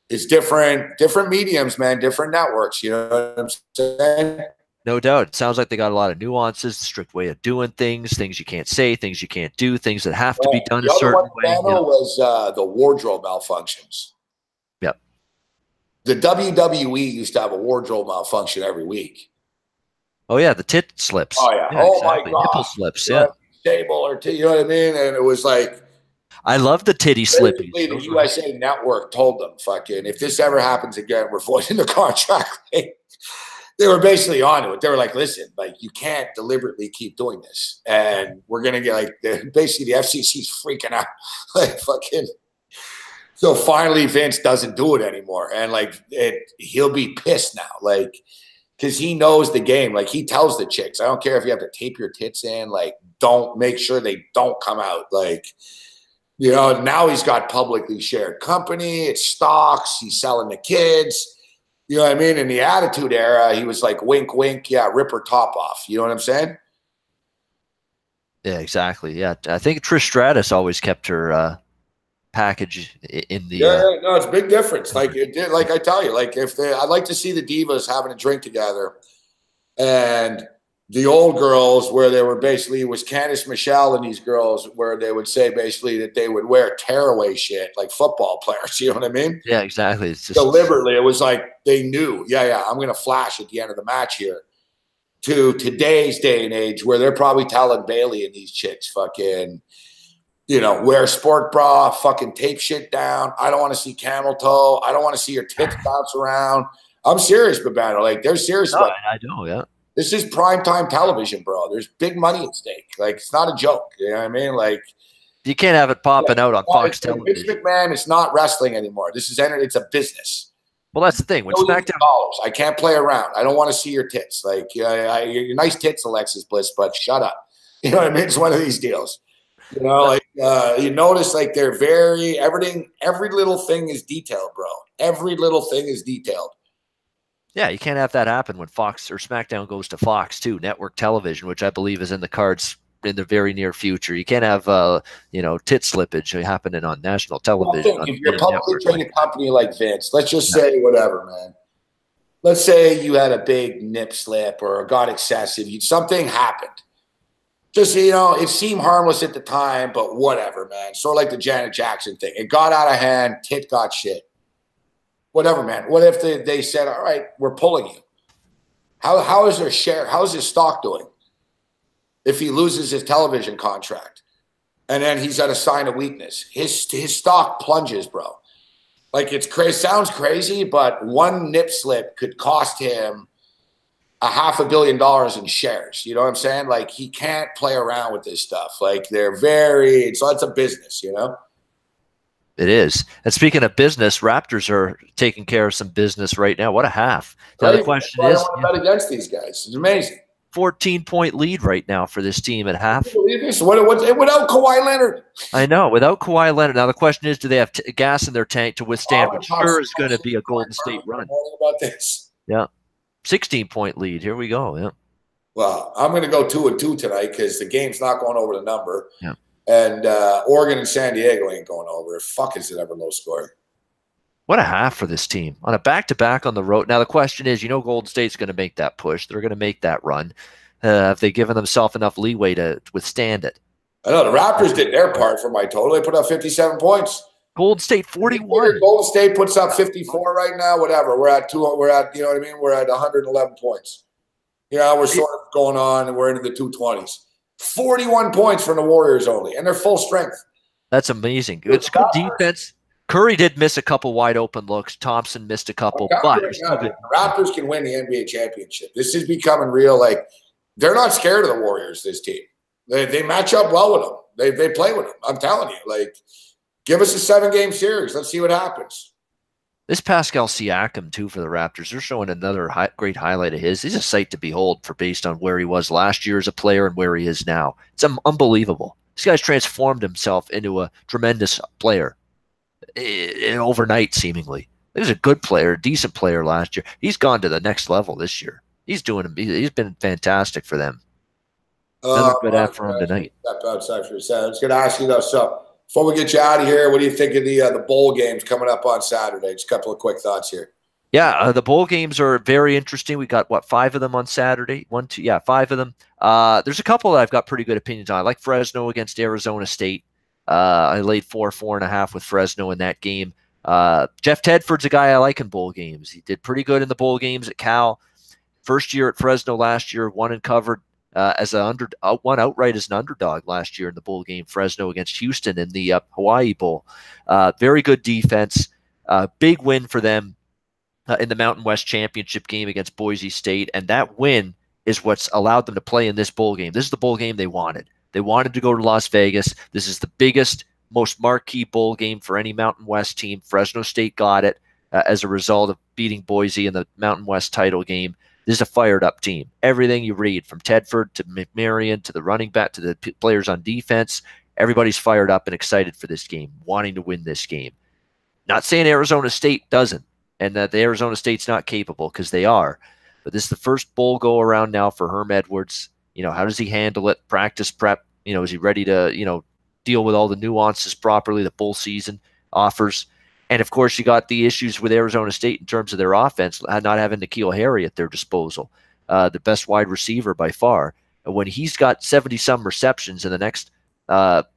it's different mediums, man, different networks. You know what I'm saying? No doubt. It sounds like they got a lot of nuances, strict way of doing things you can't say, things you can't do, things that have to be done a certain way. The other one was the wardrobe malfunctions. Yep. The WWE used to have a wardrobe malfunction every week. Oh yeah, the tit slips. Oh yeah. Exactly. My God. Nipple slips. Yeah. Stable or you know what I mean? And it was like. I love the titty slipping. The USA Network told them, fucking, if this ever happens again, we're voiding the contract. They were basically onto it. They were like, listen, like you can't deliberately keep doing this. And we're going to get basically the FCC's freaking out. Like fucking. So finally Vince doesn't do it anymore. And he'll be pissed now. Like, cause he knows the game. Like he tells the chicks, I don't care if you have to tape your tits in, like don't make sure they don't come out. Like, now he's got publicly shared company. It's stocks. He's selling to kids. You know what I mean? In the Attitude Era, he was like, wink, wink. Yeah, rip her top off. You know what I'm saying? Yeah, exactly. Yeah. I think Trish Stratus always kept her package in the. No, it's a big difference. Like it did. Like I tell you, like I'd like to see the divas having a drink together, and the old girls where they were basically, it was Candice Michelle and these girls where they would say basically that they would wear tearaway shit like football players. You know what I mean? Yeah, exactly. It's just deliberately. It was like they knew, I'm going to flash at the end of the match here. To today's day and age where they're probably telling Bailey and these chicks fucking, wear a sport bra, fucking tape shit down. I don't want to see camel toe. I don't want to see your tits bounce around. I'm serious, Babano. Like they're serious about it. I know, yeah. This is primetime television, bro. There's big money at stake. Like, it's not a joke. You know what I mean? Like, you can't have it popping out on Fox television. Vince McMahon, it's not wrestling anymore. This is it's a business. Well, that's the thing. When SmackDown, I can't play around. I don't want to see your tits. Like, your nice tits, Alexis Bliss, but shut up. You know what I mean? It's one of these deals. You notice like they're every little thing is detailed, bro. Every little thing is detailed. Yeah, you can't have that happen when Fox or SmackDown goes to Fox too, network television, which I believe is in the cards in the very near future. You can't have tit slippage happening on national television. Well, if you're a publicly traded company like Vince, let's just say whatever, man. Let's say you had a big nip slip or got excessive. Something happened. Just, it seemed harmless at the time, but whatever, man. Sort of like the Janet Jackson thing. It got out of hand. Tit got shit. Whatever, man. What if they said, all right, we're pulling you? How is their share? How is his stock doing? If he loses his television contract and then he's at a sign of weakness, his stock plunges, bro. Like it's crazy. Sounds crazy, but one nip slip could cost him $500 million in shares. You know what I'm saying? Like, he can't play around with this stuff. Like, so it's a business, you know? It is. And speaking of business, Raptors are taking care of some business right now. What a half. Now, the question I don't is, want to bet against these guys. It's amazing. 14-point lead right now for this team at half. Can you believe this? Without Kawhi Leonard. I know. Without Kawhi Leonard. Now, the question is, do they have gas in their tank to withstand what sure is going to be a Golden State run? About this. Yeah. 16-point lead. Here we go. Yeah. Well, I'm going to go 2-2 tonight because the game's not going over the number. Yeah. And Oregon and San Diego ain't going over. Fuck, is it ever low scoring? What a half for this team on a back-to-back on the road. Now, the question is, Golden State's going to make that push. They're going to make that run. Have they given themselves enough leeway to withstand it? I know the Raptors did their part for my total. They put up 57 points. Golden State 41. Golden State puts up 54 right now. Whatever. We're at you know what I mean? We're at 111 points. We're sort of going on, and we're into the 220s. 41 points from the Warriors only, and they're full strength. That's amazing. It's good defense. Curry did miss a couple wide open looks. Thompson missed a couple, but the Raptors can win the NBA championship. This is becoming real. Like, they're not scared of the Warriors, this team. They match up well with them. They play with them. I'm telling you. Like, give us a 7-game series. Let's see what happens. This Pascal Siakam, too, for the Raptors, they're showing another great highlight of his. He's a sight to behold based on where he was last year as a player and where he is now. It's unbelievable. This guy's transformed himself into a tremendous player overnight, seemingly. He was a good player, a decent player last year. He's gone to the next level this year. He's been fantastic for them. Another good half for him tonight. Step outside for a second. I was going to ask you, though, so before we get you out of here, what do you think of the bowl games coming up on Saturday? Just a couple of quick thoughts here. Yeah, the bowl games are very interesting. We got, 5 of them on Saturday? 5 of them. There's a couple that I've got pretty good opinions on. I like Fresno against Arizona State. I laid 4.5 with Fresno in that game. Jeff Tedford's a guy I like in bowl games. He did pretty good in the bowl games at Cal. First year at Fresno last year, won and covered won outright as an underdog last year in the bowl game. Fresno against Houston in the Hawaii Bowl. Very good defense. Big win for them in the Mountain West Championship game against Boise State, and that win is what's allowed them to play in this bowl game. This is the bowl game they wanted. They wanted to go to Las Vegas. This is the biggest, most marquee bowl game for any Mountain West team. Fresno State got it as a result of beating Boise in the Mountain West title game. This is a fired-up team. Everything you read, from Tedford to McMarion to the running back to the players on defense, everybody's fired up and excited for this game, wanting to win this game. Not saying Arizona State doesn't, and that the Arizona State's not capable, because they are. But this is the first bowl go-around now for Herm Edwards. How does he handle it? Practice prep. Is he ready to, deal with all the nuances properly that bowl season offers? And, of course, you got the issues with Arizona State in terms of their offense, not having N'Keal Harry at their disposal, the best wide receiver by far. And when he's got 70-some receptions and the next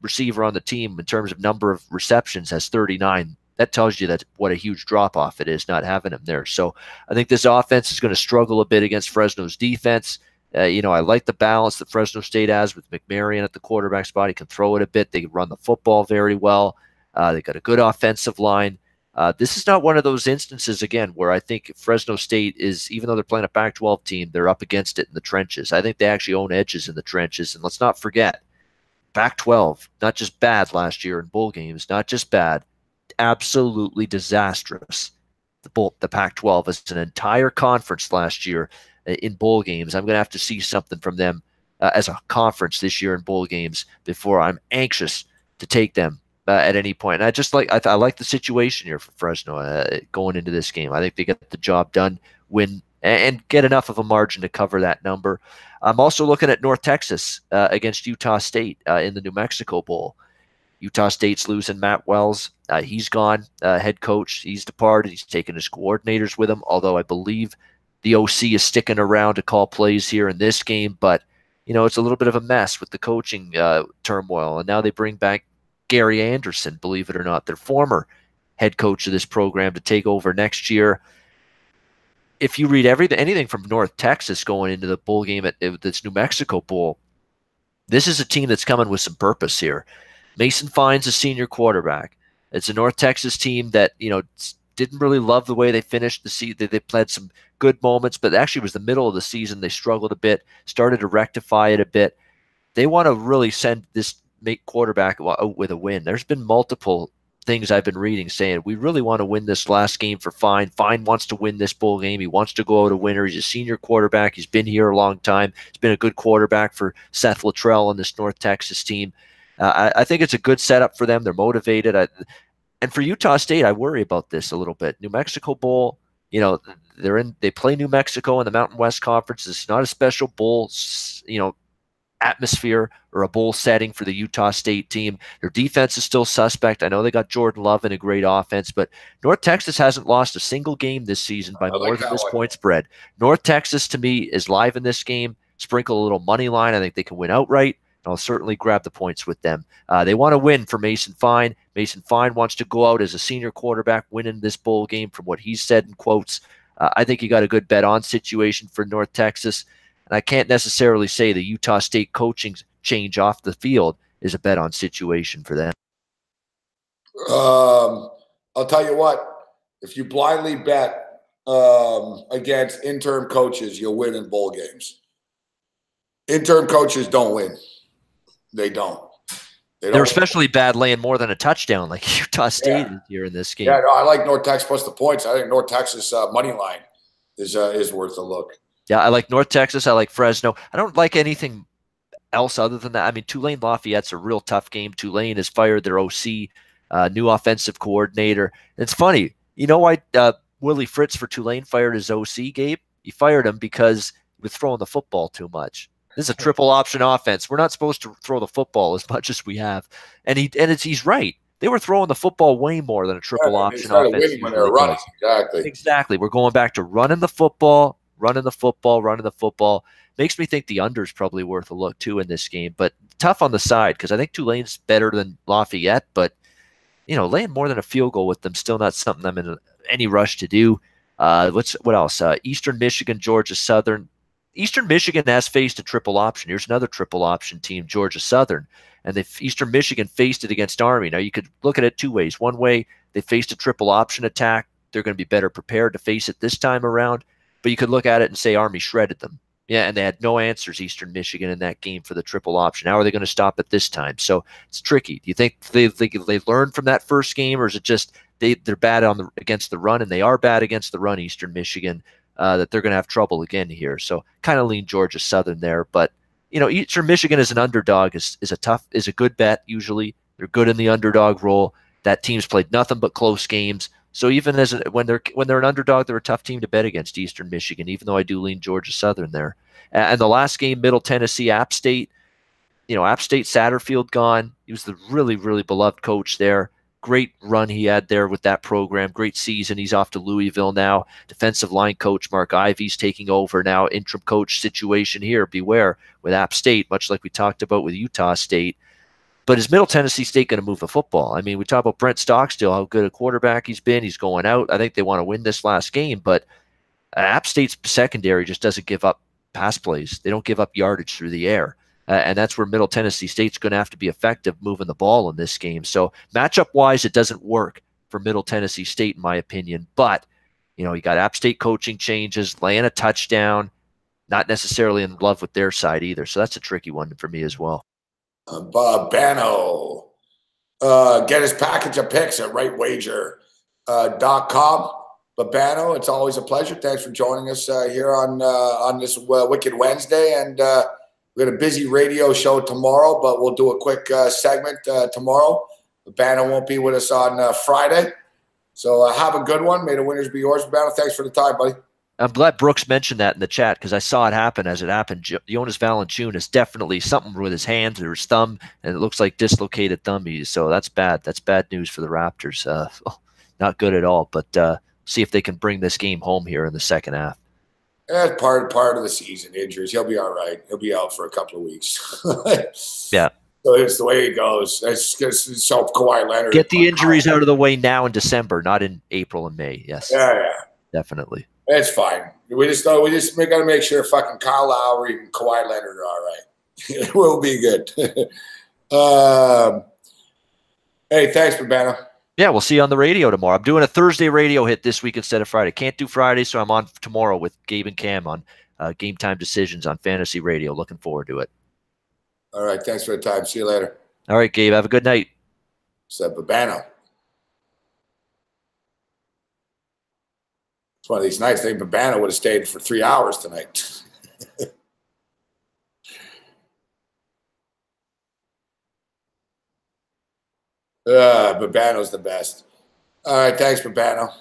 receiver on the team in terms of number of receptions has 39, that tells you what a huge drop-off it is not having him there. So I think this offense is going to struggle a bit against Fresno's defense. I like the balance that Fresno State has with McMarion at the quarterback spot. He can throw it a bit. They can run the football very well. They got a good offensive line. This is not one of those instances, again, where I think Fresno State is, even though they're playing a Pac-12 team, they're up against it in the trenches. I think they actually own edges in the trenches. And let's not forget, Pac-12, not just bad last year in bowl games, not just bad, absolutely disastrous. The Pac-12 as an entire conference last year in bowl games. I'm going to have to see something from them as a conference this year in bowl games before I'm anxious to take them at any point. And I like the situation here for Fresno going into this game. I think they get the job done, win, and get enough of a margin to cover that number. I'm also looking at North Texas against Utah State in the New Mexico Bowl. Utah State's losing Matt Wells. He's gone, head coach. He's departed. He's taken his coordinators with him, although I believe the OC is sticking around to call plays here in this game. But, it's a little bit of a mess with the coaching turmoil. And now they bring back Gary Anderson, believe it or not, their former head coach of this program, to take over next year. If you read anything from North Texas going into the bowl game at this New Mexico Bowl, this is a team that's coming with some purpose here. Mason Fine's a senior quarterback. It's a North Texas team that, didn't really love the way they finished the season. They played some good moments, but actually it was the middle of the season. They struggled a bit, started to rectify it a bit. They want to really send this make quarterback out with a win. There's been multiple things I've been reading saying we really want to win this last game for Fine. Fine wants to win this bowl game. He wants to go out a winner. He's a senior quarterback. He's been here a long time. He's been a good quarterback for Seth Luttrell and this North Texas team. I think it's a good setup for them. They're motivated. And for Utah State, I worry about this a little bit. New Mexico Bowl, they play New Mexico in the Mountain West Conference. It's not a special bowl, atmosphere or a bowl setting for the Utah State team. Their defense is still suspect. I know they got Jordan Love and a great offense, but North Texas hasn't lost a single game this season by more than this point spread. North Texas, to me, is live in this game. Sprinkle a little money line. I think they can win outright. I'll certainly grab the points with them. They want to win for Mason Fine. Mason Fine wants to go out as a senior quarterback winning this bowl game from what he said in quotes. I think you got a good bet on situation for North Texas. And I can't necessarily say the Utah State coaching change off the field is a bet on situation for them. I'll tell you what, if you blindly bet against interim coaches, you'll win in bowl games. Interim coaches don't win. They don't. They're especially bad laying more than a touchdown like Utah State is here in this game. Yeah, no, I like North Texas plus the points. I think North Texas money line is worth a look. Yeah, I like North Texas. I like Fresno. I don't like anything else other than that. I mean, Tulane Lafayette's a real tough game. Tulane has fired their OC, new offensive coordinator. It's funny. You know why Willie Fritz for Tulane fired his OC, Gabe? He fired him because he was throwing the football too much. This is a triple option offense. We're not supposed to throw the football as much as we have. And he's right. They were throwing the football way more than a triple option offense. When they're running. Exactly. We're going back to running the football. Makes me think the under is probably worth a look too in this game, but tough on the side because I think Tulane's better than Lafayette, but laying more than a field goal with them still not something I'm in any rush to do. What else? Eastern Michigan, Georgia Southern. Eastern Michigan has faced a triple option. Here's another triple option team, Georgia Southern, and Eastern Michigan faced it against Army. Now you could look at it two ways. One way, they faced a triple option attack. They're going to be better prepared to face it this time around. But you could look at it and say Army shredded them. Yeah, and they had no answers, Eastern Michigan, in that game for the triple option. How are they going to stop it this time? So it's tricky. Do you think they learned from that first game, or is it just they're bad against the run, and they are bad against the run, Eastern Michigan, that they're going to have trouble again here? So kind of lean Georgia Southern there. But, Eastern Michigan as an underdog is a good bet usually. They're good in the underdog role. That team's played nothing but close games. So even when they're an underdog, they're a tough team to bet against, Eastern Michigan, even though I do lean Georgia Southern there. And the last game, Middle Tennessee, App State, App State Satterfield gone. He was the really, really beloved coach there. Great run he had there with that program. Great season. He's off to Louisville now. Defensive line coach Mark Ivey's taking over now. Interim coach situation here. Beware with App State, much like we talked about with Utah State. But is Middle Tennessee State going to move the football? I mean, we talk about Brent Stockstill, how good a quarterback he's been. He's going out. I think they want to win this last game, but App State's secondary just doesn't give up pass plays. They don't give up yardage through the air. And that's where Middle Tennessee State's going to have to be effective moving the ball in this game. So matchup-wise, it doesn't work for Middle Tennessee State, in my opinion. But, you got App State coaching changes, laying a touchdown, not necessarily in love with their side either. So that's a tricky one for me as well. Bano. Get his package of picks at rightwager.com. Babano, it's always a pleasure. Thanks for joining us here on this Wicked Wednesday. And we got a busy radio show tomorrow, but we'll do a quick segment tomorrow. Babano won't be with us on Friday. So have a good one. May the winners be yours, Babano. Thanks for the time, buddy. I'm glad Brooks mentioned that in the chat because I saw it happen as it happened. Jonas Valanciunas definitely something with his hands or his thumb, and it looks like dislocated thumb. So that's bad. That's bad news for the Raptors. Not good at all. But see if they can bring this game home here in the second half. That's part of the season. Injuries. He'll be all right. He'll be out for a couple of weeks. Yeah. So it's the way it goes. That's because so Kawhi Leonard. Get the injuries out of the way now in December, not in April and May. Yes. Yeah. Definitely. It's fine. We just got to make sure fucking Kyle Lowry and Kawhi Leonard are all right. It will be good. Hey, thanks, Babano. Yeah, we'll see you on the radio tomorrow. I'm doing a Thursday radio hit this week instead of Friday. Can't do Friday, so I'm on tomorrow with Gabe and Cam on Game Time Decisions on Fantasy Radio. Looking forward to it. All right. Thanks for the time. See you later. All right, Gabe. Have a good night. Said Babano. It's one of these nights. I think Babano would have stayed for 3 hours tonight. Babano's the best. All right. Thanks, Babano.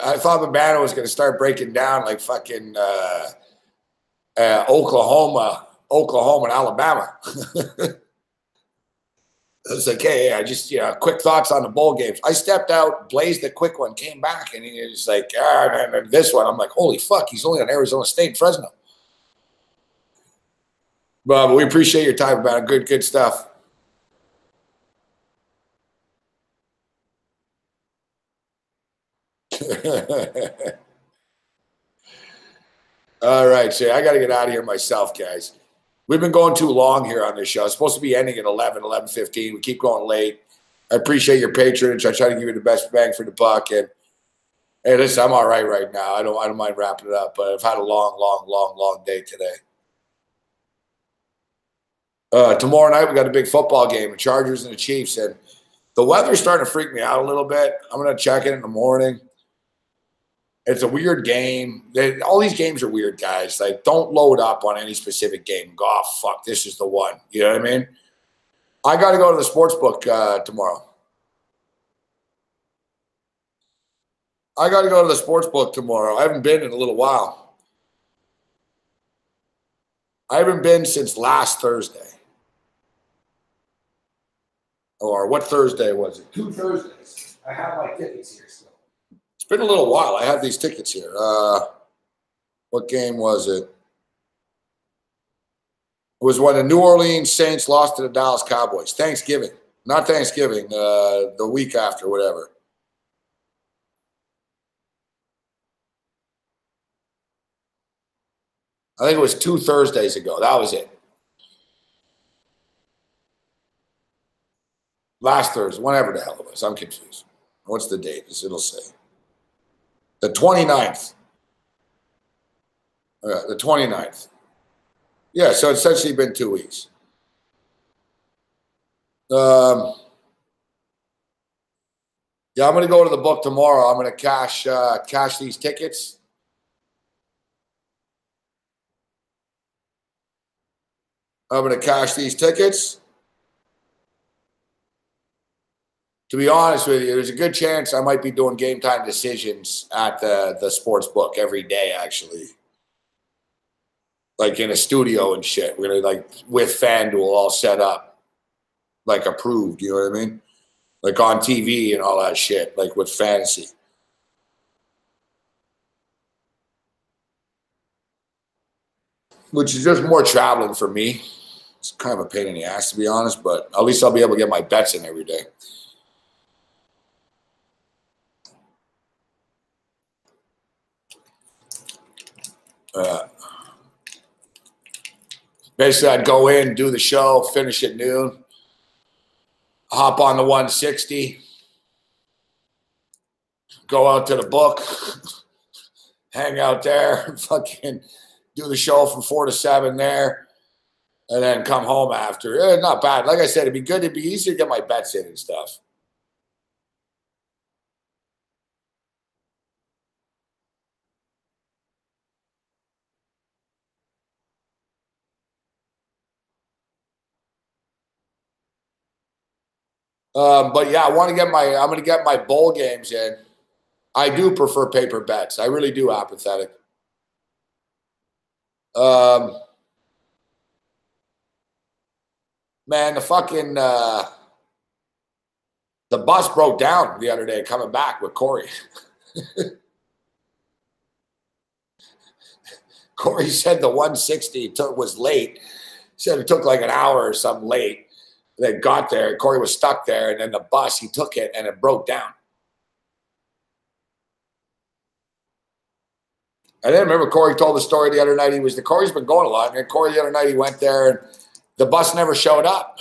I thought Babano was going to start breaking down like fucking Oklahoma and Alabama. I was like, hey, I just, quick thoughts on the bowl games. I stepped out, blazed a quick one, came back, and he was like, man, this one. I'm like, holy fuck, he's only on Arizona State and Fresno. But we appreciate your time, about it. Good stuff. All right, so I got to get out of here myself, guys. We've been going too long here on this show. It's supposed to be ending at 11:15. We keep going late. I appreciate your patronage. I try to give you the best bang for the buck. And hey, listen, I'm all right now. I don't mind wrapping it up, but I've had a long day today. Tomorrow night we got a big football game, the Chargers and the Chiefs, and the weather's starting to freak me out a little bit. I'm going to check it in the morning. It's a weird game. All these games are weird, guys. Like, don't load up on any specific game. Go, oh, fuck, this is the one. You know what I mean? I got to go to the sports book tomorrow. I haven't been in a little while. I haven't been since last Thursday. Or what Thursday was it? 2 Thursdays. I have my tickets here still. It's been a little while. I have these tickets here. What game was it? It was when the New Orleans Saints lost to the Dallas Cowboys. Thanksgiving. Not Thanksgiving. The week after, whatever. I think it was 2 Thursdays ago. That was it. Last Thursday, whenever the hell it was. I'm confused. What's the date? It'll say. The 29th. The 29th. Yeah, so it's essentially been 2 weeks. Yeah, I'm going to go to the book tomorrow. I'm going to cash these tickets. To be honest with you, there's a good chance I might be doing game time decisions at the sports book every day, actually. Like in a studio and shit. We're going to, like, with FanDuel all set up, like approved, you know what I mean? Like on TV and all that shit, like with fantasy. Which is just more traveling for me. It's kind of a pain in the ass, to be honest, but at least I'll be able to get my bets in every day. Basically, I'd go in, do the show, finish at noon, hop on the 160, go out to the book, hang out there, fucking do the show from 4 to 7 there, and then come home after. Not bad. Like I said, it'd be good. It'd be easier to get my bets in and stuff. But yeah, I'm going to get my bowl games in. I do prefer paper bets. I really do, apathetic. Man, the fucking the bus broke down the other day coming back with Corey. Corey said the 160 was late. He said it took like an hour or something late. They got there. Corey was stuck there, and then the bus, he took it, and it broke down. I didn't remember Corey told the story the other night. Corey's been going a lot. And Corey the other night, he went there and the bus never showed up.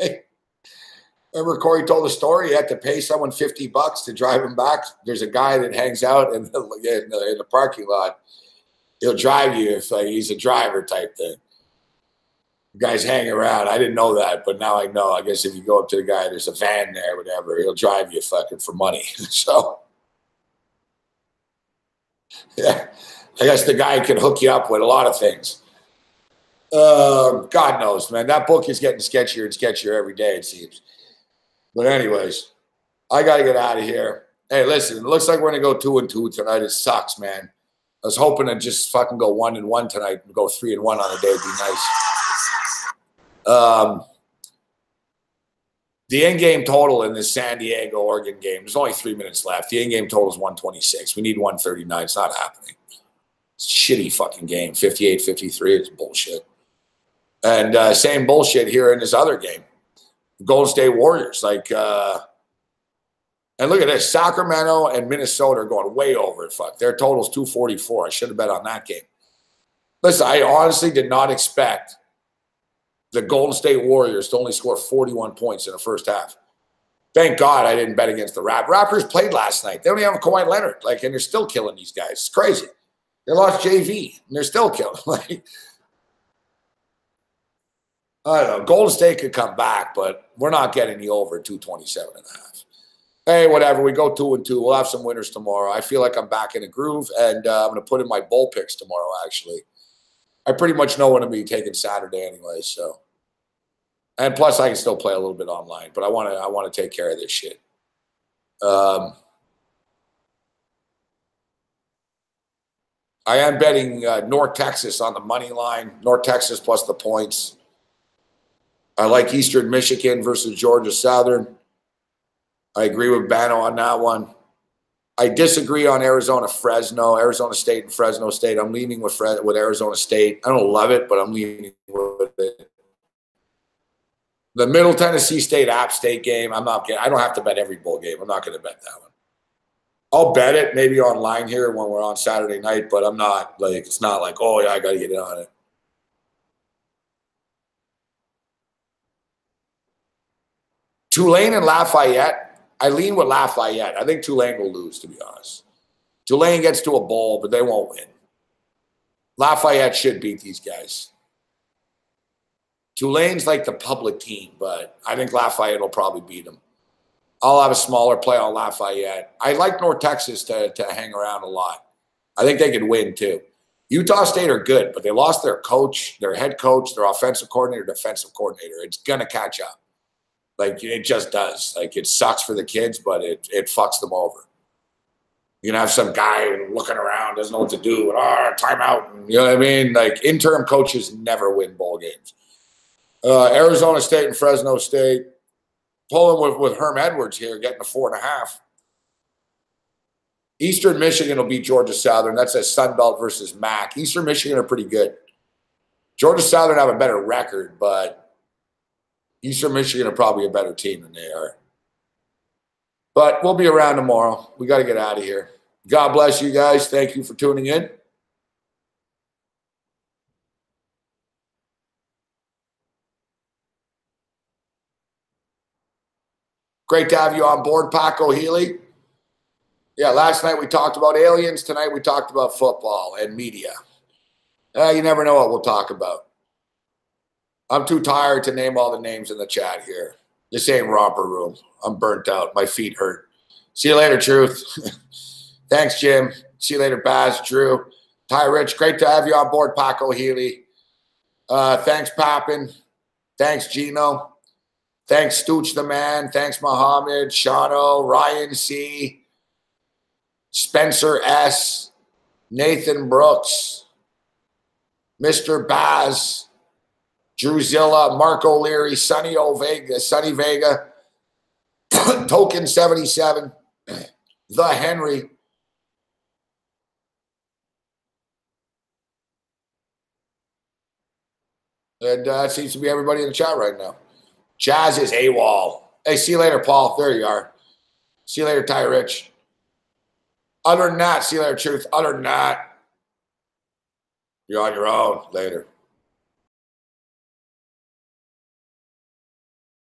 Like, remember Corey told the story, he had to pay someone $50 to drive him back. There's a guy that hangs out in the parking lot. He'll drive you if he's a driver type thing. The guy's hanging around. I didn't know that, but now I know. I guess if you go up to the guy, there's a van there, whatever, he'll drive you fucking for money. So, yeah, I guess the guy can hook you up with a lot of things. God knows, man. That book is getting sketchier and sketchier every day, it seems. But anyways, I got to get out of here. Hey, listen, it looks like we're going to go 2-2 tonight. It sucks, man. I was hoping to just fucking go 1-1 tonight and go 3-1 on a day would be nice. The end-game total in this San Diego-Oregon game, there's only 3 minutes left. The end-game total is 126. We need 139. It's not happening. It's a shitty fucking game. 58-53. It's bullshit. And same bullshit here in this other game. Golden State Warriors. And look at this. Sacramento and Minnesota are going way over it. Fuck. Their total's 244. I should have bet on that game. Listen, I honestly did not expect the Golden State Warriors to only score 41 points in the first half. Thank God I didn't bet against the Raptors. Raptors played last night. They don't even have Kawhi Leonard. And they're still killing these guys. It's crazy. They lost JV, and they're still killing. I don't know. Golden State could come back, but we're not getting the over 227.5. Hey, whatever. We go 2-2. We'll have some winners tomorrow. I feel like I'm back in a groove, and I'm going to put in my bowl picks tomorrow, actually. I pretty much know what I'm going to be taking Saturday anyway, so. And plus, I can still play a little bit online, but I want to take care of this shit. I am betting North Texas on the money line. North Texas plus the points. I like Eastern Michigan versus Georgia Southern. I agree with Bano on that one. I disagree on Arizona State and Fresno State. I'm leaning with Arizona State. I don't love it, but I'm leaning with it. The Middle Tennessee State App State game, I don't have to bet every bowl game. I'm not going to bet that one. I'll bet it maybe online here when we're on Saturday night, but I'm not it's not like, oh yeah, I got to get in on it. Tulane and Lafayette. I lean with Lafayette. I think Tulane will lose, to be honest. Tulane gets to a bowl, but they won't win. Lafayette should beat these guys. Tulane's like the public team, but I think Lafayette will probably beat them. I'll have a smaller play on Lafayette. I like North Texas to hang around a lot. I think they could win, too. Utah State are good, but they lost their coach, their head coach, their offensive coordinator, defensive coordinator. It's going to catch up. It just does. It sucks for the kids, but it fucks them over. You can have some guy looking around, doesn't know what to do, timeout. And, you know what I mean? Interim coaches never win bowl games. Arizona State and Fresno State. Pulling with Herm Edwards here, getting a 4.5. Eastern Michigan will beat Georgia Southern. That's a Sun Belt versus MAC. Eastern Michigan are pretty good. Georgia Southern have a better record, but Eastern Michigan are probably a better team than they are. But we'll be around tomorrow. We got to get out of here. God bless you guys. Thank you for tuning in. Great to have you on board, Paco Healy. Yeah, last night we talked about aliens. Tonight we talked about football and media. You never know what we'll talk about. I'm too tired to name all the names in the chat here. This ain't romper room. I'm burnt out. My feet hurt. See you later, Truth. Thanks, Jim. See you later, Baz, Drew. Ty Rich, great to have you on board, Paco Healy. Thanks, Pappin. Thanks, Gino. Thanks, Stooch the Man. Thanks, Mohammed, Shano, Ryan C., Spencer S., Nathan Brooks, Mr. Baz, Drewzilla, Mark O'Leary, Sonny Vega, Token 77, The Henry. And that seems to be everybody in the chat right now. Jazz is AWOL. Hey, see you later, Paul. There you are. See you later, Ty Rich. Other than that, see you later, Truth. Other than that, You're on your own. Later.